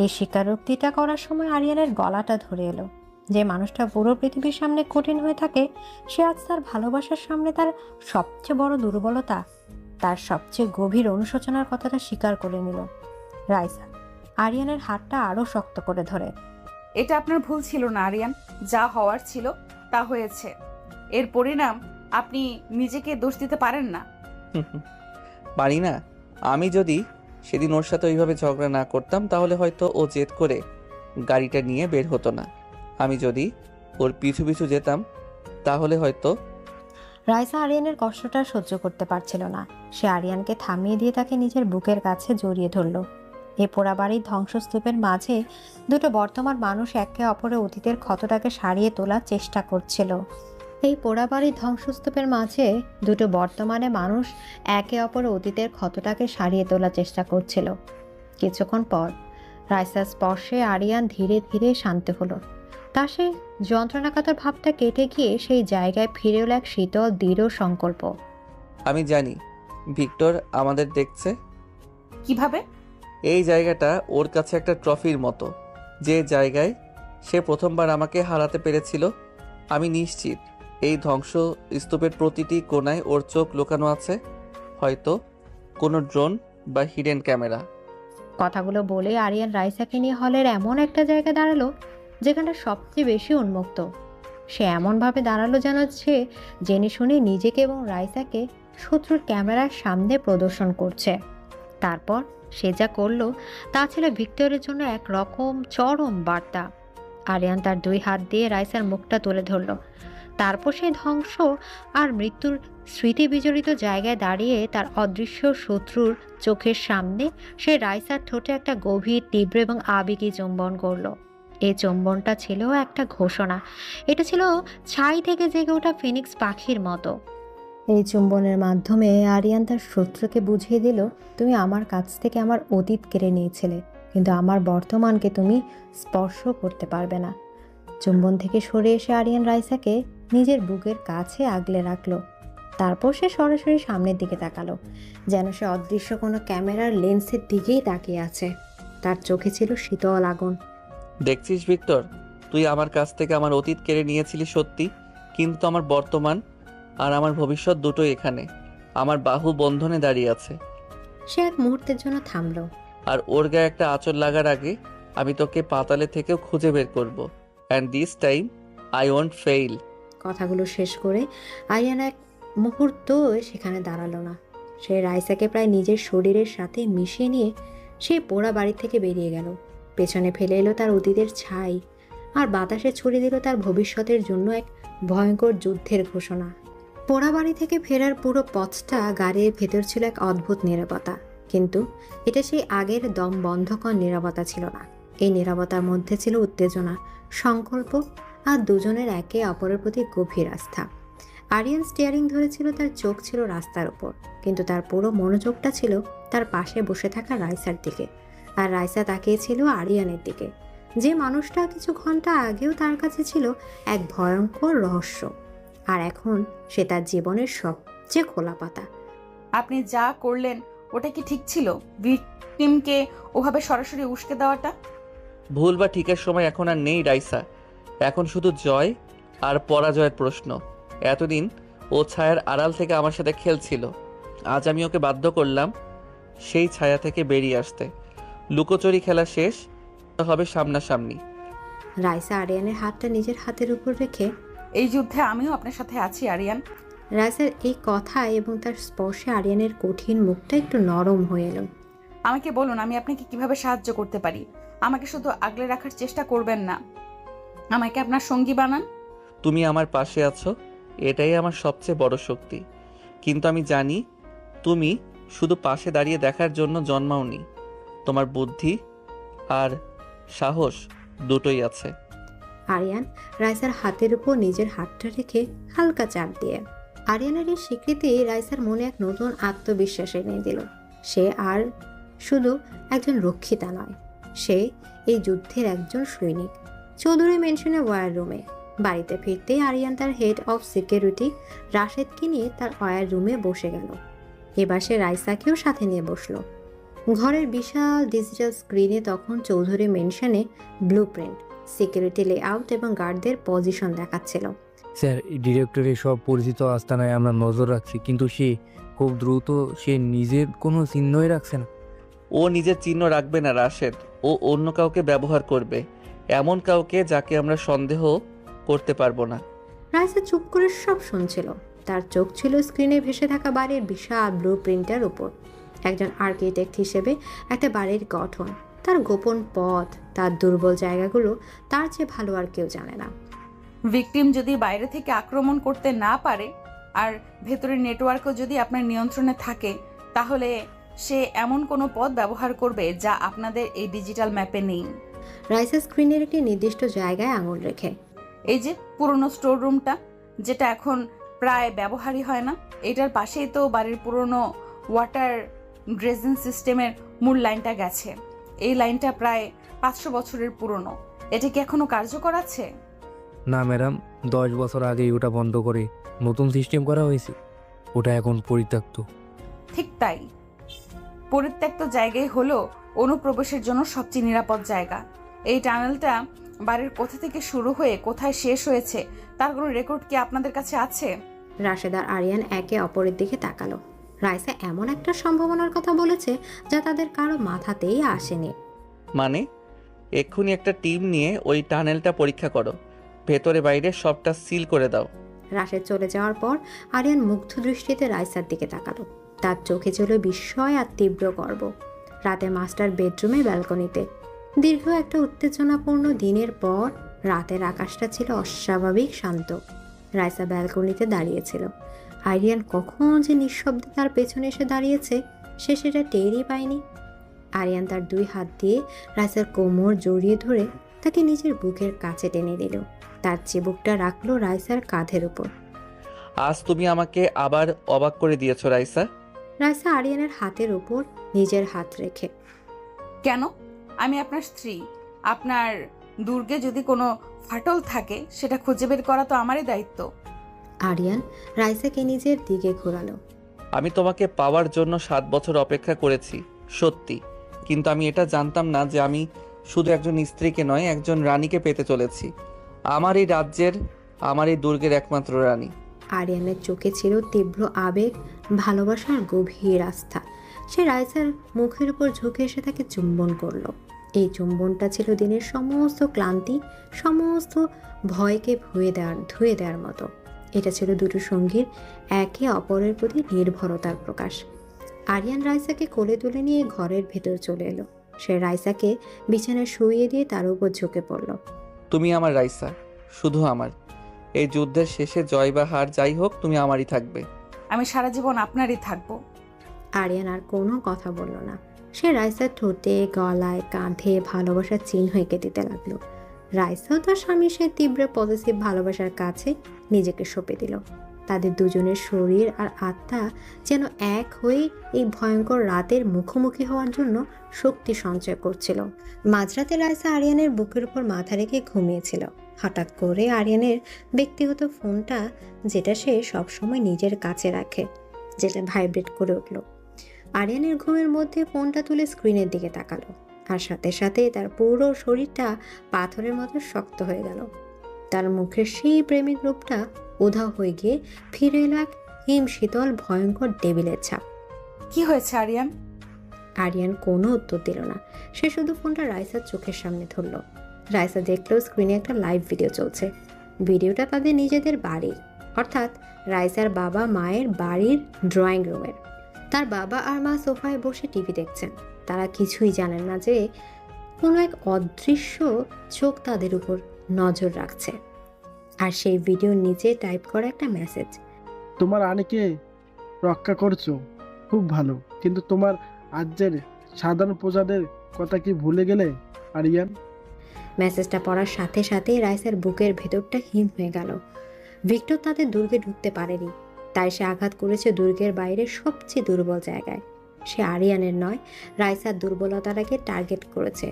এই স্বীকারোক্তিটা করার সময় আরিয়ানের গলাটা ধরে এলো। যে মানুষটা পুরো পৃথিবীর সামনে কঠিন হয়ে থাকে, সে আজ তার ভালোবাসার সামনে তার সবচেয়ে বড় দুর্বলতা, তার সবচেয়ে গভীর অনুশোচনার কথাটা স্বীকার করে নিল। রাইসা আরিয়ানের হাতটা আরো শক্ত করে ধরে। এটা আপনার ভুল ছিল না আরিয়ান, যা হওয়ার ছিল তা হয়েছে। এর পরিণাম আপনি নিজেকে দোষ দিতে পারেন না। পারি না? আমি যদি সেদিন ওর সাথে ওইভাবে ঝগড়া না করতাম, তাহলে হয়তো ও জেদ করে গাড়িটা নিয়ে বের হতো না। আমি যদি ওর পিছু পিছু যেতাম, তাহলে হয়তো। রাইসা আরিয়ানের কষ্টটা সহ্য করতে পারছিল না। সে আরিয়ানকে থামিয়ে দিয়ে তাকে নিজের বুকের কাছে জড়িয়ে ধরল। এ পোড়া বাড়ির ধ্বংসস্তূপের মাঝে দুটো বর্তমান মানুষ একে অপরের অতীতের ক্ষতটাকে সারিয়ে তোলার চেষ্টা করছিল। এই পোড়া বাড়ির ধ্বংসস্তূপের মাঝে দুটো বর্তমানে মানুষ একে অপরের অতীতের ক্ষতটাকে সারিয়ে তোলার চেষ্টা করছিল। কিছুক্ষণ পর রাইসার স্পর্শে আরিয়ান ধীরে ধীরে শান্ত হলো। তা সে যন্ত্রণাকাতর ভাবটা কেটে গিয়ে সেই জায়গায় ফিরে এলো এক শীতল দৃঢ় সংকল্প। আমি জানি ভিক্টর আমাদের দেখছে। কিভাবে? এই জায়গাটা ওর কাছে একটা ট্রফির মতো, যে জায়গায় সে প্রথমবার আমাকে হারাতে পেরেছিল। আমি নিশ্চিত এই ধ্বংস স্তূপের প্রতিটি কোণায় ওর চোখ লুকানো আছে, হয়তো কোনো ড্রোন বা হিডেন ক্যামেরা। কথাগুলো বলে আরিয়ান রাইসাকে নিয়ে হলের এমন একটা জায়গায় দাঁড়ালো যেখানটা সবচেয়ে বেশি উন্মুক্ত। সে এমনভাবে দাঁড়ালো যেন সে জেনে শুনে নিজেকে এবং রাইসাকে শত্রুর ক্যামেরার সামনে প্রদর্শন করছে। তারপর সে যা করলো তা ছিল ভিক্টরের জন্য এক রকম চরম বার্তা। আরিয়ান তার 2 হাত দিয়ে রাইসার মুখটা তুলে ধরল। তারপর সে ধ্বংস আর মৃত্যুর স্মৃতি বিজড়িত জায়গায় দাঁড়িয়ে তার অদৃশ্য শত্রুর চোখের সামনে সে রাইসার ঠোঁটে একটা গভীর, তীব্র এবং আবেগী চুম্বন করল। এই চুম্বনটা ছিল একটা ঘোষণা। এটা ছিল ছাই থেকে জেগে ওঠা ফিনিক্স পাখির মতো। এই চুম্বনের মাধ্যমে আরিয়ান তার শত্রুকে বুঝিয়ে দিল, তুমি আমার কাছ থেকে আমার অতীত কেড়ে নিয়েছিলে, কিন্তু আমার বর্তমানকে তুমি স্পর্শ করতে পারবে না। চুম্বন থেকে সরে এসে আরিয়ান রাইসাকে নিজের বুকের কাছে আগলে রাখলো। তারপর সে সরাসরি সামনের দিকে তাকালো, যেন সে অদৃশ্য কোনো ক্যামেরার লেন্সের দিকেই তাকিয়ে আছে। তার চোখে ছিল শীতল আগুন। দেখছিস ভিক্টর, তুই আমার কাছ থেকে আমার অতীত কেড়ে নিয়েছিলি সত্যি, কিন্তু আমার বর্তমান আর আমার ভবিষ্যৎ দুটোই এখানে আমার বাহু বন্ধনে দাঁড়িয়ে আছে। সে এক মুহূর্তের জন্য থামলো। আর ওর গায়ে একটা আঁচড় লাগার আগে আমি তোকে পাতালে থেকেও খুঁজে বের করব। And this time I won't fail. কথাগুলো শেষ করে আরিয়ান এক মুহূর্ত সেখানে দাঁড়ালো না। সে রাইসাকে প্রায় নিজের শরীরের সাথে মিশিয়ে নিয়ে সে পোড়া বাড়ি থেকে বেরিয়ে গেল। পেছনে ফেলে এলো তার অতীতের ছাই, আর বাতাসে ছড়িয়ে দিল তার ভবিষ্যতের জন্য এক ভয়ঙ্কর যুদ্ধের ঘোষণা। পোড়া বাড়ি থেকে ফেরার পুরো পথটা গাড়ির ভেতর ছিল এক অদ্ভুত নীরবতা, কিন্তু এটা সেই আগের দম বন্ধকর নীরবতা ছিল না। এই নীরবতার মধ্যে ছিল উত্তেজনা, সংকল্প আর দুজনের একে অপরের প্রতি গভীর আস্থা। আরিয়ান স্টিয়ারিং ধরেছিল, তার চোখ ছিল রাস্তার উপর, কিন্তু তার পুরো মনোযোগটা ছিল তার পাশে বসে থাকা রাইসার দিকে। আর রাইসা তাকিয়েছিল আরিয়ানের দিকে, যে মানুষটা কিছু ঘন্টা আগেও তার কাছে ছিল এক ভয়ঙ্কর রহস্য, আর এখন সে তার জীবনের সবচেয়ে খোলা পাতা। আপনি যা করলেন ওটা কি ঠিক ছিল? ভিকটিমকে ওভাবে সরাসরি উস্কে দেওয়াটা? ভুল বা ঠিকের সময় এখন আর নেই রাইসা, এখন শুধু জয় আর পরাজয়ের প্রশ্ন। এতদিন ও ছায়ার আড়াল থেকে আমার সাথে খেলছিল, আজ আমি ওকে বাধ্য করলাম সেই ছায়া থেকে বেরিয়ে আসতে। লুকোচুরি খেলা শেষ, হবে সামনাসামনি। রাইসা আরিয়ানের হাতটা নিজের হাতের উপর রেখে, এই যুদ্ধে আমিও আপনার সাথে আছি আরিয়ান। রাইসার এই কথা এবং তার স্পর্শে আরিয়ানের কঠিন মুখটা একটু নরম হয়ে এলো। আমাকে বলুন আমি আপনাকে কিভাবে সাহায্য করতে পারি। আমাকে শুধু আগলে রাখার চেষ্টা করবেন না, আমাকে আপনার সঙ্গী বানান। তুমি আমার পাশে আছো, এটাই আমার সবচেয়ে বড় শক্তি। কিন্তু আমি জানি তুমি শুধু পাশে দাঁড়িয়ে দেখার জন্য জন্মাওনি, তোমার বুদ্ধি আর সাহস দুটোই আছে। আরিয়ান রাইসার হাতের উপর নিজের হাতটা রেখে হালকা চাপ দিয়ে। আরিয়ানের এই স্বীকৃতি রাইসার মনে এক নতুন আত্মবিশ্বাস এনে দিল। সে আর শুধু একজন রক্ষিতা নয়, সে এই যুদ্ধের একজন সৈনিক। চৌধুরী মেনশনে ওয়ার রুমে বাড়িতে ফিরতেই আরিয়ান তার হেড অফ সিকিউরিটি রাশেদকে নিয়ে তার ওয়ার রুমে বসে গেল। এবার সে রাইসাকেও সাথে নিয়ে বসলো। ঘরের বিশাল ডিজিটাল স্ক্রিনে তখন চৌধুরী মেনশনে ব্লুপ্রিন্ট, সিকিউরিটি লেআউট এবং গার্ডদের পজিশন দেখাচ্ছিল। স্যার, ডিরেক্টরের সব পরিচিত আস্তানায় আমরা নজর রাখছি, কিন্তু সে খুব দ্রুত সে নিজের কোনো চিহ্নই রাখছে না। ও নিজের চিহ্ন রাখবে না রাশেদ, ও অন্য কাউকে ব্যবহার করবে, এমন কাউকে যাকে আমরা সন্দেহ করতে পারবো না। রাইসা চুপ করে সব শুনছিল। তার চোখ ছিল স্ক্রিনে ভেসে থাকা বাড়ির বিশাল ব্লু প্রিন্টের উপর। একজন আর্কিটেক্ট হিসেবে একটা বাড়ির গঠন, তার গোপন পথ, তার দুর্বল জায়গাগুলো তার চেয়ে ভালো আর কেউ জানে না। ভিকটিম যদি বাইরে থেকে আক্রমণ করতে না পারে আর ভেতরের নেটওয়ার্কও যদি আপনার নিয়ন্ত্রণে থাকে, তাহলে সে এমন কোনো পথ ব্যবহার করবে যা আপনাদের এই ডিজিটাল ম্যাপে নেই। রাইসা স্ক্রিনের একটি নির্দিষ্ট জায়গায় আঙুল রেখে, এই যে পুরনো স্টোর রুমটা, যেটা এখন প্রায় ব্যবহারই হয় না, এটার পাশেই তো বাড়ির পুরনো ওয়াটার ড্রেজিং সিস্টেমের মূল লাইনটা গেছে। এই লাইনটা প্রায় 500 বছরের পুরনো। এটা কি এখনো কার্যকর আছে? না ম্যাডাম, 10 বছর আগেই ওটা বন্ধ করে নতুন সিস্টেম করা হয়েছে। ওটা এখন পরিত্যক্ত। ঠিক তাই, পরিত্যক্ত জায়গায় হলো অনুপ্রবেশের জন্য সবচেয়ে নিরাপদ জায়গা। এই টানেলটা বাড়ির কোথা থেকে শুরু হয়ে কোথায় শেষ হয়েছে তার কোনো রেকর্ড কি আপনাদের কাছে আছে? রাশেদ আর আরিয়ান একে অপরের দিকে তাকালো। রাইসা এমন একটা সম্ভাবনার কথা বলেছে যা তাদের কারো মাথাতেই আসেনি। মানে এক্ষুনি একটা টিম নিয়ে ওই টানেলটা পরীক্ষা করো, ভেতরে বাইরে সবটা সিল করে দাও। রাশেদ চলে যাওয়ার পর আরিয়ান মুগ্ধ দৃষ্টিতে রাইসার দিকে তাকালো। তার চোখে ছিল বিস্ময় আর তীব্র গর্ব। রাতে মাস্টার বেডরুমে ব্যালকনিতে। দীর্ঘ একটা উত্তেজনাপূর্ণ দিনের পর রাতের আকাশটা ছিল অস্বাভাবিক শান্ত। রাইসা ব্যালকনিতে দাঁড়িয়েছিল। আরিয়ান কখন যে নিঃশব্দে তার পেছনে এসে দাঁড়িয়েছে সে সেটা টেরই পায়নি। আরিয়ান তার 2 হাত দিয়ে রাইসার কোমর জড়িয়ে ধরে তাকে নিজের বুকের কাছে টেনে দিল। তার চিবুকটা রাখলো রাইসার কাঁধের উপর। আজ তুমি আমাকে আবার অবাক করে দিয়েছো রাইসা। রাইসা আরিয়ানের হাতের উপর নিজের হাত রেখে, কেন? আমি আপনার স্ত্রী। আপনার দুর্গে যদি কোনো ফাটল থাকে সেটা খুঁজে বের করা তো আমারই দায়িত্ব। আরিয়ান রাইসাকে নিজের দিকে ঘোরালো। আমি তোমাকে পাওয়ার জন্য 7 বছর অপেক্ষা করেছি, সত্যি। কিন্তু আমি এটা জানতাম না যে আমি শুধু একজন স্ত্রীকে নয়, একজন রানীকে পেতে চলেছি। আমার এই রাজ্যের, আমার এই দুর্গের একমাত্র রানী। আরিয়ানের চোখে ছিল তীব্র আবেগ, ভালোবাসার গভীর আস্থা। সে রাইসার মুখের উপর ঝুঁকে এসে তাকে চুম্বন করলো। এই চুম্বনটা ছিল দিনের সমস্ত ক্লান্তি, সমস্ত ভয়কে ধুয়ে দেওয়ার মতো। এটা ছিল দুটো সঙ্গীর একে অপরের প্রতি নির্ভরতার প্রকাশ। আরিয়ান রাইসাকে কোলে তুলে নিয়ে ঘরের ভেতর চলে এলো। সে রাইসাকে বিছানায় শুইয়ে দিয়ে তার উপর ঝুঁকে পড়ল। তুমি আমার রাইসা, শুধু আমার। এই যুদ্ধের শেষে জয় বা হার যাই হোক, তুমি আমারই থাকবে। আমি সারা জীবন আপনারই থাকবো। আরিয়ান আর কোনো কথা বলল না। সে রাইসার ঠোঁটে, গলায়, কাঁধে ভালোবাসার চিহ্ন এঁকে দিতে লাগলো। রাইসাও তার স্বামীর সেই তীব্র পজিটিভ ভালোবাসার কাছে নিজেকে সঁপে দিল। তাদের দুজনের শরীর আর আত্মা যেন এক হয়ে এই ভয়ঙ্কর রাতের মুখোমুখি হওয়ার জন্য শক্তি সঞ্চয় করছিল। মাঝরাতে রাইসা আরিয়ানের বুকের উপর মাথা রেখে ঘুমিয়েছিল। হঠাৎ করে আরিয়ানের ব্যক্তিগত ফোনটা, যেটা সে সবসময় নিজের কাছে রাখে, যেটা ভাইব্রেট করে উঠল। আরিয়ানের ঘুমের মধ্যে ফোনটা তুলে স্ক্রিনের দিকে তাকালো, আর সাথে সাথে তার পুরো শরীরটা পাথরের মতো শক্ত হয়ে গেল। তার মুখের সেই প্রেমিক রূপটা উধাও হয়ে গিয়ে ফিরে এলো এক হিম শীতল ভয়ঙ্কর টেবিলের ছাপ। কি হয়েছে আরিয়ান? আরিয়ান কোনো উত্তর দিল না। সে শুধু ফোনটা রাইসার চোখের সামনে ধরল। রাইসা দেখলো স্ক্রিনে একটা লাইভ ভিডিও চলছে। ভিডিওটা তাদের নিজেদের বাড়ির, অর্থাৎ রাইসার বাবা মায়ের বাড়ির ড্রয়িং রুমের। তার বাবা আর মা সোফায় বসে টিভি দেখছেন। তারা কিছুই জানেন না যে কোনো এক অদৃশ্য চোখ তাদের উপর নজর রাখছে। আর সেই ভিডিওর নিচে টাইপ করা একটা মেসেজ, তোমার রানীকে রক্ষা করছো, খুব ভালো, কিন্তু তোমার রাজ্যের সাধারণ প্রজাদের কথা কি ভুলে গেলে আরিয়ান? মেসেজটা পড়ার সাথে সাথে রাইসার বুকের ভেতরটা হিম হয়ে গেল। ভিক্টর তাদের দুর্গে ঢুকতে পারেনি, তাই সে আঘাত করেছে দুর্গের বাইরে সবচেয়ে দুর্বল জায়গায়। সে আরিয়ানের নয়, রাইসার দুর্বলতাটাকে টার্গেট করেছে।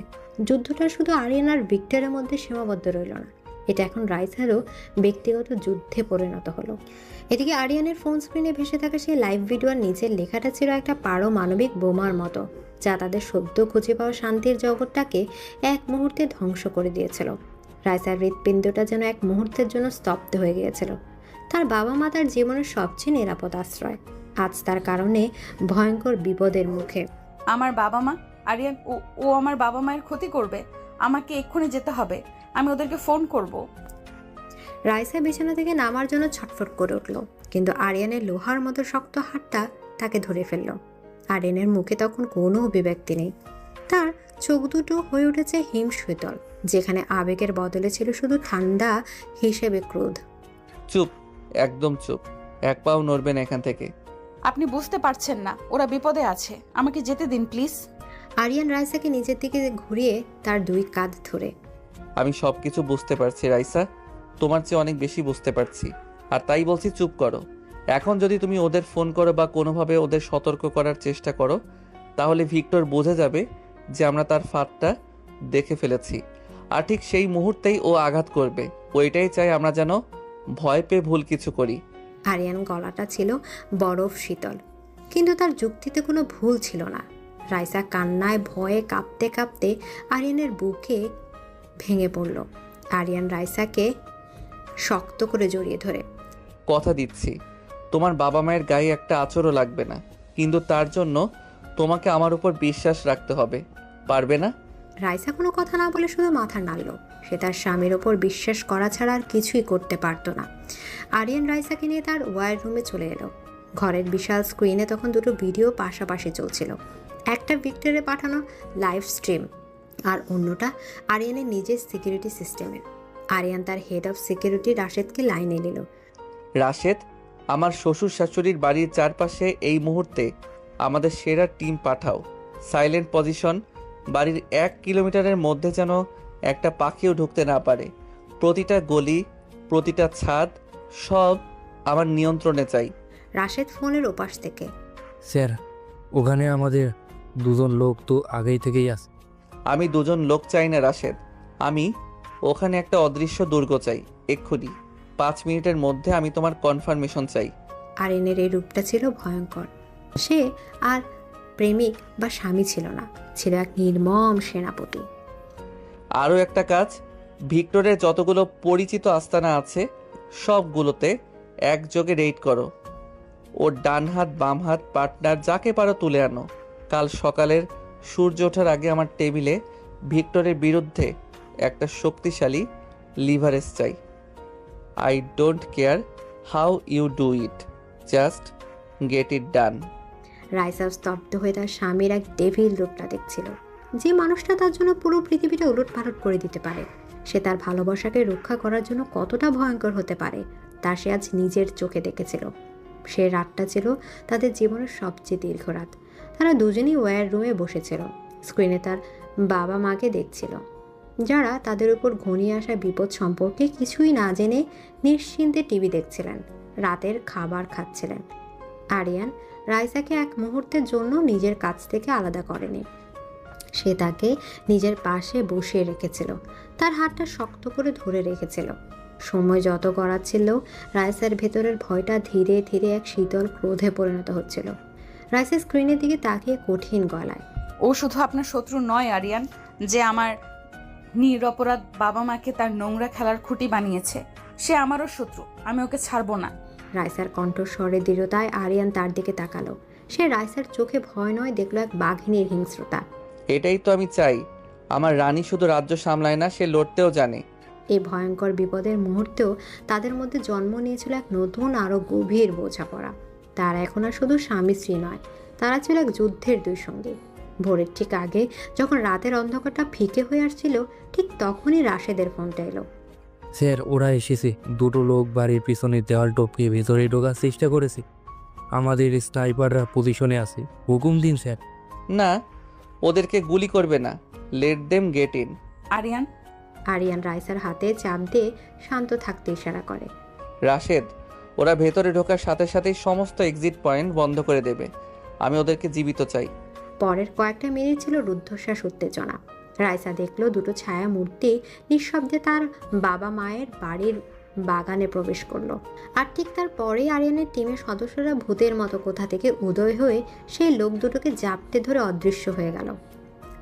যুদ্ধটা শুধু আরিয়ান আর ভিক্টরের মধ্যে সীমাবদ্ধ রইল না, এটা এখন রাইসারও ব্যক্তিগত যুদ্ধে পরিণত হলো। এদিকে আরিয়ানের ফোন স্ক্রিনে ভেসে থাকা সেই লাইভ ভিডিওর নিচের লেখাটা ছিল একটা পারমাণবিক বোমার মতো, যা তাদের সদ্য খুঁজে পাওয়া শান্তির জগৎটাকে এক মুহূর্তে ধ্বংস করে দিয়েছিল। রাইসার হৃৎপিণ্ডটা যেন এক মুহূর্তের জন্য স্তব্ধ হয়ে গিয়েছিল। তার বাবা মা তার জীবনের সবচেয়ে নিরাপদ আশ্রয়, আজ তার কারণে ভয়ঙ্কর বিপদের মুখে। আমার বাবা মা? আরিয়ান, ও আমার বাবা মায়ের ক্ষতি করবে। আমাকে এক্ষুনি যেতে হবে, আমি ওদেরকে ফোন করব। রাইসা বিছানা থেকে নামার জন্য ছটফট করে উঠল, কিন্তু আরিয়ানের লোহার মতো শক্ত হাতটা তাকে ধরে ফেলল। আরিয়ানের মুখে তখন কোনো অভিব্যক্তি নেই। তার চোখ দুটো হয়ে উঠেছে হিম শীতল, যেখানে আবেগের বদলে ছিল শুধু ঠান্ডা হিসেবে ক্রোধ। চুপ, একদম চুপ, এক পাও নড়বেন এখান থেকে। আপনি বুঝতে পারছেন না, ওরা বিপদে আছে, আমাকে যেতে দিন প্লিজ। আরিয়ান রাইসাকে নিজের দিকে ঘুরিয়ে তার 2 কাঁধ ধরে, আমি সবকিছু বুঝতে পারছি রাইসা, তোমার চেয়ে অনেক বেশি বুঝতে পারছি, আর তাই বলছি চুপ করো। এখন যদি তুমি ওদের ফোন করো বা কোনোভাবে ওদের সতর্ক করার চেষ্টা করো, তাহলে ভিক্টর বুঝে যাবে যে আমরা তার ফাঁদটা দেখে ফেলেছি, আর ঠিক সেই মুহূর্তেই ও আঘাত করবে। ওইটাই চাই আমরা যেন ভয় পেয়ে ভুল কিছু করি। আরিয়ান গলাটা ছিল বরফ শীতল, কিন্তু তার যুক্তিতে কোনো ভুল ছিল না। রাইসা কান্নায় ভয়ে কাঁপতে কাঁপতে আরিয়ানের বুকে ভেঙে পড়ল। আরিয়ান রাইসাকে শক্ত করে জড়িয়ে ধরে, কথা দিচ্ছি তোমার বাবা মায়ের গায়ে একটা আঁচড়ও লাগবে না, কিন্তু তার জন্য তোমাকে আমার উপর বিশ্বাস রাখতে হবে, পারবে না? রাইসা কোনো কথা না বলে শুধু মাথা নাড়ল। সে তার স্বামীর ওপর বিশ্বাস করা ছাড়া আর কিছুই করতে পারত না। আরিয়ান রাইসাকে নিয়ে তার ওয়ার রুমে চলে এলো। ঘরের বিশাল স্ক্রিনে তখন দুটো ভিডিও পাশাপাশি চলছিল। একটা ভিক্টরে পাঠানো লাইভ স্ট্রিম, আর অন্যটা আরিয়ানের নিজের সিকিউরিটি সিস্টেমের। আরিয়ান তার হেড অফ সিকিউরিটি রাশেদকে লাইনে নিল। রাশেদ, আমার শ্বশুর শাশুড়ির বাড়ির চারপাশে এই মুহূর্তে আমাদের সেরা টিম পাঠাও। সাইলেন্ট পজিশন, বাড়ির 1 কিলোমিটারের মধ্যে যেন একটা পাখিও ঢুকতে না পারে। প্রতিটা গলি, প্রতিটা ছাদ সব আমার নিয়ন্ত্রণে চাই। রাশেদ ফোনের ওপাশ থেকে, স্যার, ওখানে আমাদের 2 লোক তো আগেই থেকেই আছে। আমি 2 লোক চাই না রাশেদ, আমি ওখানে একটা অদৃশ্য দুর্গ চাই। এক্ষুনি 5 মিনিটের মধ্যে আমি তোমার কনফার্মেশন চাই। আরিয়ানের এই রূপটা ছিল ভয়ঙ্কর। সে আর প্রেমিক বা স্বামী ছিল না, ছিল এক নির্মম সেনাপতি। আরও একটা কাজ, ভিক্টরের যতগুলো পরিচিত আস্তানা আছে সবগুলোতে একযোগে রেড করো। ওর ডান হাত বাম হাত পার্টনার যাকে পারো তুলে আনো। কাল সকালের সূর্য ওঠার আগে আমার টেবিলে ভিক্টরের বিরুদ্ধে একটা শক্তিশালী লিভারেজ চাই। I don't care how you do it, just get it done. Raisa স্তব্ধ হয়ে তার স্বামীর এক ডেভিল রূপটা দেখছিল, যে মানুষটা তার জন্য পুরো পৃথিবীটা উলটপালট করে দিতে পারে। সে তার ভালোবাসাকে রক্ষা করার জন্য কতটা ভয়ঙ্কর হতে পারে তা সে আজ নিজের চোখে দেখেছিল। সে রাতটা ছিল তাদের জীবনের সবচেয়ে দীর্ঘ রাত। তারা দুজনেই ওয়্যার রুমে বসেছিল, স্ক্রিনে তার বাবা মাকে দেখছিল, যারা তাদের উপর ঘনিয়ে আসা বিপদ সম্পর্কে কিছুই না জেনে নিশ্চিন্তে টিভি দেখছিলেন, রাতের খাবার খাচ্ছিলেন। আরিয়ান রাইসাকে এক মুহূর্তের জন্য নিজের কাছ থেকে আলাদা করেনি। সে তাকে নিজের পাশে বসিয়ে রেখেছিল, তার হাতটা শক্ত করে ধরে রেখেছিল। সময় যত গড়াচ্ছিল, রাইসার ভেতরের ভয়টা ধীরে ধীরে এক শীতল ক্রোধে পরিণত হচ্ছিল। রাইসা স্ক্রিনের দিকে তাকিয়ে কঠিন গলায়, ও শুধু আপনার শত্রু নয় আরিয়ান, যে আমার নিরপরাধ বাবা মাকে তার নোংরা খেলার খুঁটি বানিয়েছে, সে আমারও শত্রু, আমি ওকে ছাড়বো না। রাইসার কণ্ঠস্বরের দৃঢ়তায় আরিয়ান তার দিকে তাকালো। সে রাইসার চোখে ভয় নয় দেখলো এক বাঘিনীর হিংস্রতা। এটাই তো আমি চাই। আমার রানী শুধু রাজ্য সামলায় না, সে লড়তেও জানে। এই ভয়ঙ্কর বিপদের মুহূর্তেও তাদের মধ্যে জন্ম নিয়েছিল এক নতুন আরও গভীর বোঝাপড়া। তারা এখন আর শুধু স্বামী স্ত্রী নয়, তারা ছিল এক যুদ্ধের 2 সঙ্গী। ভোরের ঠিক আগে যখন রাতের অন্ধকারটা ফিকে হয়ে আসছিল, ঠিক তখনই রাশেদের ফোনটা এলো। স্যার, ওরা এসেছে। 2 লোক বাড়ির পিছনে দেওয়াল টপকে ভেতরে ঢোকার চেষ্টা করেছে। আমাদের স্নাইপাররা পজিশনে আছে। হুকুম দিন স্যার। না, ওদেরকে গুলি করবে না, let them get in. Aryan রাইসার হাতে চাপ দিয়ে শান্ত থাকতে ইশারা করে। রাশেদ, ওরা ভেতরে ঢোকার সাথে সাথেই সমস্ত এক্সিট পয়েন্ট বন্ধ করে দেবে। আমি ওদেরকে জীবিত চাই। পরের কয়েকটা মিনিট ছিল রুদ্ধশ্বাস উত্তেজনা। রাইসা দেখলো 2 ছায়া মূর্তি নিঃশব্দে তার বাবা মায়ের বাড়ির বাগানে প্রবেশ করলো। আর ঠিক তারপরেই আরিয়ানের টিমের সদস্যরা ভূতের মতো কোথা থেকে উদয় হয়ে সেই লোক দুটোকে জাপটে ধরে অদৃশ্য হয়ে গেল।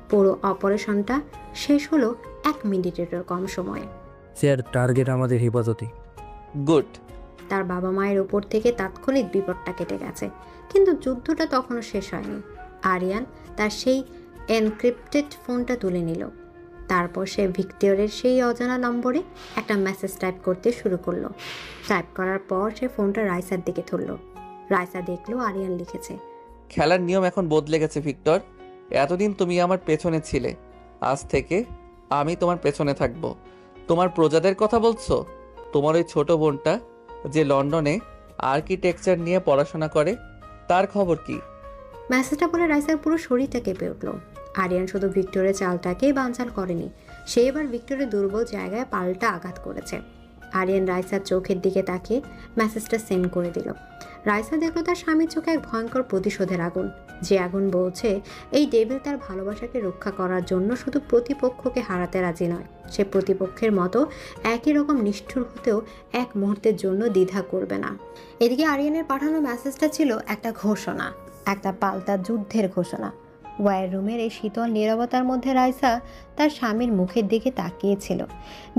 পুরো অপারেশনটা শেষ হলো 1 মিনিটেরও কম সময়ে। স্যার, টার্গেট আমাদের হেফাজতে। গুড। তার বাবা মায়ের ওপর থেকে তাৎক্ষণিক বিপদটা কেটে গেছে, কিন্তু যুদ্ধটা তখনও শেষ হয়নি। আরিয়ান তার সেই এনক্রিপ্টেড ফোনটা তুলে নিল। তারপর সে ভিক্টরের সেই অজানা নম্বরে একটা মেসেজ টাইপ করতে শুরু করলো। টাইপ করার পর সে ফোনটা রাইসার দিকে ধরল। রাইসা দেখলো আরিয়ান লিখেছে, খেলার নিয়ম এখন বদলে গেছে ভিক্টর। এতদিন তুমি আমার পেছনে ছিলে, আজ থেকে আমি তোমার পেছনে থাকব। তোমার প্রজাদের কথা বলছো? তোমার ওই ছোট বোনটা যে লন্ডনে আর্কিটেকচার নিয়ে পড়াশোনা করে, তার খবর কি? মেসেজটা পড়ে রাইসার পুরো শরীরটা কেঁপে উঠল। আরিয়ান শুধু ভিক্টরের চালটাকেই বানচাল করেনি, সে এবার ভিক্টরের দুর্বল জায়গায় পাল্টা আঘাত করেছে। আরিয়ান রাইসার চোখের দিকে তাকিয়ে মেসেজটা সেন্ড করে দিল। রাইসা দেখলো তার স্বামীর চোখে এক ভয়ঙ্কর প্রতিশোধের আগুন, যে আগুন বলছে এই ডেভিল তার ভালোবাসাকে রক্ষা করার জন্য শুধু প্রতিপক্ষকে হারাতে রাজি নয়, সে প্রতিপক্ষের মতো একই রকম নিষ্ঠুর হতেও এক মুহূর্তের জন্য দ্বিধা করবে না। এদিকে আরিয়ানের পাঠানো মেসেজটা ছিল একটা ঘোষণা, একটা পাল্টা যুদ্ধের ঘোষণা। ওয়্যার রুমের এই শীতল নীরবতার মধ্যে রাইসা তার স্বামীর মুখের দিকে তাকিয়েছিল,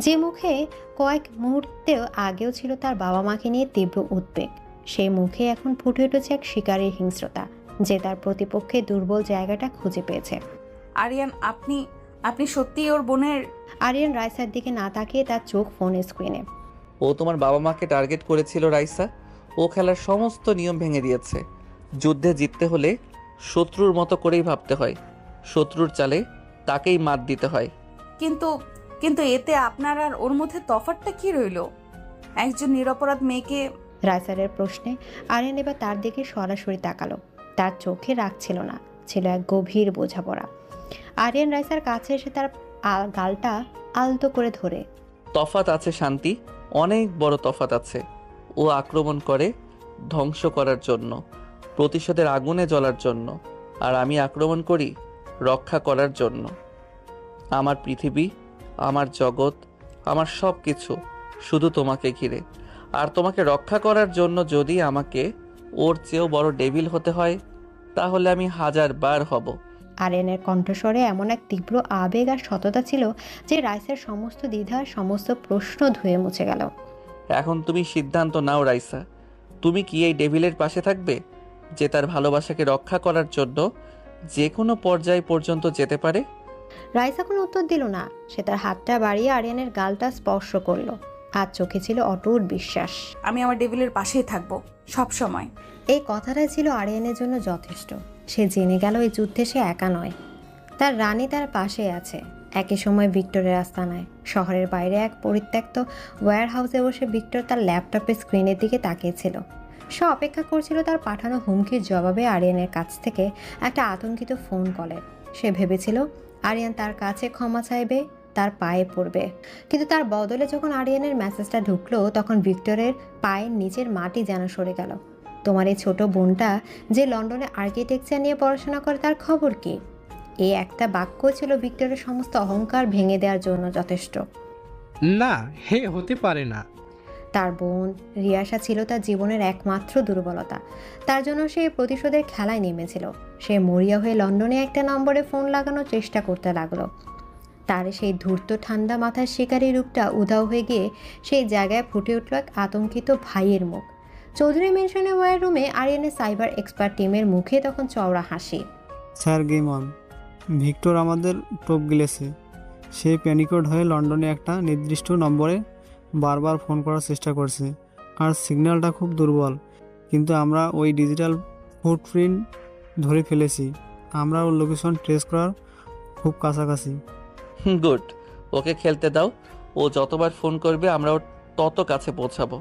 যে মুখে কয়েক মুহূর্তে আগেও ছিল তার বাবা মাকে নিয়ে তীব্র উদ্বেগ। সেই মুখে এখন ফুটে উঠেছে এক শিকারীর হিংস্রতা, যে তার প্রতিপক্ষের দুর্বল জায়গাটা খুঁজে পেয়েছে। আরিয়ান, আপনি সত্যি ওর বোনের? আরিয়ান রাইসার দিকে না তাকিয়ে তার চোখ ফোনের স্ক্রিনে। ও তোমার বাবা মাকে টার্গেট করেছিল রাইসা। ও খেলার সমস্ত নিয়ম ভেঙে দিয়েছে। যুদ্ধে জিততে হলে শত্রুর মতো করেই ভাবতে হয়, শত্রুর চালে তাকেই মাত দিতে হয়। কিন্তু কিন্তু এতে আপনার আর ওর মধ্যে তফাৎটা কি রইল? একজন নিরপরাধ মেয়েকে। রাইসারের প্রশ্নে আরিয়ান এবার তার দিকে সরাসরি তাকালো। তার চোখে রাগ ছিল না, ছিল এক গভীর বোঝাপড়া। আরিয়ান রাইসার কাছে এসে তার গালটা আলতো করে ধরে। তফাৎ আছে শান্তি, অনেক বড় তফাৎ আছে। ও আক্রমণ করে ধ্বংস করার জন্য, প্রতিশোধের আগুনে জ্বলার জন্য, আর আমি আক্রমণ করি রক্ষা করার জন্য। আমার পৃথিবী, আমার জগৎ, আমার সব কিছু শুধু তোমাকে ঘিরে। আর তোমাকে রক্ষা করার জন্য যদি আমাকে ওর চেয়েও বড় ডেভিল হতে হয়, তাহলে আমি 1000 বার হব। আরিয়ানের কণ্ঠস্বরে এমন এক তীব্র আবেগ আর সততা ছিল যে রাইসার সমস্ত দ্বিধার সমস্ত প্রশ্ন ধুয়ে মুছে গেল। এখন তুমি সিদ্ধান্ত নাও রাইসা, তুমি কি এই ডেভিলের পাশে থাকবে, যে তার ভালোবাসাকে রক্ষা করার জন্য যে কোনো পর্যায় পর্যন্ত যেতে পারে? রাইসা কোনো উত্তর দিল না। সে তার হাতটা বাড়িয়ে আরিয়ানের গালটা স্পর্শ করলো, আর চোখে ছিল অটুট বিশ্বাস। আমি আমার ডেভিলের পাশেই থাকবো সব সময়। এই কথাটাই ছিল আরিয়ানের জন্য যথেষ্ট। সে জেনে গেল এই যুদ্ধে সে একা নয়, তার রানী তার পাশে আছে। একই সময় ভিক্টরের আস্তানায় শহরের বাইরে এক পরিত্যক্ত ওয়্যার হাউসে বসে ভিক্টর তার ল্যাপটপের স্ক্রিনের দিকে তাকিয়েছিল। সে অপেক্ষা করছিল তার পাঠানো হুমকির জবাবে আরিয়ানের কাছ থেকে একটা আতঙ্কিত ফোন কলের। সে ভেবেছিল আরিয়ান তার কাছে ক্ষমা চাইবে, তার পায়ে পড়বে। কিন্তু তার বদলে যখন আরিয়ানের মেসেজটা ঢুকলো, তখন ভিক্টরের পায়ের নিচের মাটি যেন সরে গেল। তোমার এই ছোট বোনটা যে লন্ডনে আর্কিটেকচার নিয়ে পড়াশোনা করে, তার খবর কি? এই একটা বাক্য ছিল ভিক্টরের সমস্ত অহংকার ভেঙে দেওয়ার জন্য যথেষ্ট। না, হে হতে পারে না। তার বোন রিয়াসা ছিল তার জীবনের একমাত্র দুর্বলতা। তার জন্য সে প্রতিশোধের খেলায় নেমেছিল। সে মরিয়া হয়ে লন্ডনে একটা নম্বরে ফোন লাগানোর চেষ্টা করতে লাগলো। তার সেই ধূর্ত ঠান্ডা মাথার শিকারী রূপটা উধাও হয়ে গিয়ে সেই জায়গায় ফুটে উঠল এক আতঙ্কিত ভাইয়ের মুখ। চৌধুরী মেনশনের ওয়্যার রুমে আরিয়ানের সাইবার এক্সপার্ট টিমের মুখে তখন চওড়া হাসি। Sir game on. ভিক্টর আমাদের টোপ গিলেছে। সে প্যানিকড হয়ে লন্ডনে একটা নির্দিষ্ট নম্বরে বারবার ফোন করার চেষ্টা করছে, আর সিগন্যালটা খুব দুর্বল। কিন্তু আমরা ওই ডিজিটাল ফুটপ্রিন্ট ধরে ফেলেছি। আমরা ওর লোকেশন ট্রেস করার খুব কাছাকাছি। গুড, ওকে খেলতে দাও। ও যতবার ফোন করবে আমরা ওর তত কাছে পৌঁছাবো।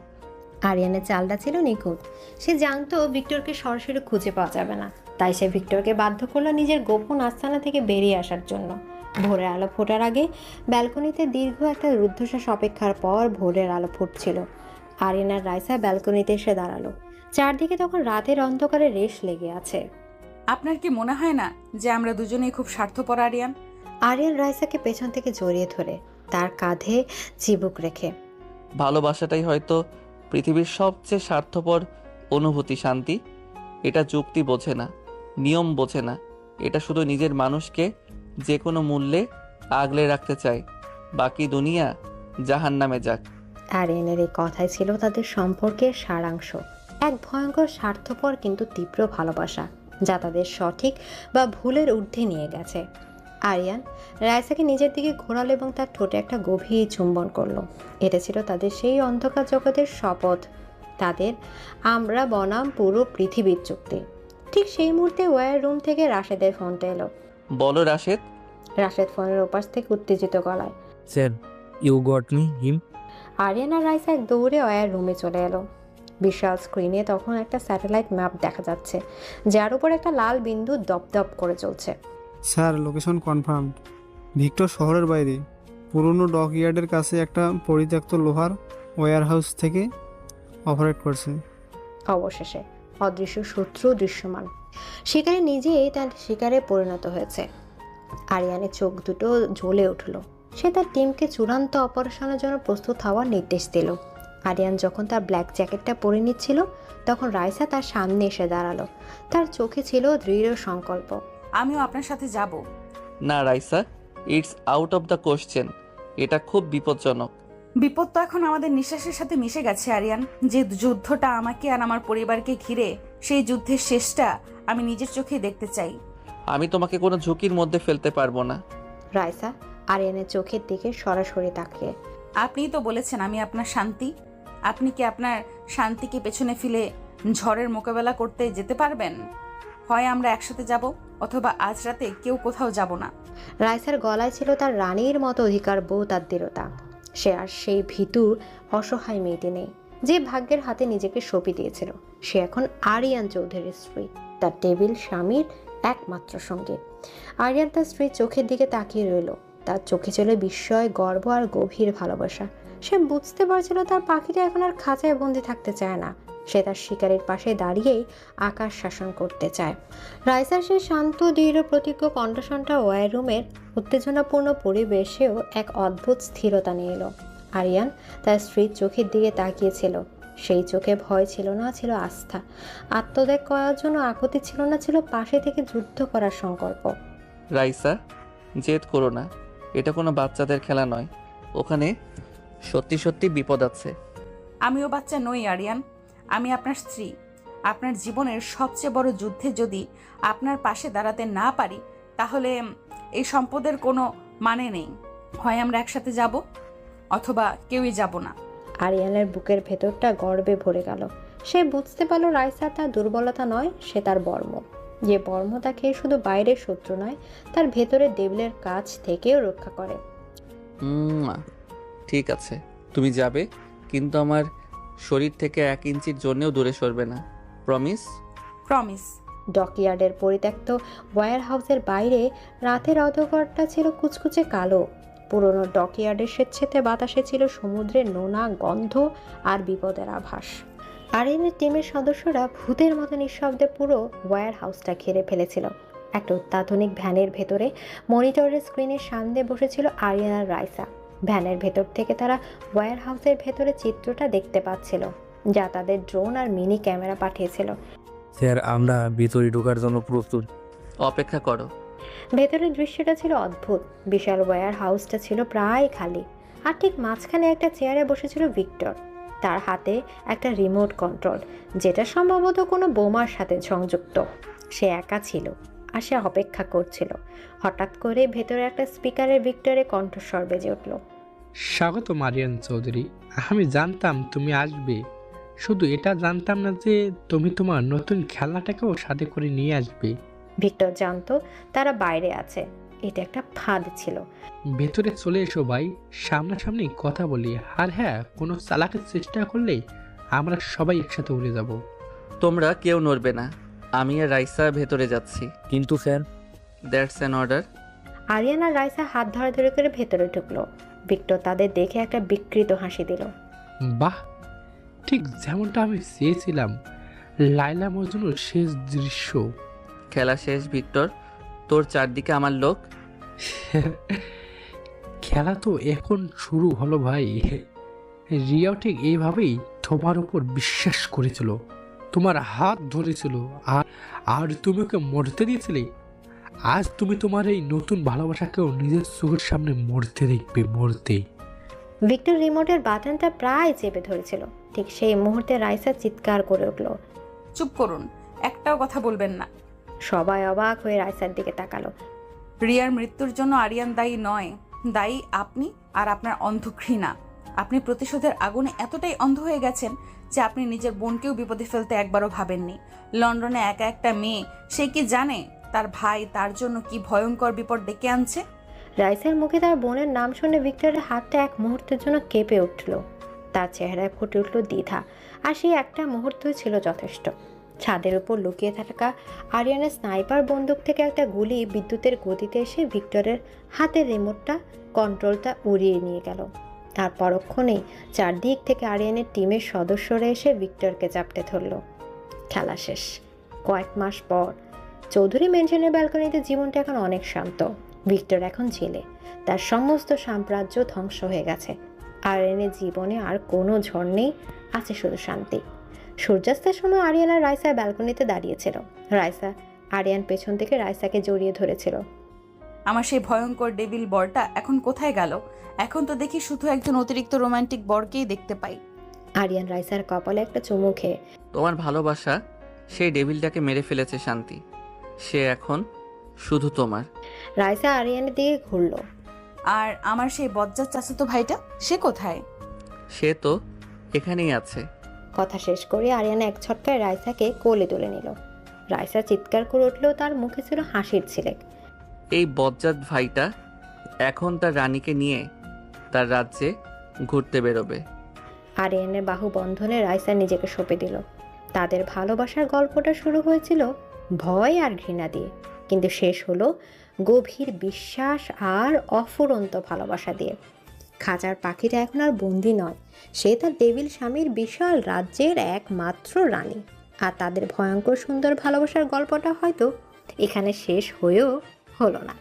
আরিয়ানের চালটা ছিল নিখুঁত। সে জানতো ভিক্টরকে সরাসরি খুঁজে পাওয়া যাবে না, তাই সে ভিক্টরকে বাধ্য করলো নিজের গোপন আস্তানা থেকে বেরিয়ে আসার জন্য। ভোরের আলো ফোটার আগে ব্যালকনিতে দীর্ঘ একটা রুদ্ধশ্বাস অপেক্ষার পর ভোরের আলো ফুটছিল। আরিয়ান আর রাইসা ব্যালকনিতে এসে দাঁড়ালো। চারদিকে তখন রাতের অন্ধকারে রেশ লেগে আছে। আপনার কি মনে হয় না যে আমরা দুজনেই খুব স্বার্থপর? আরিয়ান রাইসাকে পেছন থেকে জড়িয়ে ধরে তার কাঁধে চিবুক রেখে। ভালোবাসাটাই হয়তো পৃথিবীর সবচেয়ে স্বার্থপর অনুভূতি শান্তি। এটা যুক্তি বোঝে না, নিয়ম বোঝে না। এটা শুধু নিজের মানুষকে যে কোনো মূল্যে আগলে রাখতে চায়। বাকি দুনিয়া জাহান্নামে যাক। আরিয়ানের এই কথাই ছিল তাদের সম্পর্কের সারাংশ। এক ভয়ঙ্কর স্বার্থপর কিন্তু তীব্র ভালোবাসা, যা তাদের সঠিক বা ভুলের ঊর্ধ্বে নিয়ে গেছে। আরিয়ান রাইসাকে নিজের দিকে ঘোরালো এবং তার ঠোঁটে একটা গভীর চুম্বন করলো। এটা ছিল তাদের সেই অন্ধকার জগতের শপথ, তাদের আমরা বনাম পুরো পৃথিবীর চুক্তি। ঠিক সেই মুহূর্তে ওয়্যার রুম থেকে রাশেদের ফোনটা এলো। বলো রাশেদ। রাশেদ ফোনের ওপাশ থেকে উত্তেজিত গলায়, স্যার ইউ গট মি হিম। আরিয়ান আর রাইসা এক দৌড়ে ওয়্যার রুমে চলে এলো। বিশাল স্ক্রিনে তখন একটা স্যাটেলাইট ম্যাপ দেখা যাচ্ছে, যার উপর একটা লাল বিন্দু দপদপ করে চলছে। Sir location confirmed. ভিক্টর শহরের বাইরে পুরনো ডকইয়ার্ডের কাছে একটা পরিত্যক্ত লোহার ওয়্যার হাউস থেকে অপারেট করছে। অবশেষে অদৃশ্য শত্রু দৃশ্যমান। শিকারে নিজেই তার শিকারে পরিণত হয়েছে। আরিয়ানের চোখ দুটো জ্বলে উঠল। সে তার টিমকে চূড়ান্ত অপারেশনের জন্য প্রস্তুত হওয়ার নির্দেশ দিল। আরিয়ান যখন তার ব্ল্যাক জ্যাকেটটা পরে নিচ্ছিল, তখন রাইসা তার সামনে এসে দাঁড়ালো। তার চোখে ছিল দৃঢ় সংকল্প। আমিও আপনার সাথে যাব। না Raisa, it's out of the question. এটা খুব বিপজ্জনক। বিপদ তো এখন আমাদের নিঃশ্বাসের সাথে মিশে গেছে আরিয়ান। যে যুদ্ধটা আমাকে আর আমার পরিবারকে ঘিরে, সেই যুদ্ধের শেষটা আমি নিজের চোখে দেখতে চাই। আমি তোমাকে কোনো ঝুঁকির মধ্যে ফেলতে পারবো না। রাইসা আরিয়ানের চোখের দিকে সরাসরি তাকিয়ে, আপনিই তো বলেছেন আমি আপনার শান্তি। আপনি কি আপনার শান্তিকে পেছনে ফেলে ঝড়ের মোকাবেলা করতে যেতে পারবেন? হয় আমরা একসাথে যাব, অথবা আজ রাতে কেউ কোথাও যাব না। রাইসার গলায় ছিল তার রানীর মতো অধিকার বোধ আর দৃঢ়তা। সে আর সেই ভীতু অসহায় মেয়েটি নেই যে ভাগ্যের হাতে নিজেকে সঁপে দিয়েছিল। সে এখন আরিয়ান চৌধুরীর স্ত্রী, তার টেবিল স্বামীর একমাত্র সঙ্গী। আরিয়ান তার স্ত্রীর চোখের দিকে তাকিয়ে রইল। তার চোখে ছিল বিস্ময়, গর্ব আর গভীর ভালোবাসা। সে বুঝতে পারছিল তার পাখিটা এখন আর খাঁচায় বন্দি থাকতে চায় না। সে তার শিকারের পাশে দাঁড়িয়েই আকাশ শাসন করতে চায়। রাইসার সেই শান্ত দৃঢ় প্রতিজ্ঞ কণ্ঠস্বরটা ওয়ার রুমের উত্তেজনাপূর্ণ পরিবেশেও এক অদ্ভুত স্থিরতা নিয়ে এলো। আরিয়ান তার স্ত্রীর চোখের দিকে তাকিয়েছিল। সেই চোখে ভয় ছিল না, ছিল আস্থা। আত্মত্যাগ করার জন্য আকুতি ছিল না, ছিল পাশে থেকে যুদ্ধ করার সংকল্প। রাইসা, জেদ করো না, এটা কোনো বাচ্চাদের খেলা নয়। ওখানে সত্যি সত্যি বিপদ আছে। আমিও বাচ্চা নই আরিয়ান, আমি আপনার স্ত্রী। আপনার জীবনের সবচেয়ে বড় যুদ্ধে যদি আপনার পাশে দাঁড়াতে না পারি, তাহলে এই সম্পদের কোনো মানে নেই। হয় আমরা একসাথে যাব, অথবা কেউই যাব না। আরিয়ানের বুকের ভেতরটা গর্বে ভরে গেল। সে বুঝতে পারল রাইসা তার দুর্বলতা নয়, সে তার বর্ম। যে বর্ম তাকে শুধু বাইরের শত্রু নয়, তার ভেতরের ডেভিলের কাছ থেকেও রক্ষা করে। ঠিক আছে, তুমি যাবে, কিন্তু আমার শরীর থেকে 1 ইঞ্চির জন্যও দূরে সরবে না। প্রমিস? প্রমিস। ডকইয়ার্ডের পরিত্যক্ত ওয়্যার হাউসের বাইরে রাতের অন্ধকারটা ছিল কুচকুচে কালো। পুরনো ডকইয়ার্ডের স্বেচ্ছেতে বাতাসে ছিল সমুদ্রের নোনা গন্ধ আর বিপদের আভাস। আরিয়ানের টিমের সদস্যরা ভূতের মতো নিঃশব্দে পুরো ওয়্যার হাউসটা ঘিরে ফেলেছিল। একটা অত্যাধুনিক ভ্যানের ভেতরে মনিটরের স্ক্রিনের সামনে বসেছিল আরিয়ান আর রাইসা। ভ্যানের ভেতর থেকে তারা ওয়্যার হাউসের ভেতরে চিত্রটা দেখতে পাচ্ছিল, যা তাদের ড্রোন আর মিনি ক্যামেরা পাঠিয়েছিল। স্যার, আমরা ভিতরে ঢোকার জন্য প্রস্তুত। অপেক্ষা করো। ভেতরের দৃশ্যটা ছিল অদ্ভুত। বিশাল ওয়্যার হাউসটা ছিল প্রায় খালি, আর ঠিক মাঝখানে একটা চেয়ারে বসেছিল ভিক্টর। তার হাতে একটা রিমোট কন্ট্রোল, যেটা সম্ভবত কোনো বোমার সাথে সংযুক্ত। সে একা ছিল আর সে অপেক্ষা করছিল। হঠাৎ করে ভেতরে একটা স্পিকারের ভিক্টরের কণ্ঠস্বর বেজে উঠল। স্বাগত আরিয়ান চৌধুরী, আমি জানতাম তুমি আসবে। শুধু এটা জানতাম না যে তুমি তোমার নতুন খেলাটাকেও সাথে করে নিয়ে আসবে। ভিক্টর জানতো তারা বাইরে আছে, এটা একটা ফাঁদ ছিল। ভেতরে চলে এসো ভাই, সামনাসামনি কথা বলি। আর হ্যাঁ, কোনো চালাকের চেষ্টা করলে আমরা সবাই একসাথে উড়ে যাব। তোমরা কেউ নড়বে না, আমি আর রাইসা ভেতরে যাচ্ছি। কিন্তু sir, that's an order. Aryan আর রাইসা হাত ধরাধরি করে ভেতরে ঢুকলো। ভিক্টর তাদের দেখে একটা বিকৃত হাসি দিল। বাহ, ঠিক যেমনটা আমি চেয়েছিলাম। লাইলা মজনুর শেষ দৃশ্য। খেলা শেষ ভিক্টর, তোর চারদিকে আমার লোক। খেলা তো এখন শুরু হলো ভাই। রিয়াও ঠিক এইভাবেই তোমার উপর বিশ্বাস করেছিল, তোমার হাত ধরেছিল, আর তুমি ওকে মরতে দিয়েছিলে। আজ তুমি তোমার এই নতুন ভালোবাসাকেও নিজের চোখের সামনে মরতে দেখবে, মরতে। ভিক্টর রিমোটের বাটনটা প্রায় চেপে ধরেছিল। ঠিক সেই মুহূর্তে রাইসা চিৎকার করে উঠল, চুপ করুন, একটাও কথা বলবেন না। সবাই অবাক হয়ে রাইসার দিকে তাকালো। রিয়ার মৃত্যুর জন্য আরিয়ান দায়ী নয়, দায়ী আপনি আর আপনার অন্ধ ঘৃণা। আপনি প্রতিশোধের আগুনে এতটাই অন্ধ হয়ে গেছেন যে আপনি নিজের বোনকেও বিপদে ফেলতে একবারও ভাবেননি। লন্ডনে একা একটা মেয়ে, সে কি জানে তার ভাই তার জন্য কি ভয়ঙ্কর বিপদ ডেকে আনছে? রাইসার মুখে তার বোনের নাম শুনে ভিক্টরের হাতটা এক মুহূর্তের জন্য কেঁপে উঠল। তার চেহারায় ফুটে উঠল দ্বিধা, আর সেই একটা মুহূর্তই ছিল যথেষ্ট। ছাদের উপর লুকিয়ে থাকা আরিয়ানের স্নাইপার বন্দুক থেকে একটা গুলি বিদ্যুতের গতিতে এসে ভিক্টরের হাতের রিমোটটা কন্ট্রোলটা উড়িয়ে নিয়ে গেল। আর পরক্ষণেই চারদিক থেকে আরিয়ানের টিমের সদস্যরা এসে ভিক্টরকে চাপটে ধরল। খেলা শেষ। কয়েক মাস পর চৌধুরী মেনশনের ব্যালকনিতে জীবনটা এখন অনেক শান্ত। ভিক্টর এখন জেলে, তার সমস্ত সাম্রাজ্য ধ্বংস হয়ে গেছে। আরিয়ানের জীবনে আর কোনো ঝড় নেই, আছে শুধু শান্তি। সূর্যাস্তের সময় আরিয়ান আর রাইসা ব্যালকনিতে দাঁড়িয়েছিল। রাইসা আরিয়ান পেছন থেকে রাইসাকে জড়িয়ে ধরেছিল। আমার সেই ভয়ঙ্কর ডেভিল বরটা এখন কোথায় গেল? এখন তো দেখি শুধু একজন অতিরিক্ত রোমান্টিক বরকেই দেখতে পাই। আরিয়ান রাইসার কপালে একটা চুমু খেয়ে, তোমার ভালোবাসা সেই ডেভিলটাকে মেরে ফেলেছে শান্তি, সে এখন শুধু তোমার। রাইসা আরিয়ানের দিকে ঘুরল। আর আমার সেই বজ্জাত চাচাতো ভাইটা, সে কোথায়? সে তো এখানেই আছে। কথা শেষ করে আরিয়ান এক ঝটকায় রাইসাকে কোলে তুলে নিল। রাইসা চিৎকার করে উঠলেও তার মুখে ছিল হাসির ছিলেক। এই বজ্জাত ভাইটা এখন তার রানীকে নিয়ে তার রাজ্যে ঘুরতে বেরোবে। আরিয়ানের বাহু বন্ধনে রাইসা নিজেকে সঁপে দিল। তাদের ভালোবাসার গল্পটা শুরু হয়েছিল ভয় আর ঘৃণা দিয়ে, কিন্তু শেষ হলো গভীর বিশ্বাস আর অফুরন্ত ভালোবাসা দিয়ে। খাঁচার পাখিটা এখন আর বন্দি নয়, সে তার টেবিল স্বামীর বিশাল রাজ্যের একমাত্র রানী। আর তাদের ভয়ঙ্কর সুন্দর ভালোবাসার গল্পটা হয়তো এখানে শেষ হয়েও হলো না।